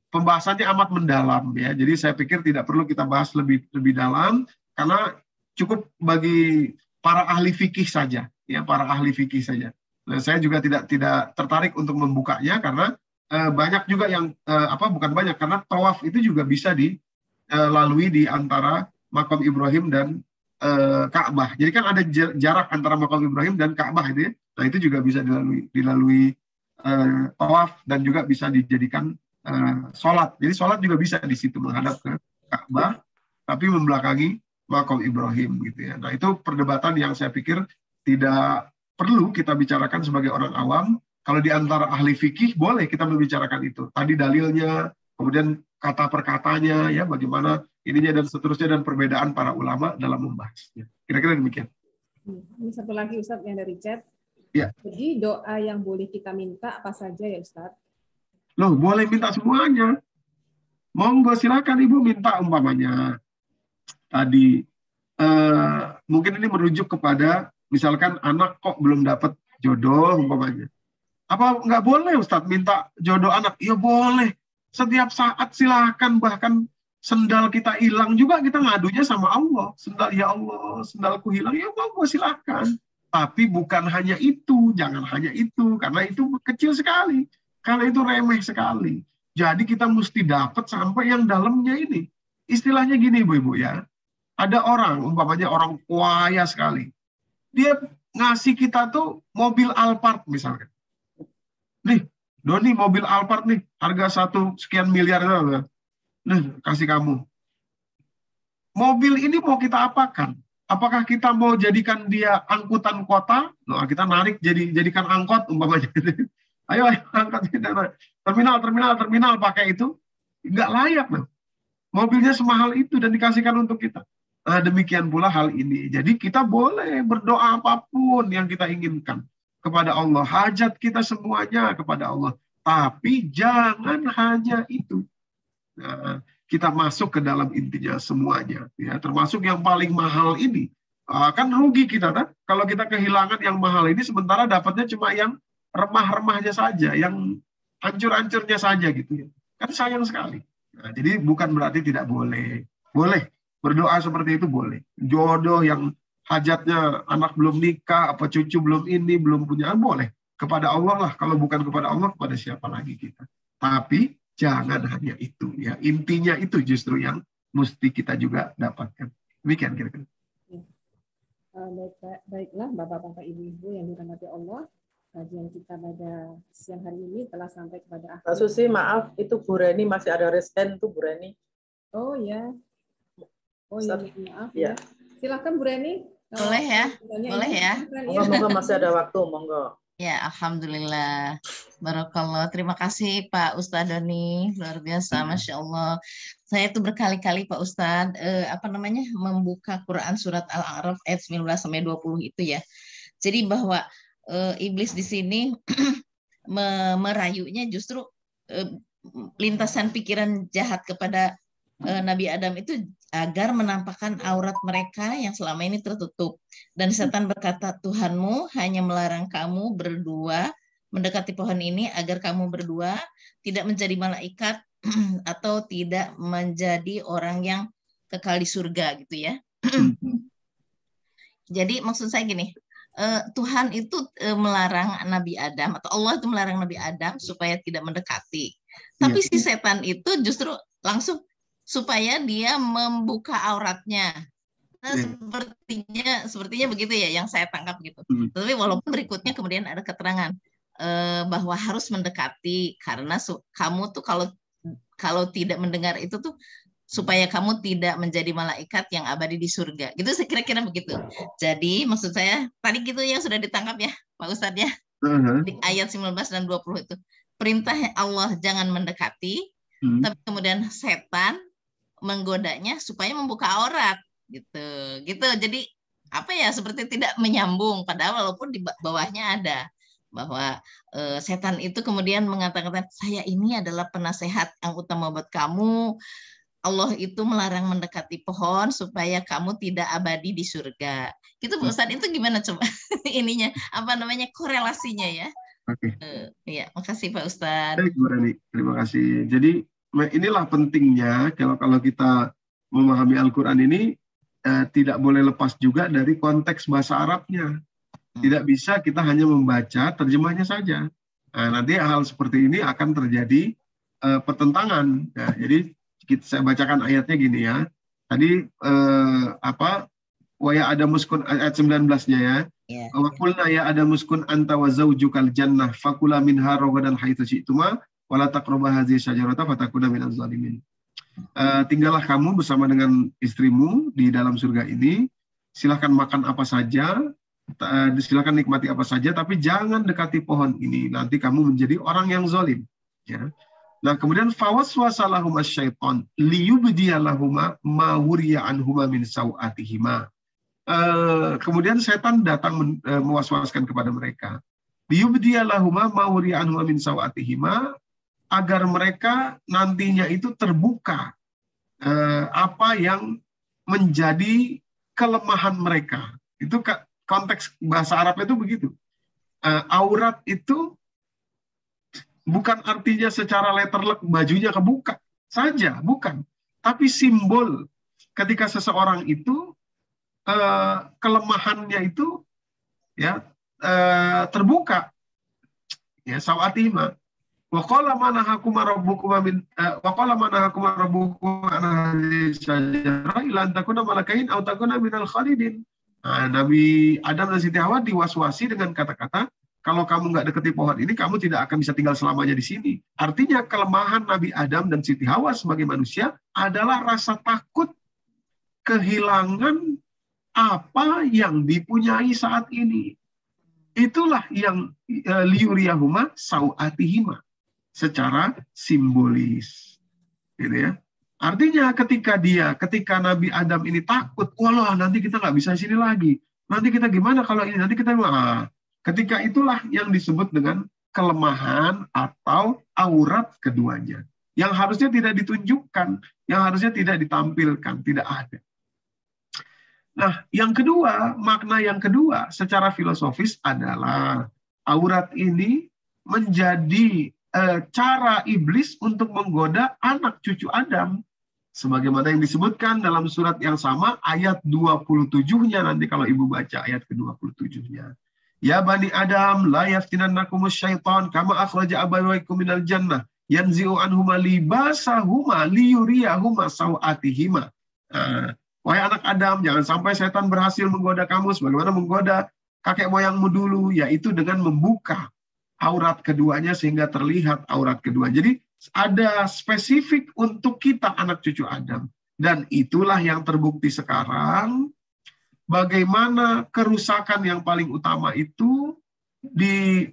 Speaker 2: pembahasannya amat mendalam ya. Jadi saya pikir tidak perlu kita bahas lebih dalam karena cukup bagi para ahli fikih saja ya, para ahli fikih saja. Nah, saya juga tidak tertarik untuk membukanya karena banyak juga yang bukan banyak, karena tawaf itu juga bisa dilalui di antara makam Ibrahim dan Ka'bah. Jadi kan ada jarak antara makam Ibrahim dan Ka'bah itu ya. Nah, itu juga bisa dilalui tawaf dan juga bisa dijadikan sholat. Jadi sholat juga bisa di situ menghadap ke Ka'bah, tapi membelakangi makam Ibrahim gitu ya. Nah, itu perdebatan yang saya pikir tidak perlu kita bicarakan sebagai orang awam. Kalau di antara ahli fikih boleh kita membicarakan itu. Tadi dalilnya, kemudian kata perkatanya ya, bagaimana ininya dan seterusnya, dan perbedaan para ulama dalam membahas. Kira-kira demikian.
Speaker 4: Ini satu lagi Ustadz yang dari chat.
Speaker 2: Ya.
Speaker 4: Jadi doa yang boleh kita minta apa saja ya Ustadz?
Speaker 2: Loh, boleh minta semuanya. Monggo silakan Ibu minta umpamanya. Tadi mungkin ini merujuk kepada misalkan anak kok belum dapat jodoh umpamanya. Apa nggak boleh Ustadz minta jodoh anak? Ya boleh. Setiap saat silakan, bahkan sendal kita hilang juga kita ngadunya sama Allah. Sendal, ya Allah, sendalku hilang, ya Allah silakan. Tapi bukan hanya itu, jangan hanya itu, karena itu kecil sekali. Karena itu remeh sekali. Jadi kita mesti dapat sampai yang dalamnya ini. Istilahnya gini Ibu-Ibu ya. Ada orang, umpamanya orang kaya sekali. Dia ngasih kita tuh mobil Alphard misalkan. Nih, Doni mobil Alphard nih, harga 1 sekian miliar. Nih, kasih kamu. Mobil ini mau kita apakan? Apakah kita mau jadikan dia angkutan kota? Nah, kita narik jadikan angkot umpamanya. Ayo angkat terminal pakai itu. Nggak layak loh. Mobilnya semahal itu dan dikasihkan untuk kita. Nah, demikian pula hal ini. Jadi kita boleh berdoa apapun yang kita inginkan kepada Allah, hajat kita semuanya kepada Allah. Tapi jangan hanya itu. Nah, kita masuk ke dalam intinya semuanya. Ya, termasuk yang paling mahal ini. Kan rugi kita kan? Kalau kita kehilangan yang mahal ini, sementara dapatnya cuma yang remah-remahnya saja, yang hancur-hancurnya saja gitu ya. Kan sayang sekali. Nah, jadi bukan berarti tidak boleh. Boleh. Berdoa seperti itu boleh. Jodoh yang hajatnya anak belum nikah, apa cucu belum ini, belum punya, boleh. Kepada Allah lah, kalau bukan kepada Allah, kepada siapa lagi kita. Tapi jangan hanya itu. Ya, intinya itu justru yang mesti kita juga dapatkan. Demikian kira-kira.
Speaker 4: Baiklah, Bapak-Bapak, Ibu-Ibu yang dirahmati Allah. Kajian kita pada siang hari ini telah sampai kepada akhir.
Speaker 7: Mbak Susi, maaf, itu Bu Reni masih ada resken tuh Bu Reni.
Speaker 4: Oh ya. Oh ya, maaf ya. Silakan Bu Reni.
Speaker 8: Boleh ya, boleh ya.
Speaker 7: Moga-moga masih ada waktu, monggo.
Speaker 8: Ya, alhamdulillah. Barakallah. Terima kasih Pak Ustadz Doni, luar biasa, masya Allah. Saya itu berkali-kali Pak Ustadz, membuka Quran surat Al-A'raf ayat 19-20 itu ya. Jadi bahwa iblis di sini merayunya justru lintasan pikiran jahat kepada Nabi Adam itu agar menampakkan aurat mereka yang selama ini tertutup. Dan setan berkata, Tuhanmu hanya melarang kamu berdua mendekati pohon ini agar kamu berdua tidak menjadi malaikat atau tidak menjadi orang yang kekal di surga gitu ya. Jadi maksud saya gini, Tuhan itu melarang Nabi Adam atau Allah itu melarang Nabi Adam supaya tidak mendekati. Tapi si setan itu justru langsung supaya dia membuka auratnya. Nah, sepertinya begitu ya yang saya tangkap gitu. Tapi walaupun berikutnya kemudian ada keterangan bahwa harus mendekati karena kamu tuh kalau tidak mendengar itu tuh supaya kamu tidak menjadi malaikat yang abadi di surga. Gitu kira-kira begitu. Jadi maksud saya tadi gitu yang sudah ditangkap ya Pak Ustadz ya. Di ayat 19 dan 20 itu. Perintah Allah jangan mendekati, tapi kemudian setan menggodanya supaya membuka aurat gitu. Jadi apa ya, seperti tidak menyambung, padahal walaupun di bawahnya ada bahwa setan itu kemudian mengatakan, saya ini adalah penasehat yang utama buat kamu. Allah itu melarang mendekati pohon supaya kamu tidak abadi di surga. Gitu Bu Ustadz, itu gimana coba ininya korelasinya ya?
Speaker 2: Oke.
Speaker 8: Ya, makasih Pak Ustadz.
Speaker 2: Baik Bu Rani, terima kasih. Jadi inilah pentingnya kalau kita memahami Al-Quran ini tidak boleh lepas juga dari konteks bahasa Arabnya. Tidak bisa kita hanya membaca terjemahnya saja. Nah, nanti hal seperti ini akan terjadi pertentangan. Nah, jadi saya bacakan ayatnya gini ya. Tadi wa ya ada muskun ayat 19-nya ya. Wa qulna ya ada muskun anta wa zaujukal jannah fakula minha ragadan haitsu syi'tuma wala taqrabu hadhihi syajarata fatakuna minaz zalimin. Tinggallah kamu bersama dengan istrimu di dalam surga ini. Silakan makan apa saja, silakan nikmati apa saja, tapi jangan dekati pohon ini. Nanti kamu menjadi orang yang zalim. Ya. Nah, kemudian fawaswasa lahum asy-syaitan liyubdiya lahuma ma wuriya anhuma min sawatihima. Kemudian setan datang mewaswaskan kepada mereka. Liyubdiya lahuma ma wuriya anhuma min sawatihima, agar mereka nantinya itu terbuka apa yang menjadi kelemahan mereka. Itu konteks bahasa Arab itu begitu. Aurat itu bukan artinya secara letterlek bajunya kebuka saja, bukan. Tapi simbol ketika seseorang itu kelemahannya itu ya terbuka. Ya, sawatihima. Wa qala manahakuma rabbukuma min wa qala manahakuma rabbukuma an hadhihi syajara illa an takuna malakain aw takuna minal khalidin. Nah, Nabi Adam dan Siti Hawa diwaswasi dengan kata-kata, kalau kamu nggak deketi pohon ini, kamu tidak akan bisa tinggal selamanya di sini. Artinya kelemahan Nabi Adam dan Siti Hawa sebagai manusia adalah rasa takut kehilangan apa yang dipunyai saat ini. Itulah yang liuriyahuma sau'atihima secara simbolis. Gitu ya. Artinya ketika Nabi Adam ini takut, walah nanti kita nggak bisa sini lagi. Nanti kita gimana kalau ini? Nanti kita ketika itulah yang disebut dengan kelemahan atau aurat keduanya. Yang harusnya tidak ditunjukkan, yang harusnya tidak ditampilkan, tidak ada. Nah, yang kedua, makna yang kedua secara filosofis adalah aurat ini menjadi cara iblis untuk menggoda anak cucu Adam. Sebagaimana yang disebutkan dalam surat yang sama, ayat 27-nya nanti kalau ibu baca ayat ke-27-nya. Ya bani Adam, la yaftinannakumus syaitan kama akhraja abawaykum minal jannah yanzi'u anhuma libasahuma liyuriyahuma sawatihima. Wahai anak Adam, jangan sampai setan berhasil menggoda kamu sebagaimana menggoda kakek moyangmu dulu, yaitu dengan membuka aurat keduanya sehingga terlihat aurat kedua. Jadi ada spesifik untuk kita anak cucu Adam. Dan itulah yang terbukti sekarang, bagaimana kerusakan yang paling utama itu di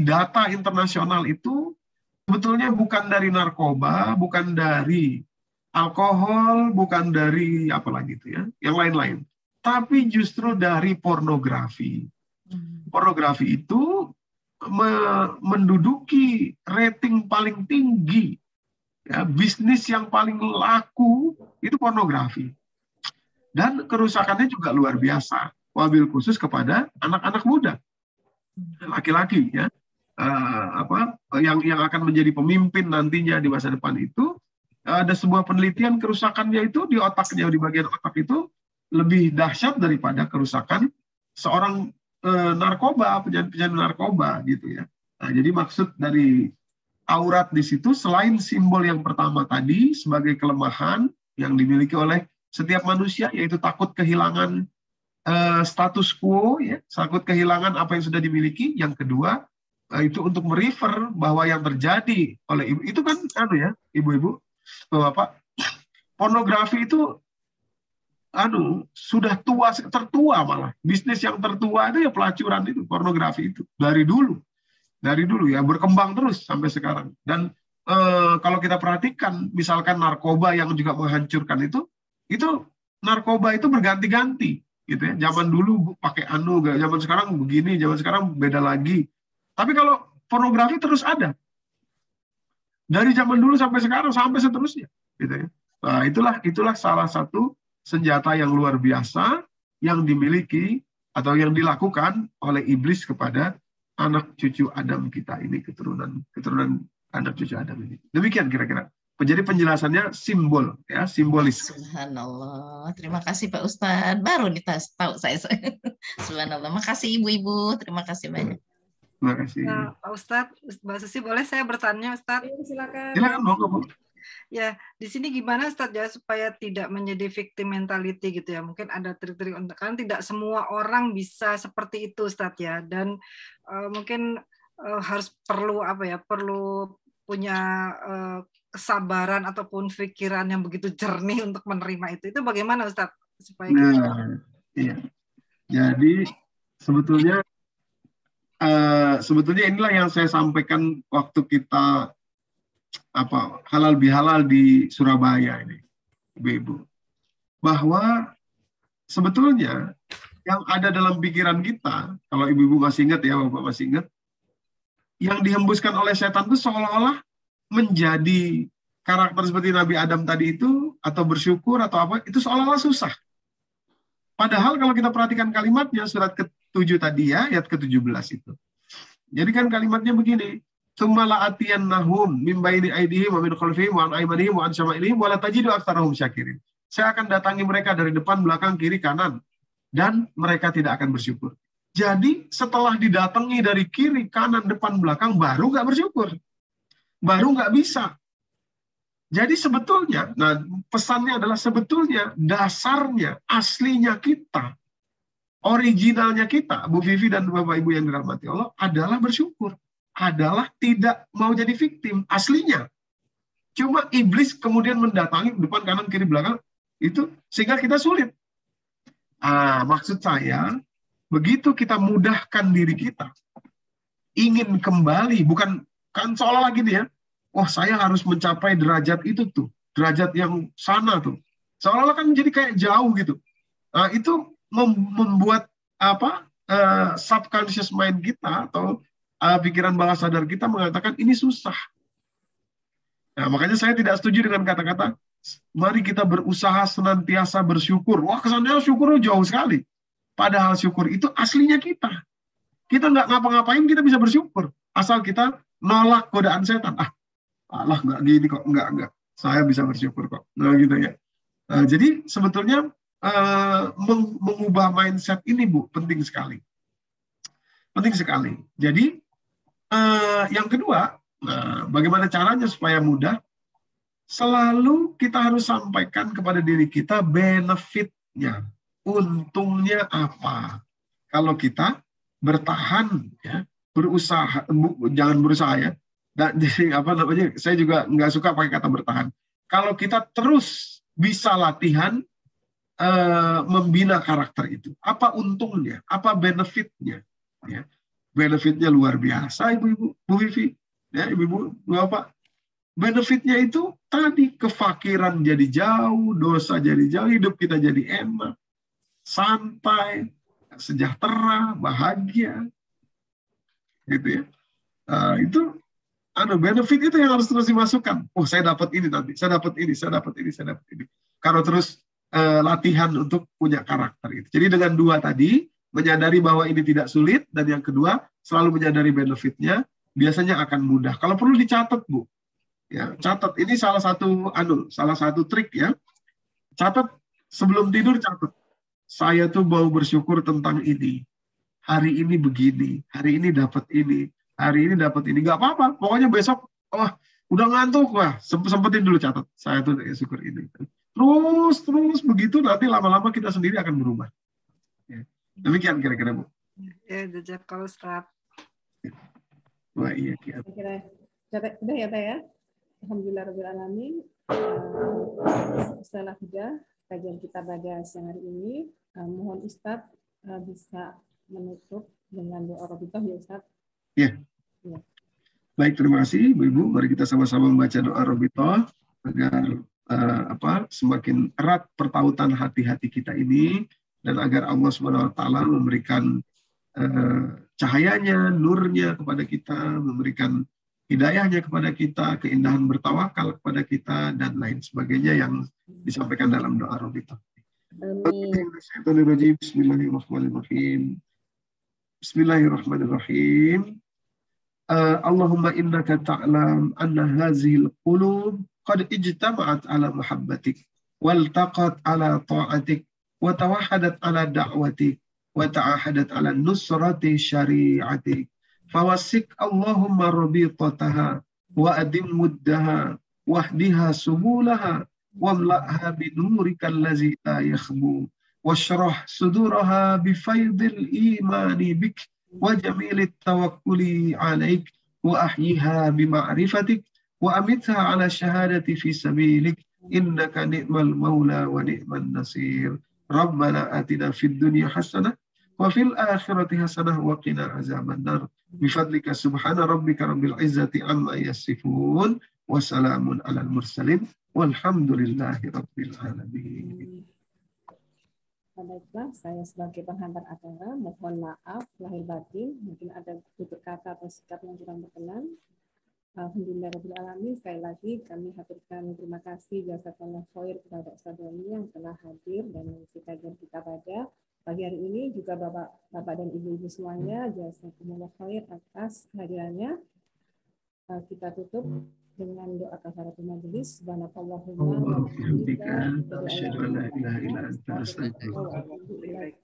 Speaker 2: data internasional itu sebetulnya bukan dari narkoba, bukan dari alkohol, bukan dari apalagi itu ya, yang lain-lain. Tapi justru dari pornografi. Pornografi itu menduduki rating paling tinggi, ya, bisnis yang paling laku itu pornografi, dan kerusakannya juga luar biasa, wabil khusus kepada anak-anak muda, laki-laki ya, yang akan menjadi pemimpin nantinya di masa depan itu. Ada sebuah penelitian kerusakannya itu di otaknya, di bagian otak itu lebih dahsyat daripada kerusakan seorang narkoba, pecandu narkoba gitu ya. Nah, jadi maksud dari aurat di situ selain simbol yang pertama tadi sebagai kelemahan yang dimiliki oleh setiap manusia, yaitu takut kehilangan status quo, ya, takut kehilangan apa yang sudah dimiliki. Yang kedua itu untuk merefer bahwa yang terjadi oleh ibu itu kan ya, ibu-ibu, bapak, pornografi itu sudah tertua malah. Bisnis yang tertua itu ya pelacuran itu, pornografi itu. Dari dulu ya, berkembang terus sampai sekarang. Dan kalau kita perhatikan, misalkan narkoba yang juga menghancurkan itu narkoba itu berganti-ganti. Gitu ya. Zaman dulu pakai zaman sekarang begini, zaman sekarang beda lagi. Tapi kalau pornografi terus ada. Dari zaman dulu sampai sekarang, sampai seterusnya. Gitu ya. Nah, itulah salah satu senjata yang luar biasa yang dimiliki atau yang dilakukan oleh iblis kepada anak cucu Adam kita ini, keturunan anak cucu Adam ini. Demikian kira-kira. Jadi penjelasannya simbol, ya, simbolis.
Speaker 8: Subhanallah. Terima kasih Pak Ustadz. Baru tahu saya. Subhanallah. Makasih ibu-ibu. Terima kasih banyak.
Speaker 2: Terima kasih.
Speaker 1: Nah, Pak Ustadz, Mbak Susi, boleh saya bertanya, Ustadz?
Speaker 4: Silakan.
Speaker 2: Silakan, Bu.
Speaker 1: Ya, di sini gimana Ustadz ya supaya tidak menjadi victim mentality gitu ya. Mungkin ada trik-trik untuk, kan tidak semua orang bisa seperti itu Ustadz ya. Dan mungkin harus perlu punya kesabaran ataupun pikiran yang begitu jernih untuk menerima itu. Itu bagaimana Ustadz supaya
Speaker 2: iya. Jadi sebetulnya inilah yang saya sampaikan waktu kita halal bihalal di Surabaya ini, Ibu-ibu, bahwa sebetulnya yang ada dalam pikiran kita, kalau Ibu-ibu masih ingat ya, Bapak masih ingat, yang dihembuskan oleh setan itu seolah-olah menjadi karakter seperti Nabi Adam tadi itu, atau bersyukur atau apa, itu seolah-olah susah. Padahal kalau kita perhatikan kalimatnya, surat ke-7 tadi ya, ayat ke-17 itu. Jadi kan kalimatnya begini, Tsumma la'atiyannahum min baini aydihim wa min khalfihim wa an aymanihim wa an syama'ilihim wa la tajidu aktsarahum syakirin. Saya akan datangi mereka dari depan, belakang, kiri, kanan, dan mereka tidak akan bersyukur. Jadi setelah didatangi dari kiri, kanan, depan, belakang, baru nggak bersyukur. Baru nggak bisa. Jadi sebetulnya, nah pesannya adalah sebetulnya dasarnya, aslinya kita, originalnya kita, Bu Vivi dan Bapak Ibu yang dirahmati Allah, adalah bersyukur. Adalah tidak mau jadi victim, aslinya. Cuma iblis kemudian mendatangi depan, kanan, kiri, belakang, itu sehingga kita sulit. Maksud saya, begitu kita mudahkan diri kita, ingin kembali, bukan kan seolah gini ya, saya harus mencapai derajat itu tuh, derajat yang sana tuh. Seolah-olah kan jadi kayak jauh gitu. Itu membuat subconscious mind kita atau pikiran bawah sadar kita mengatakan ini susah. Nah, makanya saya tidak setuju dengan kata-kata mari kita berusaha senantiasa bersyukur. Wah, kesannya syukur jauh sekali. Padahal syukur itu aslinya kita. Kita nggak ngapa-ngapain, kita bisa bersyukur. Asal kita nolak godaan setan. Allah nggak gini kok, nggak. Saya bisa bersyukur kok. Nah, gitu ya. Jadi sebetulnya mengubah mindset ini, Bu, penting sekali. Penting sekali. Jadi yang kedua, bagaimana caranya supaya mudah? Selalu kita harus sampaikan kepada diri kita benefitnya, untungnya apa. Kalau kita bertahan, ya, berusaha, jangan berusaha ya. Dan jadi saya juga nggak suka pakai kata bertahan. Kalau kita terus bisa latihan membina karakter itu, apa untungnya, apa benefitnya? Ya. Benefitnya luar biasa, ibu-ibu, Bu Vivi, ya, ibu-ibu, Bapak. Benefitnya itu tadi, kefakiran jadi jauh, dosa jadi jauh, hidup kita jadi enak, santai, sejahtera, bahagia, gitu ya. Itu benefit itu yang harus terus dimasukkan. Saya dapat ini nanti, saya dapat ini, saya dapat ini, saya dapat ini. Kalau terus latihan untuk punya karakter itu. Jadi dengan dua tadi, menyadari bahwa ini tidak sulit, dan yang kedua, selalu menyadari benefitnya, biasanya akan mudah. Kalau perlu dicatat, Bu. Ya, catat. Ini salah satu trik ya. Catat sebelum tidur, catat. Saya tuh mau bersyukur tentang ini. Hari ini begini, hari ini dapat ini, hari ini dapat ini. Gak apa-apa. Pokoknya besok, udah ngantuk, sempetin dulu catat. Saya tuh syukur ini. Terus begitu, nanti lama-lama kita sendiri akan berubah. Ya. Demikian kira-kira, Bu.
Speaker 1: Ya, jazakallahu Ustaz.
Speaker 2: Wah, iya,
Speaker 4: kira-kira. Udah ya, Teh ya? Alhamdulillahirrahmanirrahim. Setelah sudah kajian kita pada siang hari ini, mohon Ustaz bisa menutup dengan doa Robitoh ya Ustaz.
Speaker 2: Ya. Baik, terima kasih Ibu-Ibu. Mari kita sama-sama membaca doa Robitoh agar semakin erat pertautan hati-hati kita ini, dan agar Allah SWT memberikan cahayanya, nurnya kepada kita, memberikan hidayahnya kepada kita, keindahan bertawakal kepada kita, dan lain sebagainya yang disampaikan dalam doa Robitoh. Bismillahirrahmanirrahim. Bismillahirrahmanirrahim. Allahumma innaka ta'lam anna hazihil qulub qad ijtama'at ala muhabbatik waltaqat ala ta'atik wa tawahadat ala da'watik wa ta'ahadat ala nusrati syari'atik. Fawasik Allahumma rabitataha wa adim muddaha wahdiha subulaha wamla'ha binurika allazi la yakhbu washrah suduraha bifaydil imani bik wa jamilit tawakkuli alaik wa ahyiha bima'rifatik wa amitha ala syahadati fi sabilik innaka ni'mal maula wa ni'man nasir. Rabbana atina fid dunya hasanah wa fil akhirati hasanah wa qina azaban nar. Bifadlika subhana rabbika rabbil izzati amma yasifun wa salamun alal mursalin walhamdulillahi rabbil alamin.
Speaker 4: Baiklah, saya sebagai penghantar acara mohon maaf lahir batin, mungkin ada tutur kata atau sikap yang kurang berkenan. Alhamdulillahirrahmanirrahim. Sekali lagi kami haturkan terima kasih jazakallah khair kepada Ustaz Doni yang telah hadir dan mengisi kajian kita pada pagi hari ini. Juga Bapak dan Ibu-Ibu semuanya, jazakumullah khair atas kehadirannya. Kita tutup dengan doa kafaratul majelis. Subhanakallahumma wa bihamdika asyhadu an la ilaha illa anta astaghfiruka wa atubu ilaik.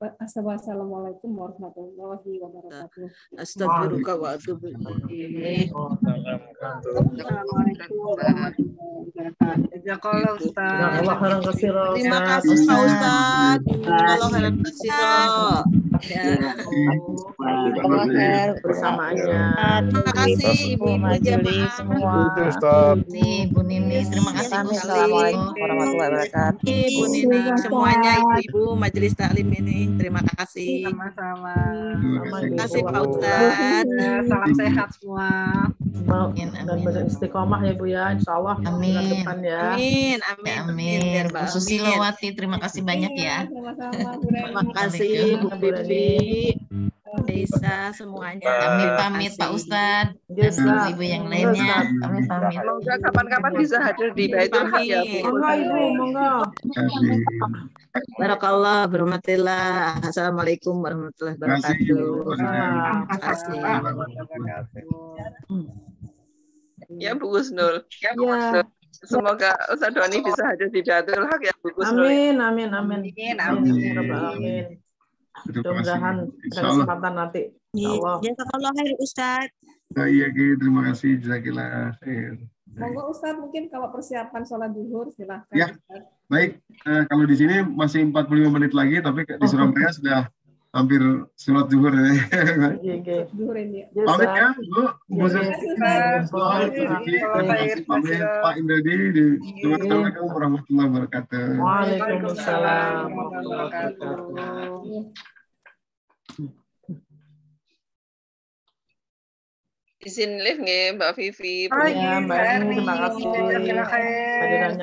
Speaker 4: Assalamualaikum warahmatullahi wabarakatuh.
Speaker 3: Astagfirullah wa atubu ilaik.
Speaker 1: Assalamualaikum warahmatullahi wabarakatuh. Jazakallah Ustaz.
Speaker 3: Terima kasih Pak Ustaz. Jazakallah khairan katsira.
Speaker 7: Bersamanya.
Speaker 3: Terima kasih Ibu
Speaker 9: majelis semua.
Speaker 8: Ibu Nini, terima kasih Bu.
Speaker 9: Assalamualaikum warahmatullahi wabarakatuh.
Speaker 3: Ibu Nini, semuanya ibu-ibu majelis taklim ini. Terima kasih.
Speaker 1: Sama-sama.
Speaker 3: Terima kasih Pak Ustaz.
Speaker 1: Salam sehat semua.
Speaker 7: Dan banyak istiqomah ya Bu ya, insya Allah.
Speaker 8: Amin.
Speaker 7: Depan ya.
Speaker 3: Amin, amin,
Speaker 8: Amin. Bu Susilowati, terima kasih banyak ya.
Speaker 3: Terima kasih Bu Bibi, Desa semuanya.
Speaker 8: Kami pamit Pak Ustadz dan ibu yang lainnya. Kami pamit.
Speaker 6: Semoga kapan-kapan bisa hadir di Baitul Haq ya Bu.
Speaker 7: Monggo Ibu, monggo.
Speaker 3: Barakallah, berhormatillah. Assalamualaikum warahmatullahi wabarakatuh.
Speaker 7: Terima
Speaker 3: kasih.
Speaker 6: Ya Bu Gusnul. Ya Bu Gusnul. Semoga Ustaz Doni bisa hadir di Baitul Haq ya Bu Gusnul.
Speaker 7: Amin, amin, amin. Amin. Mudah-mudahan ada kesempatan nanti.
Speaker 3: Jazakallah khair Ustaz.
Speaker 2: Iya, terima kasih. Jazakallah khair.
Speaker 4: Monggo Ustaz, mungkin kalau persiapan sholat zuhur silahkan.
Speaker 2: Ya, baik. Kalau di sini masih 45 menit lagi, tapi di Surabaya sudah hampir sholat zuhur ya.
Speaker 4: Zuhur ini.
Speaker 2: Pamit ya, Bu. Pak Indradi. Assalamualaikum warahmatullahi wabarakatuh.
Speaker 7: Waalaikumsalam warahmatullahi wabarakatuh.
Speaker 6: Izin live nggih Mbak Vivi.
Speaker 7: Ya, Mbak Erni, terima kasih. Hadirannya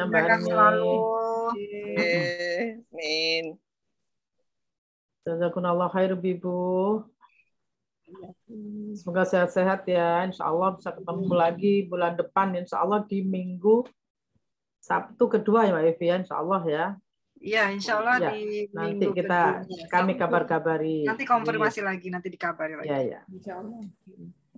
Speaker 7: Mbak Erni.
Speaker 6: Amin.
Speaker 7: Jazakumullah khair Ibu. Semoga sehat-sehat ya. Insya Allah bisa ketemu lagi bulan depan. Insya Allah di minggu Sabtu kedua ya Mbak Evi ya. Insya Allah ya.
Speaker 1: Iya, insya Allah
Speaker 7: ya,
Speaker 1: di
Speaker 7: nanti
Speaker 1: minggu
Speaker 7: kita kami kabar-kabari.
Speaker 1: Nanti konfirmasi lagi, nanti dikabari lagi.
Speaker 7: Ya, ya.
Speaker 4: Insya Allah.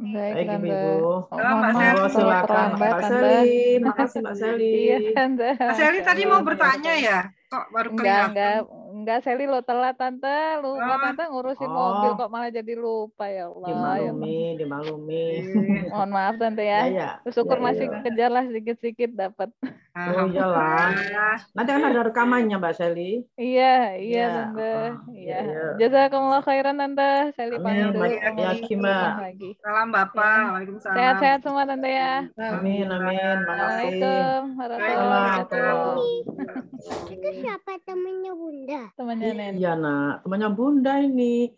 Speaker 7: Baik Ibu.
Speaker 1: Mbak
Speaker 7: silakan Mbak Seli. Makasih Mbak Seli.
Speaker 1: Mbak Seli tadi mau bertanya ya? Kok baru kelihatan?
Speaker 9: Enggak, Seli lo telat Tante. Lupa Tante ngurusin mobil kok malah jadi lupa ya Allah.
Speaker 7: Dimaklumi.
Speaker 9: Mohon maaf Tante ya. Syukur masih kejar lah sedikit-sedikit dapat.
Speaker 7: Oh iyalah. Nanti kan ada rekamannya Mbak Seli.
Speaker 9: Iya Tante. Iya. Jazakumullah khairan Tante. Seli pamit dulu.
Speaker 7: Ya Mbak.
Speaker 1: Salam Bapak. Waalaikumsalam.
Speaker 9: Sehat-sehat semua Tante ya.
Speaker 7: Amin. Makasih.
Speaker 9: Assalamualaikum warahmatullahi wabarakatuh.
Speaker 10: Itu siapa temannya Bunda?
Speaker 9: Temannya Nenek.
Speaker 7: Iya nak, temannya Bunda ini.